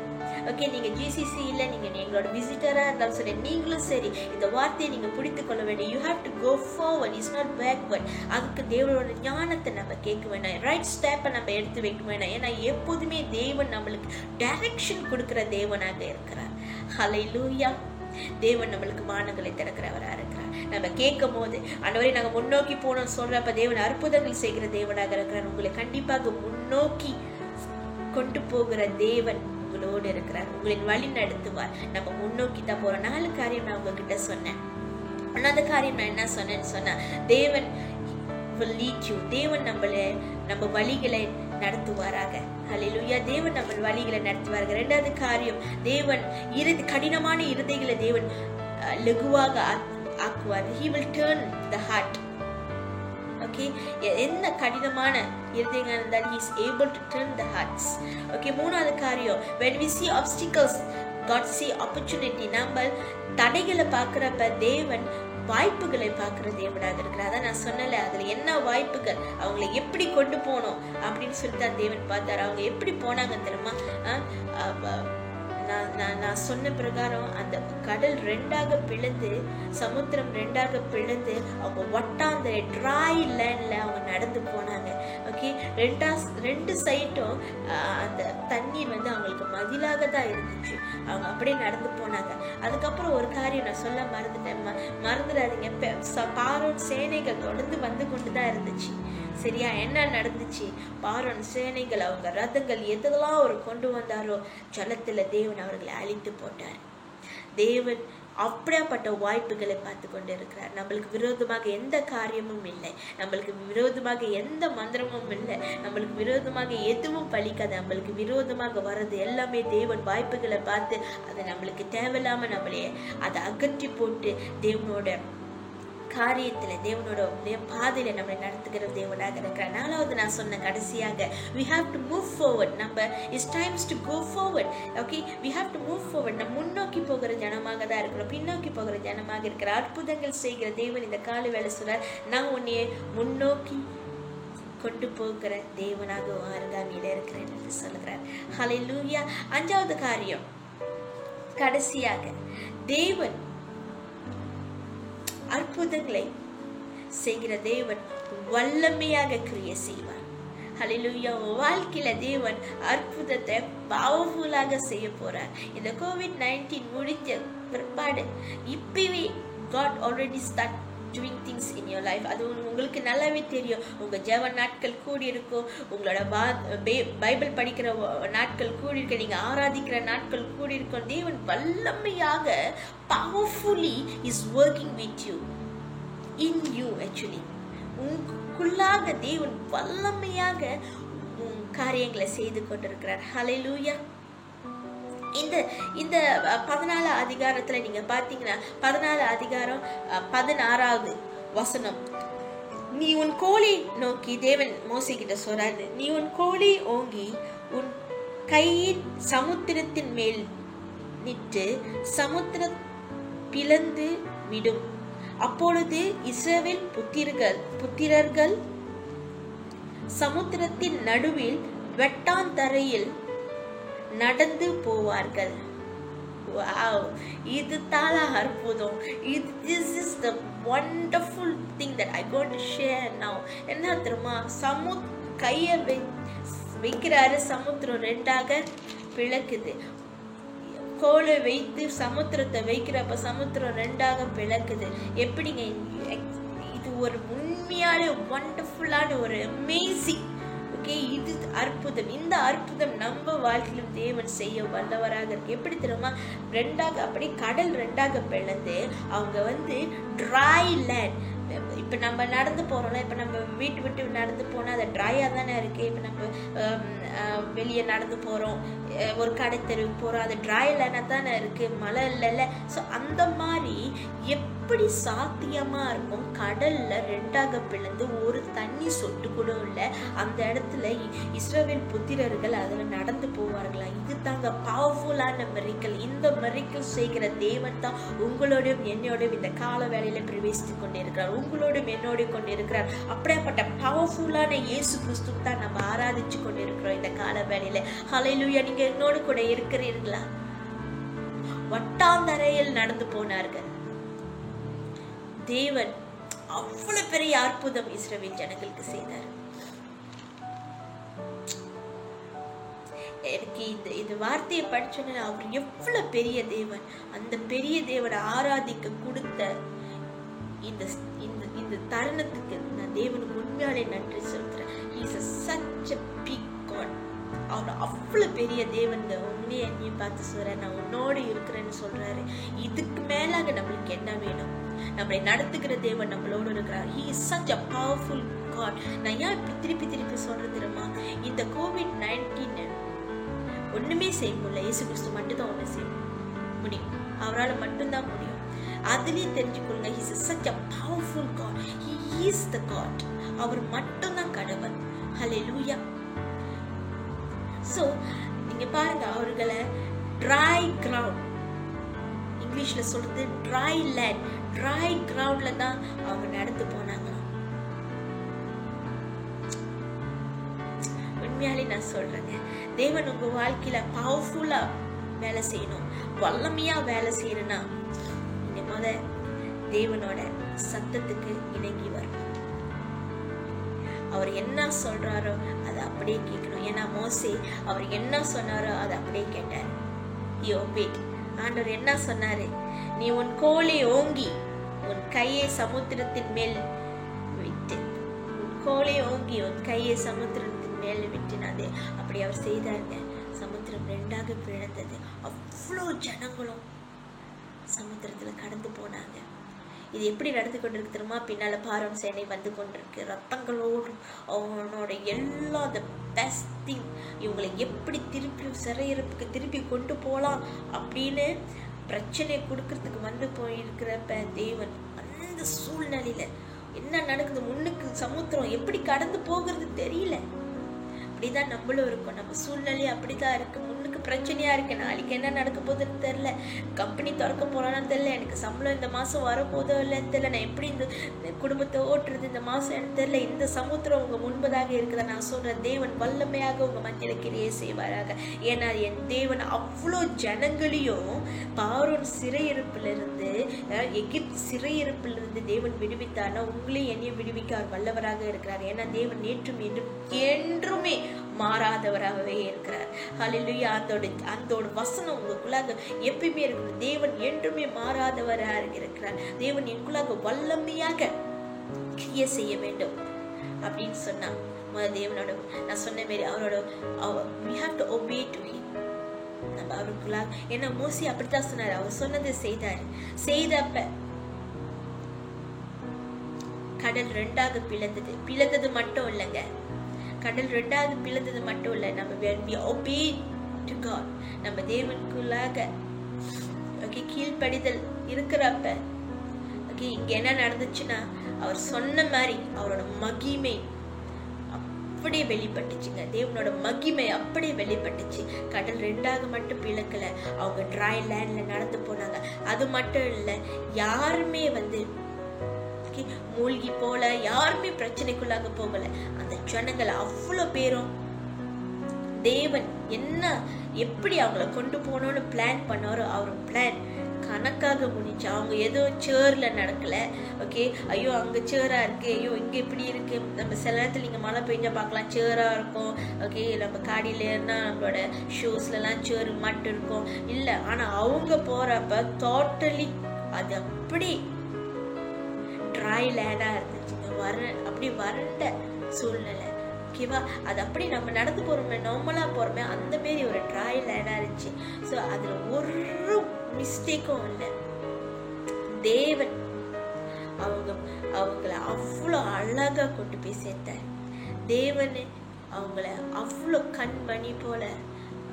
ஓகே, நீங்க GCC இல்ல, நீங்க எங்களோட விசிட்டரா இருந்தாலும் சரி, நீங்களும் சரி இந்த வார்த்தையை நீங்க பிடித்து கொள்ள வேண்டும். You have to go forward, it's not backward. அதுக்கு தேவனோட ஞானத்தை நம்ம கேட்க வேண்டாம், ரைட் ஸ்டெப்பை நம்ம எடுத்து வைக்க வேண்டாம். ஏன்னா எப்போதுமே தேவன் நம்மளுக்கு டைரக்ஷன் கொடுக்கிற தேவனாக இருக்கிறார். ஹல்லேலூயா. தேவன் நம்மளுக்கு வானங்களை திறக்கிறவராக இருக்கிறார். நம்ம கேட்கும் போது ஆண்டவரே நாங்க முன்னோக்கி போனோம் சொல்றப்ப தேவன் அற்புதங்கள் செய்கிற தேவனாக இருக்கிறார். உங்களை கண்டிப்பாக முன்னோக்கி கொண்டு போகிற தேவன் உங்களோடு இருக்கிறார். உங்களின் வழி நடத்துவார். நம்ம முன்னோக்கி தான் போறோம். 4 காரியம் நான் உங்ககிட்ட சொன்னேன். அந்த காரியம் நான் என்ன சொன்னேன்னு சொன்னா, தேவன் will lead you. தேவன் நம்ம வழிகளை நடத்துவாராக. ஹல்லேலூயா. தேவன் நம்ம வழிகளை நடத்துவார்கள். 2வது காரியம், தேவன் கடினமான இருதயங்களை தேவன் லகுவாக ஆக்குவார். He will turn the heart. Okay, என்ன கடினமான இருதயங்கள் இருந்தாலும் he is able to turn the hearts. Okay, 3வது காரியம், when we see obstacles, God see opportunity. நம்ம தடைகளை பார்க்கிறப்ப தேவன் வாய்ப்புகளை பார்க்கிற தேவனாக இருக்கிறார். அதான் நான் சொன்னல, அதுல என்ன வாய்ப்புகள், அவங்களை எப்படி கொண்டு போனோம் அப்படின்னு சொல்லிட்டு தேவன் பார்த்தார். அவங்க எப்படி போனாங்க தெரியுமா? நான் சொன்ன பிரகாரம் அந்த கடல் 2ஆக பிளந்து, சமுத்திரம் 2ஆக பிளந்து, அவங்க வட்டாந்த ட்ரை லேண்ட்ல அவங்க நடந்து போனாங்க. ஓகே, 2 சைட்டும் அந்த தண்ணீர் அவங்களுக்கு மதிலாக தான் இருந்துச்சு. அவங்க அப்படியே நடந்து போனாங்க. அதுக்கப்புறம் ஒரு காரியம் நான் சொல்ல மறந்துடாதீங்க. பார்வோன் சேனைகள் தொடர்ந்து வந்து கொண்டுதான் இருந்துச்சு. சரியா? என்ன நடந்துச்சு? பார்வோன் சேனைகள், அவங்க ரதங்கள் எதெல்லாம் அவர் கொண்டு வந்தாரோ ஜலத்துல தேவன் அவர்களை அழித்து போட்டார். தேவன் அப்படியாப்பட்ட வாய்ப்புகளை பார்த்து கொண்டு இருக்கிறார். நம்மளுக்கு விரோதமாக எந்த காரியமும் இல்லை, நம்மளுக்கு விரோதமாக எந்த மந்திரமும் இல்லை, நம்மளுக்கு விரோதமாக எதுவும் பலிக்காது. நம்மளுக்கு விரோதமாக வர்றது எல்லாமே தேவன் வாய்ப்புகளை பார்த்து அதை நம்மளுக்கு தேவையில்லாம நம்மளே அதை அகற்றி போட்டு தேவனோட காரியத்துல தேவனோட பாதையில நம்மளை நடத்துகிற தேவனாக இருக்கிறார். 4வது நான் சொன்ன கடைசியாக, we have to move forward. நம்ம it's times to go forward. Okay, we have to move forward. நம்ம முன்னோக்கி போகிற ஜனமாக தான் இருக்கிறோம், பின்னோக்கி போகிற ஜனமாக இருக்கிற அற்புதங்கள் செய்கிற தேவன் இந்த கால வேளை சொல்றார், நான் உன்னைய முன்னோக்கி கொண்டு போகிற தேவனாக அருகாமையில இருக்கிறேன் என்று சொல்லுகிறார். ஹல்லேலூயா. 5வது காரியம், கடைசியாக தேவன் அற்புதங்களை செய்கிற தேவன் வல்லமையாக கிரியை செய்வார். ஹல்லேலூயா. வாழ்க்கையில தேவன் அற்புதத்தை பவர்ஃபுல்லாக செய்ய போறார். இந்த COVID-19 முடிஞ்ச பிற்பாடு இப்பவே God already start doing things in your life. அது உங்களுக்கு நல்லாவே தெரியும். உங்க ஜெப நாட்கள் கூடி இருக்கும், உங்களோட பைபிள் படிக்கிற நாட்கள் கூடி இருக்கு, நீங்க ஆராதிக்கிற நாட்கள் கூடி இருக்கும். தேவன் வல்லமையாக powerfully is working with you, in you actually. உங்களுக்குள்ளாக தேவன் வல்லமையாக காரியங்களை செய்து கொண்டிருக்கிறார். ஹல்லேலூயா. இந்த 14 அதிகாரத்துல நீங்க பாத்தீங்கன்னா 14 அதிகாரம் 16வது வசனம், நீ உன் கோலை நோக்கி, தேவன் மோசே கிட்ட சொல்றாரு, நீ உன் கோலை ஓங்கி உன் கையின் சமுத்திரத்தின் மேல் நின்று சமுத்திரம் பிளந்து விடும். அப்பொழுது இஸ்ரவேல் புத்திரர்கள் சமுத்திரத்தின் நடுவில் வெட்டாந்தரையில் நடந்து போவார்கள். Wow, இது தாள அற்புதம். This is the wonderful thing that I going to share now. என்ன தெரியுமா, கைய வைக்கிறாரு, சமுத்திரம் ரெண்டாக பிளக்குது. கோலை வைத்து சமுத்திரத்தை வைக்கிறப்ப சமுத்திரம் ரெண்டாக பிளக்குது. எப்படிங்க? இது ஒரு உண்மையான வண்டர்ஃபுல்லான ஒரு அமேசிங், ஓகே, இது அற்புதம். இந்த அற்புதம் நம்ம வாழ்க்கையிலும் தேவன் செய்ய வல்லவராக இருக்கு. எப்படி தெரியுமா, ரெண்டாக அப்படி கடல் ரெண்டாக பிளந்து அவங்க ட்ரை லேண்ட். இப்ப நம்ம நடந்து போறோம்ல, இப்ப நம்ம வீட்டு விட்டு நடந்து போனா அது ட்ரையா தானே இருக்கு. இப்ப நம்ம வெளியே நடந்து போறோம், ஒரு கடை தெருவுக்கு போறோம், அது ட்ரை லேண்டா தானே இருக்கு, மழை இல்லைல்ல. ஸோ அந்த மாதிரி எப்படி சாத்தியமா இருக்கும், கடல்ல ரெண்டாக பிளந்து ஒரு தண்ணி சொட்டு கூட இல்லை, அந்த இடத்துல இஸ்ரவேல் புத்திரர்கள் அதுல நடந்து போவார்களா? இது தாங்க பவர்ஃபுல்லான மிராக்கிள். இந்த மிராக்கிள் செய்கிற தேவன் தான் உங்களோடையும் என்னோடையும் இந்த கால வேளையில பிரவேசித்துக் கொண்டிருக்கிறார், உங்களோடும் என்னோட கொண்டிருக்கிறார். அப்படியாப்பட்ட பவர்ஃபுல்லான இயேசு கிறிஸ்து தான் நம்ம ஆராதிச்சு கொண்டிருக்கிறோம் இந்த கால வேளையில. ஹல்லேலூயா. நீங்க என்னோட கூட இருக்கிறீர்களா? வட்டாந்தரையில் நடந்து போனார்கள். தேவன் அவ்வளவு பெரிய அற்புதம் இஸ்ரவேல் ஜனங்களுக்கு செய்தார். எனக்கு இந்த வார்த்தையை படிச்சோன்னா அவர் எவ்வளவு பெரிய தேவன், அந்த பெரிய தேவனை ஆராதிக்க கொடுத்த இந்த தருணத்துக்கு நான் தேவனுக்கு உண்மையாலே நன்றி சொல்றேன். He is such a big God. அவர் அவ்வளவு பெரிய தேவன். உண்மையை என்னைய பார்த்து சொல்றேன், நான் உன்னோடு இருக்கிறேன்னு சொல்றாரு. இதுக்கு மேலாக நம்மளுக்கு என்ன வேணும்? நம்மளை நடத்துகிற தேவன் நம்மளோடு இருக்கிறார். He is such a powerful God. நான் ஏன் திருப்பி சொல்றது தெரியுமா, இந்த COVID-19 ஒண்ணுமே செய்ய முடியல, இயேசு கிறிஸ்து மட்டும் தான் ஒண்ணு செய்ய முடியும், அவரால் மட்டும்தான் முடியும். அதுலயும் தெரிஞ்சுக்கொள்ளுங்க, he is such a powerful God. He is the God. அவர் மட்டும்தான் கடவுள். ஹல்லேலூயா. சோ நீங்க பாருங்க, அவர்களை dry ground, இங்கிலீஷ்ல சொல்றது dry land, dry groundல தான் அவங்க நடந்து போனாங்க. உண்மையாலே நான் சொல்றேங்க, தேவன் உங்க வாழ்க்கையில பவர்ஃபுல்லா வேலை செய்யணும், வல்லமையா வேலை செய்யணும்னா நீங்க தேவனோட சத்தத்துக்கு இணங்கி வரும். அவர் என்ன சொல்றாரோ அதை அப்படியே கேட்கணும். ஏன்னா மோசே அவர் என்ன சொன்னாரோ அதை அப்படியே கேட்டார். ஆண்டவர் என்ன சொன்னாரு, நீ உன் கோலை ஓங்கி உன் கையை சமுத்திரத்தின் மேல் விட்டு, உன் கோலை ஓங்கி உன் கையை சமுத்திரத்தின் மேல் விட்டுனாதே. அப்படி அவர் செய்தாருங்க. சமுத்திரம் ரெண்டாக பிளந்தது. அவ்வளோ ஜனங்களும் சமுத்திரத்துல கடந்து போனாங்க. இது எப்படி நடந்து கொண்டிருக்கு தெரியுமா, பின்னால பார்வோன் சேனை வந்து கொண்டிருக்கு ரத்தங்களோடு. அவனோட எல்லா த பெஸ்ட் திங், இவங்களை எப்படி திருப்பி சிறையிருப்புக்கு திருப்பி கொண்டு போகலாம் அப்படின்னு பிரச்சனையை கொடுக்கறதுக்கு வந்து போயிருக்கிறப்ப தேவன் அந்த சூழ்நிலையில என்ன நடக்குது, முன்னுக்கு சமுத்திரம் எப்படி கடந்து போகிறது தெரியல. அப்படிதான் நம்மளும் இருக்கும். நம்ம சூழ்நிலை அப்படிதான் இருக்கு. முன்னுக்கு பிரச்சனையா இருக்கு, நாளைக்கு என்ன நடக்க போகுதுன்னு தெரியல, கம்பெனி திறக்க போறான்னு தெரியல, எனக்கு சம்பளம் இந்த மாசம் வரப்போதோ இல்லைன்னு தெரியல, நான் எப்படி இந்த குடும்பத்தை ஓட்டுறது இந்த மாசம் எனக்கு தெரியல. இந்த சமுத்திரம் உங்க முன்பதாக இருக்குதா? நான் சொல்றேன், தேவன் வல்லமையாக உங்க மத்தியில கிரியை செய்வாராக. ஏன்னா என் தேவன் அவ்வளோ ஜனங்களையும் பார்வோன் சிறையிருப்புல இருந்து, எகிப்து சிறையிருப்புல இருந்து தேவன் விடுவித்தார்னா உங்களையும் என்னையும் விடுவிக்க அவர் வல்லவராக இருக்கிறார். ஏன்னா தேவன் நேற்றும் என்றுமே மாறாதவராகவே இருக்கிறார். ஹல்லேலூயா. அந்த வசனம் உங்களுக்குள்ளாக எப்பயுமே இருக்கணும். தேவன் என்றுமே மாறாதவராக இருக்கிறார். தேவன் எங்களுக்குள்ளாக வல்லமையாக கிரியை செய்ய வேண்டும் அப்படின்னு சொன்னா தேவனோட, நான் சொன்ன மாதிரி அவரோட we have to obey to him. நம்ம அவருக்குள்ளாக, ஏன்னா மோசே அப்படித்தான் சொன்னாரு, அவர் சொன்னதை செய்தாரு. செய்தப்ப கடல் ரெண்டாக பிளந்தது மட்டும் இல்லைங்க, கடல் ரெண்டாவது பிளந்தது மட்டும் இல்ல, நம்ம when we obey to God, நம்ம தேவனுக்குள்ளாக கீழ்ப்படிதல் இருக்கிறப்ப இங்க என்ன நடந்துச்சுன்னா அவர் சொன்ன மாதிரி அவரோட மகிமை அப்படியே வெளிப்பட்டுச்சுங்க. தேவனோட மகிமை அப்படியே வெளிப்பட்டுச்சு. கடல் 2ஆக மட்டும் பிளக்கல, அவங்க ட்ரை லேண்ட்ல நடந்து போனாங்க. அது மட்டும் இல்ல, யாருமே மூழ்கி போல, யாருமே பிரச்சனைக்குள்ளாக போகல. அந்த ஜனங்கள் அவ்வளவு பேரும் தேவன் எப்படி அவங்கள கொண்டு போனோம்னு பிளான் பண்ணாரோ அவர் பிளான் கணக்காக முடிஞ்சு. அவங்க ஏதோ சேர்ல நடக்கல. ஓகே, ஐயோ அங்க சேரா இருக்கு, ஐயோ இங்க இப்படி இருக்கு. நம்ம சில நேரத்துல நீங்க மழை பெஞ்சா பார்க்கலாம், சேரா இருக்கும். ஓகே, நம்ம காடியில இருந்தா நம்மளோட ஷூஸ்ல எல்லாம் சேரு மட்டும் இருக்கும் இல்ல. ஆனா அவங்க போறப்ப டோட்டலி அது அப்படி ட்ரை லேண்டா இருந்துச்சுங்க. அப்படி வறண்ட சூழ்நிலை. ஓகேவா, அது அப்படி நம்ம நடந்து போறோமே, நார்மலா போறோமே, அந்த மாரி ஒரு ட்ரை லேண்டா இருந்துச்சு. ஸோ அதுல ஒரு மிஸ்டேக்கும் இல்லை. தேவன் அவங்கள அவ்வளோ அழகா கொண்டு போய் சேர்த்தார். தேவன் அவங்கள அவ்வளோ கண்மணி போல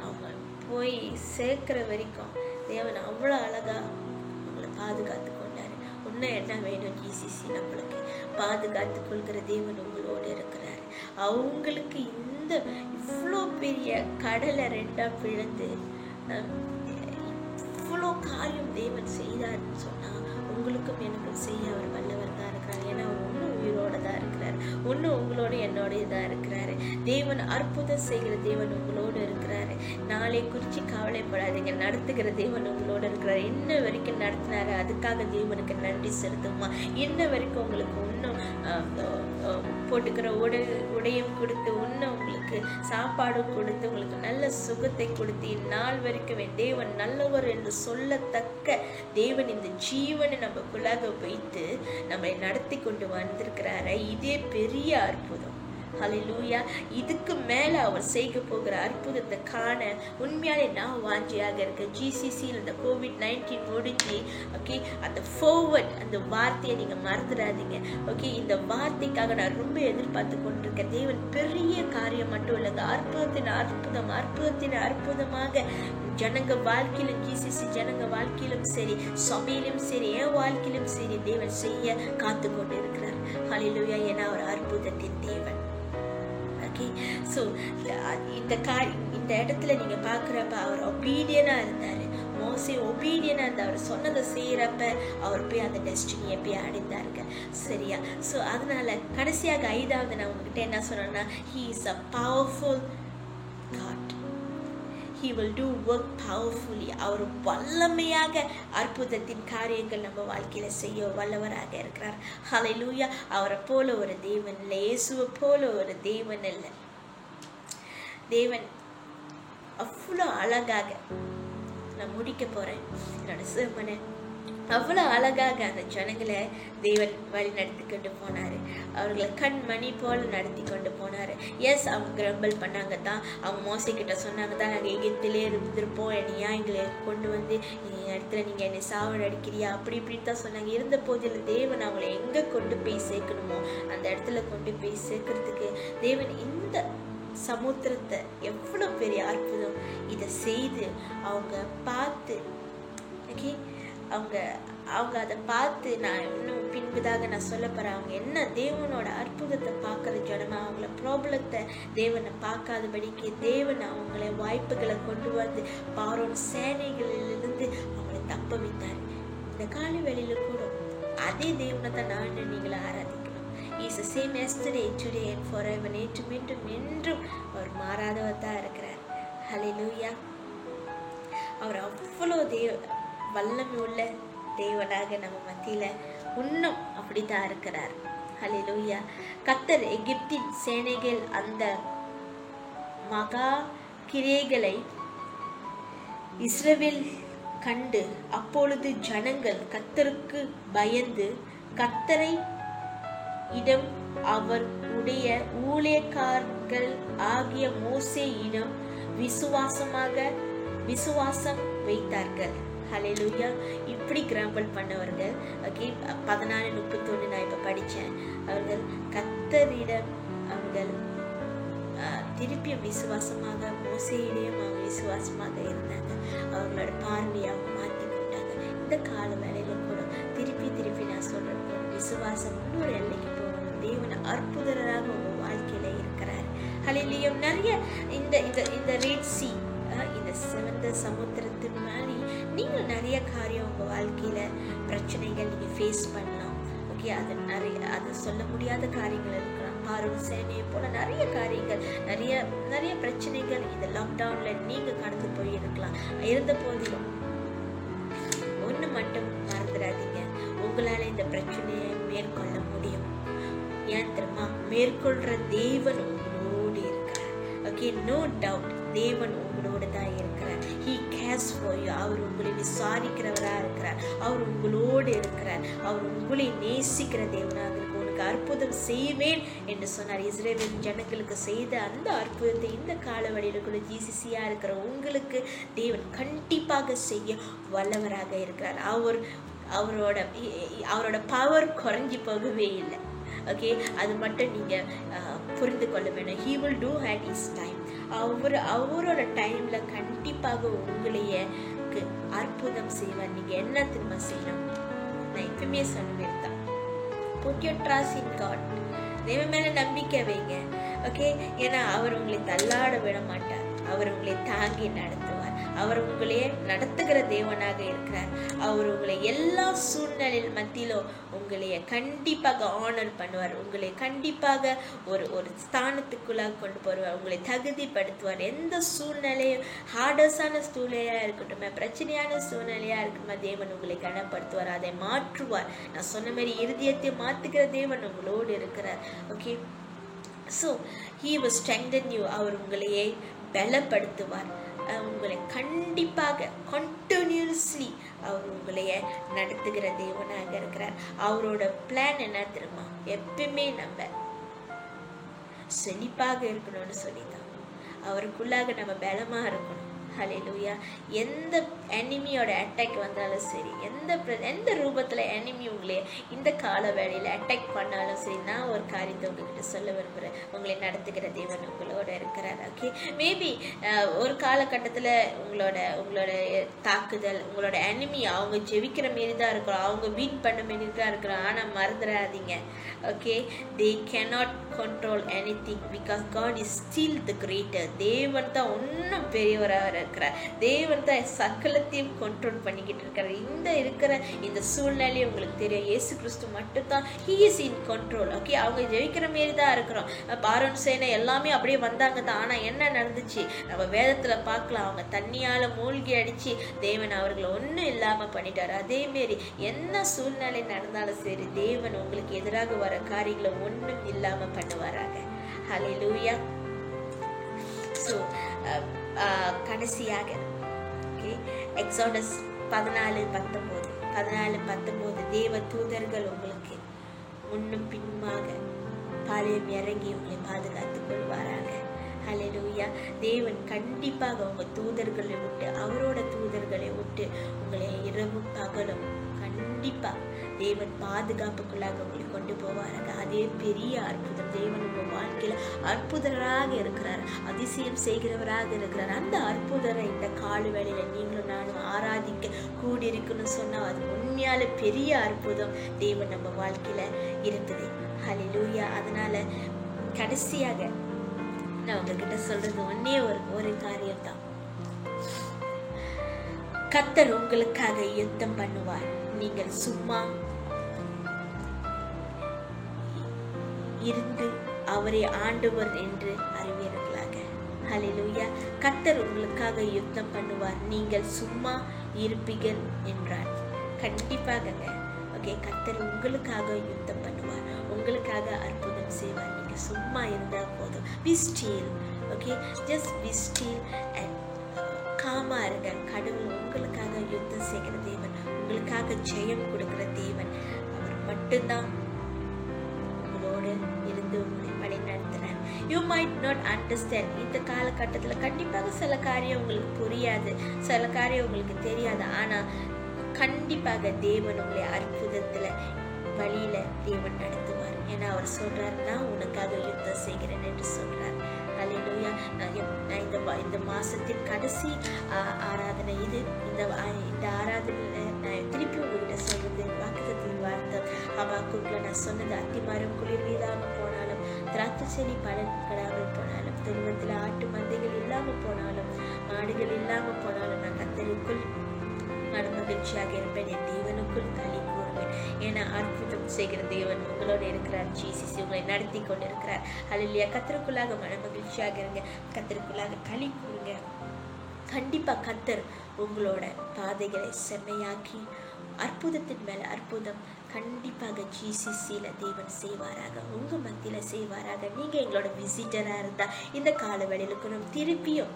அவங்க போய் சேர்க்கிற வரைக்கும் தேவன் அவ்வளோ அழகா அவங்கள பாதுகாத்து கொண்டாரு. இன்னும் என்ன வேணும்? ஜிசிசி நம்மளுக்கு பாதுகாத்து கொள்கிற தேவன் உங்களோடு இருக்கிறாரு. அவங்களுக்கு இவ்வளோ பெரிய கடலை 2ஆ பிளந்து இவ்வளோ காரியம் தேவன் செய்தார்னு சொன்னா உங்களுக்கும் எனக்கும் செய்ய அவர் வல்லவர் தான் இருக்கிறார். ஏன்னா அவர் ஒன்றும் உயிரோட தான் இருக்கிறார், ஒன்றும் உங்களோட என்னோட தான் இருக்கிறாரு. தேவன் அற்புதம் செய்கிற தேவன் உங்களோடு இருக்கிறாரு. நாளை குறித்து கவலைப்படாதீங்க, நடத்துகிற தேவன் உங்களோட இருக்கிறாரு. இன்ன வரைக்கும் நடத்தினாரு, அதுக்காக தேவனுக்கு நன்றி செலுத்துமா. இன்ன வரைக்கும் உங்களுக்கு இன்னும் போட்டுக்கிற உடையும் கொடுத்து, இன்னும் உங்களுக்கு சாப்பாடும் கொடுத்து, உங்களுக்கு நல்ல சுகத்தை கொடுத்து, இந்நாள் வரைக்கும் தேவன் நல்லவர் என்று சொல்லத்தக்க தேவன் இந்த ஜீவனை நமக்குள்ளாக வைத்து நம்மை நடத்தி கொண்டு வந்திருக்கிறாரு. இதே பெரிய அற்புதம். ஹல்லேலூயா. இதுக்கு மேல அவர் செய்ய போகிற அற்புதத்தை காண உண்மையாலே நான் வாஞ்சியாக இருக்கேன். ஜிசிசியில் இந்த COVID-19 முடிஞ்சு ஓகே, அந்த forward அந்த வார்த்தையை நீங்க மறந்துடாதீங்க. ஓகே, இந்த வார்த்தைக்காக நான் ரொம்ப எதிர்பார்த்து கொண்டிருக்கேன். தேவன் பெரிய காரியம் மட்டும் இல்லைங்க, அற்புதத்தின் அற்புதமாக ஜனங்க வாழ்க்கையிலும், ஜிசிசி ஜனங்க வாழ்க்கையிலும் சரி, சபையிலும் சரி, என் வாழ்க்கையிலும் சரி தேவன் செய்ய காத்து கொண்டு இருக்கிறார். ஹல்லேலூயா. ஏன்னா அவர் அற்புதத்தின் தேவன். ஸோ இந்த இடத்துல நீங்க பாக்குறப்ப அவர் ஒபீடியனா இருந்தாரு. மோசே ஒபீடியனா இருந்தா, அவர் சொன்னதை செய்யறப்ப அவர் போய் அந்த டெஸ்டினியை போய் அடைந்தாருங்க. சரியா? ஸோ அதனால கடைசியாக 5வது நான் உங்ககிட்ட என்ன சொன்னேன்னா, he is a powerful God. He will do work powerfully. அவர் வல்லமையாக அற்புதத்தின் காரியங்கள் நம்ம வாழ்க்கையில செய்ய வல்லவராக இருக்கிறார். ஹல்லேலூயா. அவரை போல ஒரு தேவன் இல்லை, இயேசுவை போல ஒரு தேவன் இல்லை. தேவன் அவ்வளோ அழகாக, நான் முடிக்க போறேன் என்னோட sermon. அவ்வளோ அழகாக அந்த ஜனங்களை தேவன் வழி நடத்தி கொண்டு போனாரு. அவர்களை கண்மணி போல நடத்தி கொண்டு போனாரு. எஸ், அவங்க கிரம்பிள் பண்ணாங்க தான், அவங்க மோசே கிட்ட சொன்னாங்க தான், நாங்கள் எகிப்திலே இருந்திருப்போம், என்னையா எங்களை கொண்டு வந்து இடத்துல நீங்க என்னை சாவடிக்கிறியா அப்படி இப்படின்னு தான் சொன்னாங்க. இருந்த போதில் தேவன் அவங்களை எங்க கொண்டு போய் சேர்க்கணுமோ அந்த இடத்துல கொண்டு போய் சேர்க்கறதுக்கு தேவன் இந்த சமுத்திரத்தை எவ்வளவு பெரிய அற்புதம் இதை செய்து அவங்க பார்த்து, ஓகே, அவங்க அதை பார்த்து நான் இன்னும் பின்புதாக நான் சொல்ல போறேன். அவங்க என்ன தேவனோட அற்புதத்தை பார்க்கற ஜனமா, அவங்கள ப்ராப்ளத்தை தேவனை பார்க்காதபடிக்கு தேவன் அவங்களை வாய்ப்புகளை கொண்டு வந்து பார்வோன் சேனைகளிலிருந்து அவங்களை தப்ப வைத்தார். இந்த காலை வேளையில கூட அதே தேவனை தான் நான் நீங்களை ஆராதிக்கணும். Is the same yesterday, today and forever. நேற்றும் என்றும் அவர் மாறாதவர் தான் இருக்கிறார். ஹல்லேலூயா. அவர் அவ்வளோ வல்லமை உள்ள தேவனாக நம்ம மத்தியில இன்னும் அப்படித்தான் இருக்கிறார். ஹல்லேலூயா. கர்த்தர் எகிப்தின் சேனைகள் அந்த மகா கிரியைகளை இஸ்ரவேல் கண்டு, அப்பொழுது ஜனங்கள் கர்த்தருக்கு பயந்து கர்த்தரை இடம் அவருடைய ஊழியக்காரர்கள் ஆகிய மோசேயிடம் விசுவாசம் வைத்தார்கள். ஹல்லேலூயா. இப்படி கிராம்பிள் பண்ணவர்கள், ஓகே, 14:31 நான் இப்ப படிச்சேன். அவர்கள் கர்த்தரிடம் அவர்கள் திருப்பியும் விசுவாசமாக, மோசேயிடையும் அவங்க விசுவாசமாக இருந்தாங்க. அவங்களோட பார்வையை அவங்க மாற்றி கொண்டாங்க. இந்த கால வேளையில கூட திருப்பி திருப்பி நான் சொல்றேன், விசுவாசம் இன்னொரு எல்லைக்கு போகணும். தேவன் அற்புதராக உங்க வாழ்க்கையில இருக்கிறார். ஹல்லேலூயா. நிறைய இந்த ரெட் சி, இந்த சிவந்த சமுத்திரத்தின் மாதிரி நீங்கள் நிறைய காரியம் உங்க வாழ்க்கையில பிரச்சனைகள் நீங்க ஃபேஸ் பண்ணலாம். ஓகே, அது சொல்ல முடியாத காரியங்கள் இருக்கலாம். பார்வோன் சேனையை போல நிறைய காரியங்கள், நிறைய பிரச்சனைகள் இந்த லாக்டவுன்ல நீங்க கடந்து போய் இருக்கலாம். இருந்த போதிலும் ஒண்ணு மட்டும் மறந்துடாதீங்க, உங்களால இந்த பிரச்சனையை மேற்கொள்ள முடியும். ஏன் தெரியுமா? மேற்கொள்ற தேவன் உங்களோடு இருக்கிறார். ஓகே, நோ டவுட், தேவன் உங்களோட தான் இருக்கிறார். He cares for you. அவர் உங்களை விசாரிக்கிறவரா இருக்கிறார். அவர் உங்களோடு இருக்கிறார். அவர் உங்களை நேசிக்கிற தேவனாக இருக்கு. உனக்கு அற்புதம் செய்வேன் என்று சொன்னார். இஸ்ரவேல் ஜனங்களுக்கு செய்த அந்த அற்புதத்தை இந்த காலவழியிலுக்குள்ள ஜிசிசியா இருக்கிற உங்களுக்கு தேவன் கண்டிப்பாக செய்ய வல்லவராக இருக்கிறார். அவரோட பவர் குறைஞ்சி போகவே இல்லை. ஓகே, அது மட்டும் நீங்க புரிந்து கொள்ள வேணும். He will do at his time. அவரோட டைம்ல கண்டிப்பாக உங்களைய அற்புதம் செய்வார். நீங்க என்ன திரும்ப செய்யணும்? நான் எப்பவுமே சொன்னேன் தான், put your trust in God. தேவன் மேல நம்பிக்கை வைங்க. ஓகே, ஏன்னா அவர் உங்களை தள்ளாட விட மாட்டார். அவர் உங்களை தாங்கி நடத்துவார். அவர் உங்களையே நடத்துகிற தேவனாக இருக்கிறார். அவர் உங்களை எல்லா சூழ்நிலையில் மத்தியிலும் உங்களைய கண்டிப்பாக ஆனர் பண்ணுவார். உங்களை கண்டிப்பாக ஒரு ஸ்தானத்துக்குள்ளாக கொண்டு போவார். உங்களை தகுதிப்படுத்துவார். எந்த சூழ்நிலையும் ஹார்டஸான சூழ்நிலையா இருக்கட்டும், பிரச்சனையான சூழ்நிலையா இருக்கட்டும், தேவன் உங்களை கனப்படுத்துவார். அதை மாற்றுவார். நான் சொன்ன மாதிரி இருதயத்தை மாத்துக்கிற தேவன் உங்களோடு இருக்கிறார். Okay, so he will strengthen you. அவர் உங்களையே பலப்படுத்துவார். உங்களை கண்டிப்பாக கண்டினியூஸ்லி அவர் உங்களைய நடத்துகிற தேவனாக இருக்கிறார். அவரோட பிளான் என்ன தெரியுமா? எப்பயுமே நம்ம செழிப்பாக இருக்கணும்னு சொல்லிதான். அவருக்குள்ளாக நம்ம பலமா இருக்கணும். ஹல்லேலூயா. எந்த எனிமியோட அட்டாக் வந்தாலும் சரி, எந்த ரூபத்துல எனிமி உங்களை இந்த கால வேளையில அட்டாக் பண்ணாலும் சரி, நான் ஒரு காரியத்தை உங்ககிட்ட சொல்ல விரும்புறேன். உங்களை நடத்துகிற தேவன் உங்களோட இருக்கிறார். ஓகே, மேபி ஒரு காலகட்டத்துல உங்களோட தாக்குதல், உங்களோட எனிமி அவங்க ஜெயிக்கிற மாரி தான் இருக்கிறோம், அவங்க வின் பண்ண மாரி தான் இருக்கிறோம். ஆனா மறந்துடாதீங்க, okay, they cannot control anything because God is still the greater. தேவன் தான் இன்னும் பெரியவராக இருக்கிறார். தேவன் தான் சகலத்தையும் கண்ட்ரோல் பண்ணிக்கிட்டு இருக்காரு. இந்த சூழ்நிலையை உங்களுக்கு தெரியும், இயேசு கிறிஸ்து மட்டும் தான் he is in control. Okay, அவங்க ஜெயிக்கிற மாரி தான் இருக்கிறோம். பார்வோன் சேனை எல்லாமே அப்படியே வந்தாங்க தான். ஆனா என்ன நடந்துச்சு நம்ம வேதத்துல பார்க்கலாம். அவங்க தண்ணியால மூழ்கி அடிச்சு தேவன் அவர்களை ஒன்றும் இல்லாம பண்ணிட்டாரு. அதே மாரி என்ன சூழ்நிலை நடந்தாலும் சரி, தேவன் உங்களுக்கு எதிராக வர காரியங்களை ஒன்றும் இல்லாம பண்ணுவாராக. ஹல்லேலூயா. ஸோ கடைசியாக எக்ஸோடஸ் 14:19 தேவ தூதர்கள் உங்களுக்கு முன்னும் பின்னுமாக பாளையம் இறங்கி உங்களை பாதுகாத்துக் கொள்வாராக. ஹல்லேலூயா. தேவன் கண்டிப்பாக உங்க தூதர்களை விட்டு, அவரோட தூதர்களை விட்டு உங்களை இரவும் பகலும் கண்டிப்பா தேவன் பாதுகாப்புக்குள்ளாக உங்களை கொண்டு போவாராக. அதே பெரிய அற்புதம். தேவன் உங்க வாழ்க்கையில அற்புதராக இருக்கிறார், அதிசயம் செய்கிறவராக இருக்கிறார். அந்த அற்புதரை இந்த கால வேளையில நீங்களும் நானும் ஆராதிக்க கூடியிருக்குன்னு சொன்னா அது உண்மையால பெரிய அற்புதம் தேவன் நம்ம வாழ்க்கையில இருக்குது. ஹல்லேலூயா. அதனால கடைசியாக நான் உங்ககிட்ட சொல்றது ஒன்னே ஒரு காரியம் தான். கர்த்தர் உங்களுக்காக யுத்தம் பண்ணுவார். நீங்கள் சும்மா இருந்து அவரை ஆண்டவர் என்று அறிவீர்களாக. ஹல்லேலூயா. கர்த்தர் உங்களுக்காக யுத்தம் பண்ணுவார், நீங்கள் சும்மா இருப்பீர்கள் என்றார். கண்டிப்பாக ஓகே, கர்த்தர் உங்களுக்காக யுத்தம் பண்ணுவார், உங்களுக்காக அற்புதம் செய்வார். நீங்க சும்மா இருந்தா போதும். Be still. Okay, just be still and காமா இருங்க. கடவுள் உங்களுக்காக யுத்தம் செய்கிற தேவன், உங்களுக்காக ஜெயம் கொடுக்கிற தேவன். அவர் மட்டும்தான் உங்களோடு இருந்து உங்களை வழி நடத்துறார். You might not understand. இந்த காலகட்டத்தில் கண்டிப்பாக சில காரியம் உங்களுக்கு புரியாது, சில காரியம் உங்களுக்கு தெரியாது. ஆனா கண்டிப்பாக தேவன் உங்களை அற்புதத்துல வழியில தேவன் நடத்துவார். ஏன்னா அவர் சொல்றார், நான் உனக்காக யுத்தம் செய்கிறேன் என்று சொல்றார். ஹல்லேலூயா. ஹalleluya. நான் இந்த மாசத்தின் கடைசி ஆராதனை இது. இந்த ஆராதனை நான் திருப்பி உங்ககிட்ட சொல்றது வாக்குத்தத்தின் வார்த்தை. ஹபாக்குக்ல நான் சொன்னது, அத்திமரம் குளிர் இல்லாம போனாலும், திராட்சை செடி பலன்களாமல் போனாலும், தொழுவத்தில் ஆட்டு மந்தைகள் இல்லாம போனாலும், மாடுகள் இல்லாம போனாலும், நான் கர்த்தருக்குள் மகிழ்ச்சியாக இருப்பேன், என் தேவனுக்குள் களி கூறுவேன். ஏன்னா அற்புதம் செய்கிற தேவன் உங்களோட இருக்கிறார். ஜீசஸ் உங்களை நடத்தி கொண்டு இருக்கிறார். ஹல்லேலூயா. கர்த்தருக்குள்ளாக மகிழ்ச்சியாக இருங்க, கர்த்தருக்குள்ளாக களி கூறுங்க. கண்டிப்பா கர்த்தர் உங்களோட பாதைகளை செம்மையாக்கி அற்புதத்தின் மேல அற்புதம் கண்டிப்பாக ஜிசிசியில தேவன் செய்வாராக, உங்க மத்தியில செய்வாராக. நீங்க எங்களோட விசிட்டரா இருந்தா இந்த கால வேளையிலுக்கு திருப்பியும்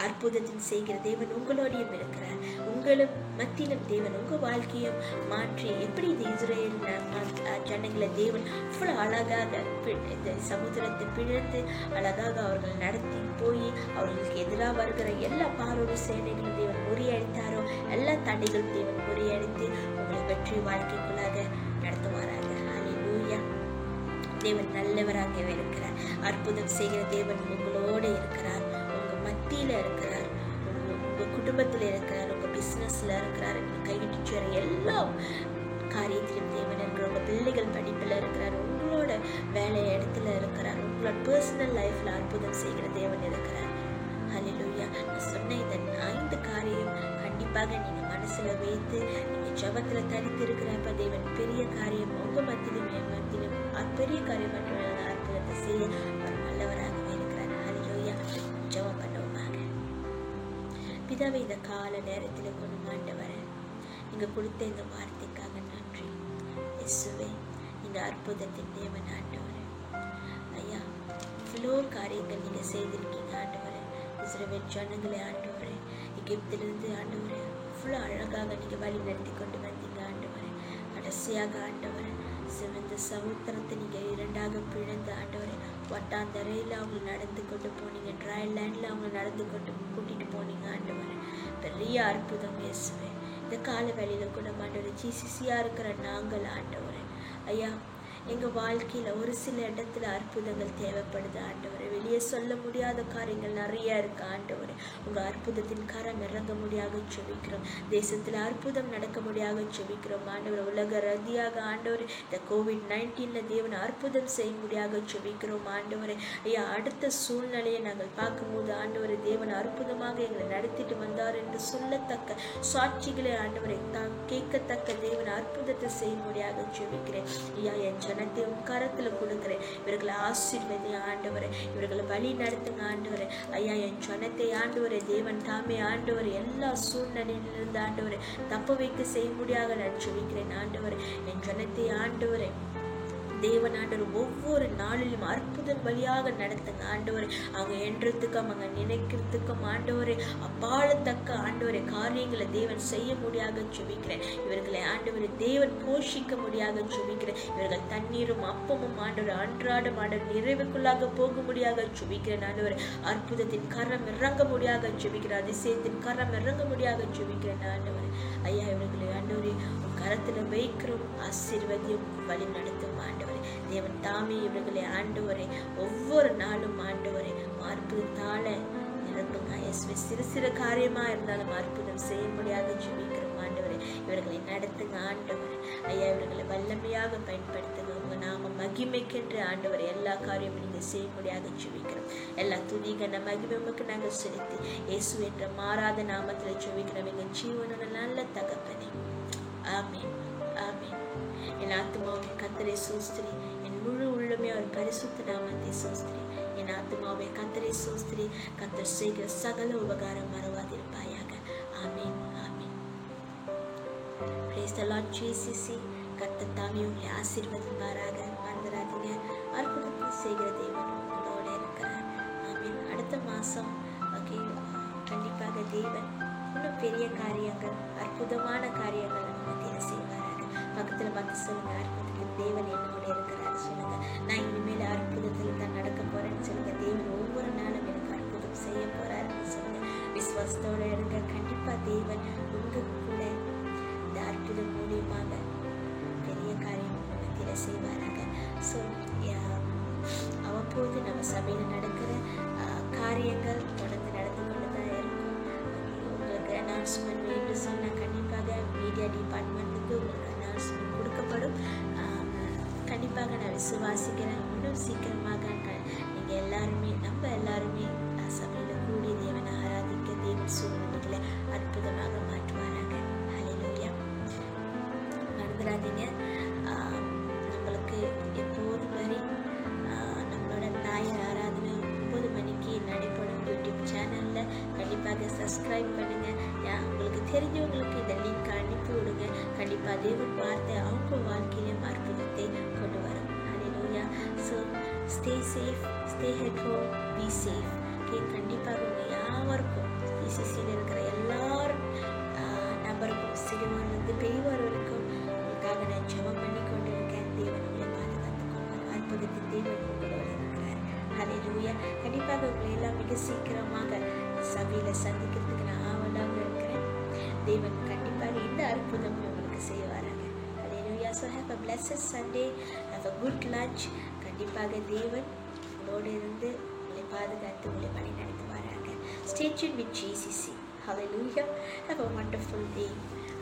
அற்புதத்தின் செய்கிற தேவன் உங்களோடையும் இருக்கிறார். உங்களும் மத்தியிலும் தேவன் உங்க வாழ்க்கையும் மாற்றி, எப்படி இந்த இஸ்ரேல் ஜனங்களை தேவன் அவ்வளோ அழகாக இந்த சமுத்திரத்தை பிழந்து அழகாக அவர்கள் நடத்தி போய் அவர்களுக்கு எதிராக வருகிற எல்லா பார்வோட சேனைகளும் தேவன் முறியடித்தாரோ, எல்லா தடைகளும் தேவன் முறியடித்து உங்களை வெற்றி வாழ்க்கைக்குள்ளாக நடத்துவாராக. ஹல்லேலூயா. தேவன் நல்லவராகவே இருக்கிறார். அற்புதம் செய்கிற தேவன் உங்களோட இருக்கிறார், மத்தியில இருக்கிறார், உங்க குடும்பத்துல இருக்கிறார், உங்க பிசினஸ்ல இருக்கிறார், கைவிட்டு சேர எல்லா காரியத்திலும் தேவன் இருக்கிறார். உங்க பிள்ளைகள் படிப்புல இருக்கிறார், உங்களோட வேலை இடத்துல இருக்கிறார், உங்களோட பர்சனல் லைஃப்ல அற்புதம் செய்கிற தேவன் இருக்கிறார். ஹல்லேலூயா. நான் சொன்ன இந்த 5 காரியம் கண்டிப்பாக நீங்க மனசுல வைத்து நீங்க ஜெபத்துல தரித்து இருக்கிறப்ப தேவன் பெரிய காரியம் உங்க மத்தியிலும் என் மத்தியிலும் பெரிய காரியம் மட்டும் அற்புதத்தை செய்ய அவர் நல்லவராகவே இருக்கிறார். ஹல்லேலூயா. ஜெபம் பண்ணுவோமாக. பிதாவே, இந்த கால நேரத்தில் கொண்டு ஆண்டவரே, நீங்க கொடுத்த இந்த வார்த்தைக்காக நன்றி. இயேசுவே, நீங்க அற்புதத்தின் தேவன் ஆண்டவரே. ஐயா, இவ்வளோ காரியங்கள் நீங்க செய்திருக்கீங்க ஆண்டவரே. இஸ்ரவேல் ஜனங்களே ஆண்டவரே, எகிப்திலிருந்து ஆண்டவரே இவ்வளோ அழகாக நீங்க வழி நடத்தி கொண்டு வந்தீங்க ஆண்டவரே. கடைசியாக ஆண்டவரே சிவந்த சமுத்திரத்தை நீங்க 2ஆக பிளந்து ஆண்டவரே வட்டாந்தரையில் அவங்க நடந்து கொண்டு போனீங்க, ட்ரை லேண்ட்ல அவங்க நடந்து கொண்டு கூட்டிட்டு போனீங்க ஆண்டவரே. பெரிய அற்புதம் இயேசுவே. இந்த கால வேளையில கூட ஆண்டவரே ஜிசிசியா இருக்கிற நாங்கள் ஆண்டவரே ஐயா, எங்க வாழ்க்கையில ஒரு சில இடத்துல அற்புதங்கள் தேவைப்படுது ஆண்டவரே. வெளியே சொல்ல முடியாத காரியங்கள் நிறைய இருக்கு ஆண்டவரே. உங்க அற்புதத்தின் கரம் இறங்க முடியாக செபிக்கிறோம். தேசத்துல அற்புதம் நடக்க முடியாக செபிக்கிறோம் ஆண்டவரே. உலக ரதியாக ஆண்டவரே இந்த COVID-19 தேவன் அற்புதம் செய்ய முடியாக செபிக்கிறோம் ஆண்டவரே. ஐயா, அடுத்த சூழ்நிலையை நாங்கள் பார்க்கும்போது ஆண்டவரே தேவன் அற்புதமாக எங்களை நடத்திட்டு வந்தார் என்று சொல்லத்தக்க சாட்சிகளை ஆண்டவரை கேட்கத்தக்க தேவன் அற்புதத்தை செய்ய முடியாக செபிக்கிறேன். ஐயா, என் ஜனத்தை உன் கரத்துல கொடுக்கிறேன். இவர்களை ஆசீர்வதி ஆண்டவரே, இவர்களை வழி நடத்துங்க ஆண்டவரே. ஐயா, என் ஜனத்தை ஆண்டவரே தேவன் தாமே ஆண்டவரே எல்லா சூழ்நிலையிலிருந்து ஆண்டவரே தப்ப வைக்க செய்ய முடியாத நான் ஜெபிக்கிறேன் ஆண்டவரே. என் ஜனத்தை ஆண்டவரே தேவன் ஆண்டவர் ஒவ்வொரு நாளிலும் அற்புதம் வழியாக நடத்துங்க ஆண்டவரே. அவங்க எண்றதுக்கும் அவங்க நினைக்கிறதுக்கும் ஆண்டவரே அப்பாலத்தக்க ஆண்டவரே காரியங்களை தேவன் செய்ய முடியாக ஜெபிக்கிறேன். இவர்களை ஆண்டவரை தேவன் போஷிக்க முடியாக ஜெபிக்கிறேன். இவர்கள் தண்ணீரும் அப்பமும் ஆண்டவர் அன்றாடம் ஆண்டவர் நிறைவுக்குள்ளாக போக முடியாக ஜெபிக்கிறேன் ஆண்டவரே. அற்புதத்தின் கரம் இறங்க முடியாக ஜெபிக்கிறேன். அதிசயத்தின் கரம் இறங்க முடியாக ஜெபிக்கிறேன் ஆண்டவரே. ஐயா, இவர்களை ஆண்டவரே கரத்துல வைக்கிறோம், ஆசீர்வதியும் வழி நடத்தும் ஆண்டவரே. தேவன் தாமே இவர்களை ஆண்டவரே ஒவ்வொரு நாளும் ஆண்டவரே அற்புதத்தால நிரப்புங்க. சிறு சிறு காரியமா இருந்தாலும் அற்புதம் செய்ய முடியாத ஜெபிக்கிறோம் ஆண்டவரே. இவர்களை நடத்துங்க ஆண்டவரே. ஐயா, இவர்களை வல்லமையாக பயன்படுத்துங்க. உங்க நாம மகிமைக்கென்று ஆண்டவரை எல்லா காரியமும் நீங்க செய்ய முடியாத ஜெபிக்கிறோம். எல்லா துதிகன மகிமைக்கு நாங்கள் செலுத்தி இயேசு என்ற மாறாத நாமத்துல ஜெபிக்கிறோம் எங்க ஜீவனோட நல்ல தகப்பனே. ஆமீன், ஆமீன். என் ஆத்மாவை கர்த்தரை சோஸ்திரி, என் முழு உள்ளமே அவர் பரிசுத்த நாமத்தை சோஸ்திரி. என் ஆத்மாவை கர்த்தரை சோஸ்திரி, கர்த்தர் செய்கிற சகல உபகாரம் மறவாதிருப்பாயாக. ஆமீன், ஆமீன். Praise the Lord Jesus. கர்த்தர் தாமே உங்களை ஆசீர்வதிப்பாராக. மறந்துடாதீங்க, அற்புதத்தை செய்கிற தேவன் உங்களோட இருக்கிறார். ஆமீன். அடுத்த மாசம் கண்டிப்பாக தேவன் இன்னும் பெரிய காரியங்கள் அற்புதமான காரியங்கள் நம்ம மத்தியில செய்வாராங்க. பக்கத்துல பார்த்து சொல்லுங்க, அற்புதத்துக்கு தேவன் என்னோட இருக்கிறாரு சொல்லுங்க. நான் இனிமேல் அற்புதத்துல தான் நடக்க போறேன்னு சொல்லுங்க. தேவன் ஒவ்வொரு நாளும் எனக்கு அற்புதம் செய்ய போறாருன்னு சொல்லுங்க. விசுவாசத்தோட இருங்க. கண்டிப்பா தேவன் உங்க கூட இந்த அற்புதம் மூலியமாக பெரிய காரியம் மத்தியில செய்வாராங்க. ஸோ அவ்வப்போது நம்ம சபையில நடக்கிற காரியங்கள் தொடர்ந்து நடந்து கொண்டு தான் இருக்கும். உங்களுக்கு அனௌன்ஸ்மெண்ட் வேண்டும் சொன்னால் கண்டிப்பாக மீடியா டிபார்ட்மெண்ட்டுக்கு உங்களுக்கு அனௌன்ஸ்மெண்ட் கொடுக்கப்படும். கண்டிப்பாக நான் விசுவாசிக்கிறேன். இன்னும் சீக்கிரமாக நீங்கள் எல்லாருமே நம்ம எல்லாருமே சபையில் கூடி தேவனை ஆராதிக்க தேவன் சூழ்நிலைகளை அற்புதமாக மாற்றுவாராங்க. ஹல்லேலூயா. மறந்துடாதீங்க, நம்மளுக்கு எப்போதும் வரை நம்மளோட ஞாயிறு ஆராதனை 9 மணிக்கு நடைபெறும் யூடியூப் சேனலில் கண்டிப்பாக சப்ஸ்கிரைப் பண்ணுங்கள். உங்களுக்கு தெரிஞ்சவங்களுக்கு இந்த லிங்க் அனுப்பி விடுங்க. கண்டிப்பாக தேவன் வார்த்தை அவங்க வாழ்க்கையிலும் அற்புதத்தை கொண்டு வரும். Hallelujah. So stay safe, stay at home, be safe. Okay, கண்டிப்பாக உங்கள் யாவருக்கும் இசிசியில் இருக்கிற எல்லாரும் நபருக்கும் சிறுவர்லேருந்து பெரியவர் வரைக்கும் உங்களுக்காக நான் ஜெபம் பண்ணி கொண்டு இருக்கேன். தேவன் உங்களை பாதுகாத்து கொள்வார். அற்புதத்தின் தேவன் உங்களோட இருக்கிறார். ஹல்லேலூயா. கண்டிப்பாக உங்களை எல்லாம் மிக சீக்கிரமாக சபையில் சந்திக்கிறதுக்கு நான் ஆவலாக இருக்கிறேன். தேவன் கண்டிப்பாக இந்த அற்புதம் உங்களுக்கு செய்வாராங்க. Hallelujah. So have a blessed Sunday, have a good lunch. கண்டிப்பாக தேவன் உங்களோடு இருந்து உங்களை பாதுகாத்து உங்களை வழி நடத்துவாராங்க. Stay tuned with GCC. Hallelujah. Have a wonderful day.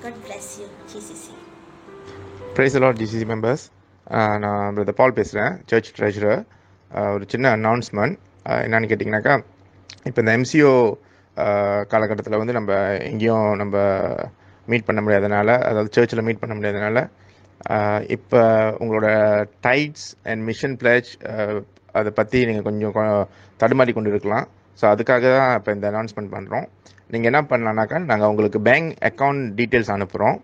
God bless you, GCC. Praise the Lord, GCC members. நான் பிரதர் பால் பேசுகிறேன், சர்ச் ட்ரெஷரர். ஒரு சின்ன அனௌன்ஸ்மெண்ட் என்னன்னு கேட்டிங்கனாக்கா, இப்போ இந்த MCO காலகட்டத்தில் வந்து நம்ம எங்கேயும் நம்ம மீட் பண்ண முடியாதனால, அதாவது சர்ச்சில் மீட் பண்ண முடியாதனால, இப்போ உங்களோட டைட்ஸ் அண்ட் மிஷன் பிளேஜ் அதை பற்றி நீங்கள் கொஞ்சம் தடுமாறி கொண்டு இருக்கலாம். ஸோ அதுக்காக தான் இப்போ இந்த அனௌன்ஸ்மெண்ட் பண்ணுறோம். நீங்கள் என்ன பண்ணலான்னாக்கா, நாங்கள் உங்களுக்கு பேங்க் அக்கௌண்ட் டீட்டெயில்ஸ் அனுப்புகிறோம்.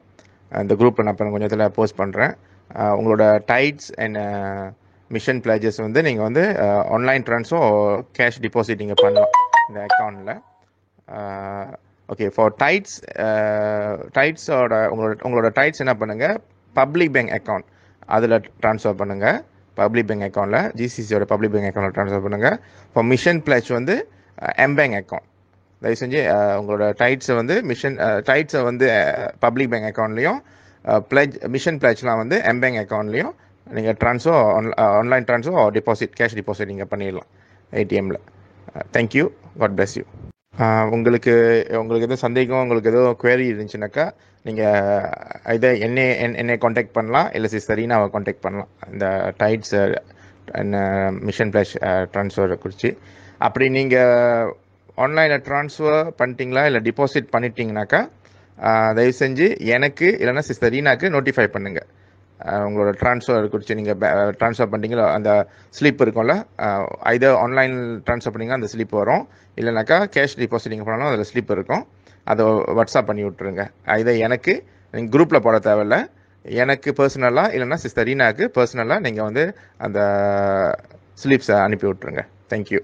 இந்த குரூப்பில் நான் இப்போ கொஞ்சத்தில் போஸ்ட் பண்ணுறேன். உங்களோட டைட்ஸ் அண்ட் மிஷன் பிளேஜஸ் வந்து நீங்கள் வந்து ஆன்லைன் ட்ரான்ஸ்ஃபோ கேஷ் டிபாசிட் நீங்கள் பண்ணலாம் இந்த அக்கௌண்ட்டில். ஓகே, ஃபார் டைட்ஸோட உங்களோட டைட்ஸ் என்ன பண்ணுங்கள், பப்ளிக் பேங்க் அக்கௌண்ட் அதில் ட்ரான்ஸ்ஃபர் பண்ணுங்கள். பப்ளிக் பேங்க் அக்கௌண்ட்டில், ஜிசிசியோட பப்ளிக் பேங்க் அக்கௌண்ட்டில் ட்ரான்ஸ்ஃபர் பண்ணுங்கள். ஃபார் மிஷன் பிளேஜ் வந்து எம்பேங்க் அக்கௌண்ட். தயவு செஞ்சு உங்களோட டைட்ஸை வந்து டைட்ஸை வந்து பப்ளிக் பேங்க் அக்கௌண்ட்லேயும், மிஷன் பிளேஜ்லாம் வந்து எம்பேங்க் அக்கௌண்ட்லேயும் நீங்கள் online transfer deposit cash deposit நீங்கள் பண்ணிடலாம் ஏடிஎம்மில். தேங்க்யூ. God bless you. உங்களுக்கு எதுவும் சந்தேகம், உங்களுக்கு எதுவும் குவேரி இருந்துச்சுனாக்கா நீங்கள் இதை என்னை காண்டாக்ட் பண்ணலாம், இல்லை சரினாவை காண்டாக்ட் பண்ணலாம் இந்த டைட்ஸ் அண்ட் மிஷன் பிளேஜ் ட்ரான்ஸ்ஃபரை குறித்து. அப்படி நீங்கள் ஆன்லைனில் ட்ரான்ஸ்ஃபர் பண்ணிட்டீங்களா இல்லை டிபாசிட் பண்ணிட்டீங்கனாக்கா தயவு செஞ்சு எனக்கு இல்லைன்னா சிஸ்டர் ரீனாக்கு நோட்டிஃபை பண்ணுங்கள். உங்களோட ட்ரான்ஸ்ஃபர் குறித்து நீங்கள் ட்ரான்ஸ்ஃபர் பண்ணிட்டீங்களா அந்த ஸ்லிப் இருக்கும்ல, இதை ஆன்லைன் ட்ரான்ஸ்ஃபர் பண்ணிங்கன்னா அந்த ஸ்லிப் வரும். இல்லைனாக்கா கேஷ் டிபாசிட் நீங்கள் பண்ணாலும் அதில் ஸ்லிப் இருக்கும். அதை வாட்ஸ்அப் பண்ணி விட்ருங்க. இதை எனக்கு நீங்கள் குரூப்பில் போட தேவையில்லை, எனக்கு பர்சனலாக இல்லைன்னா சிஸ்டர் ரீனாக்கு பர்சனலாக நீங்கள் வந்து அந்த ஸ்லிப்ஸை அனுப்பி விட்ருங்க. தேங்க்யூ.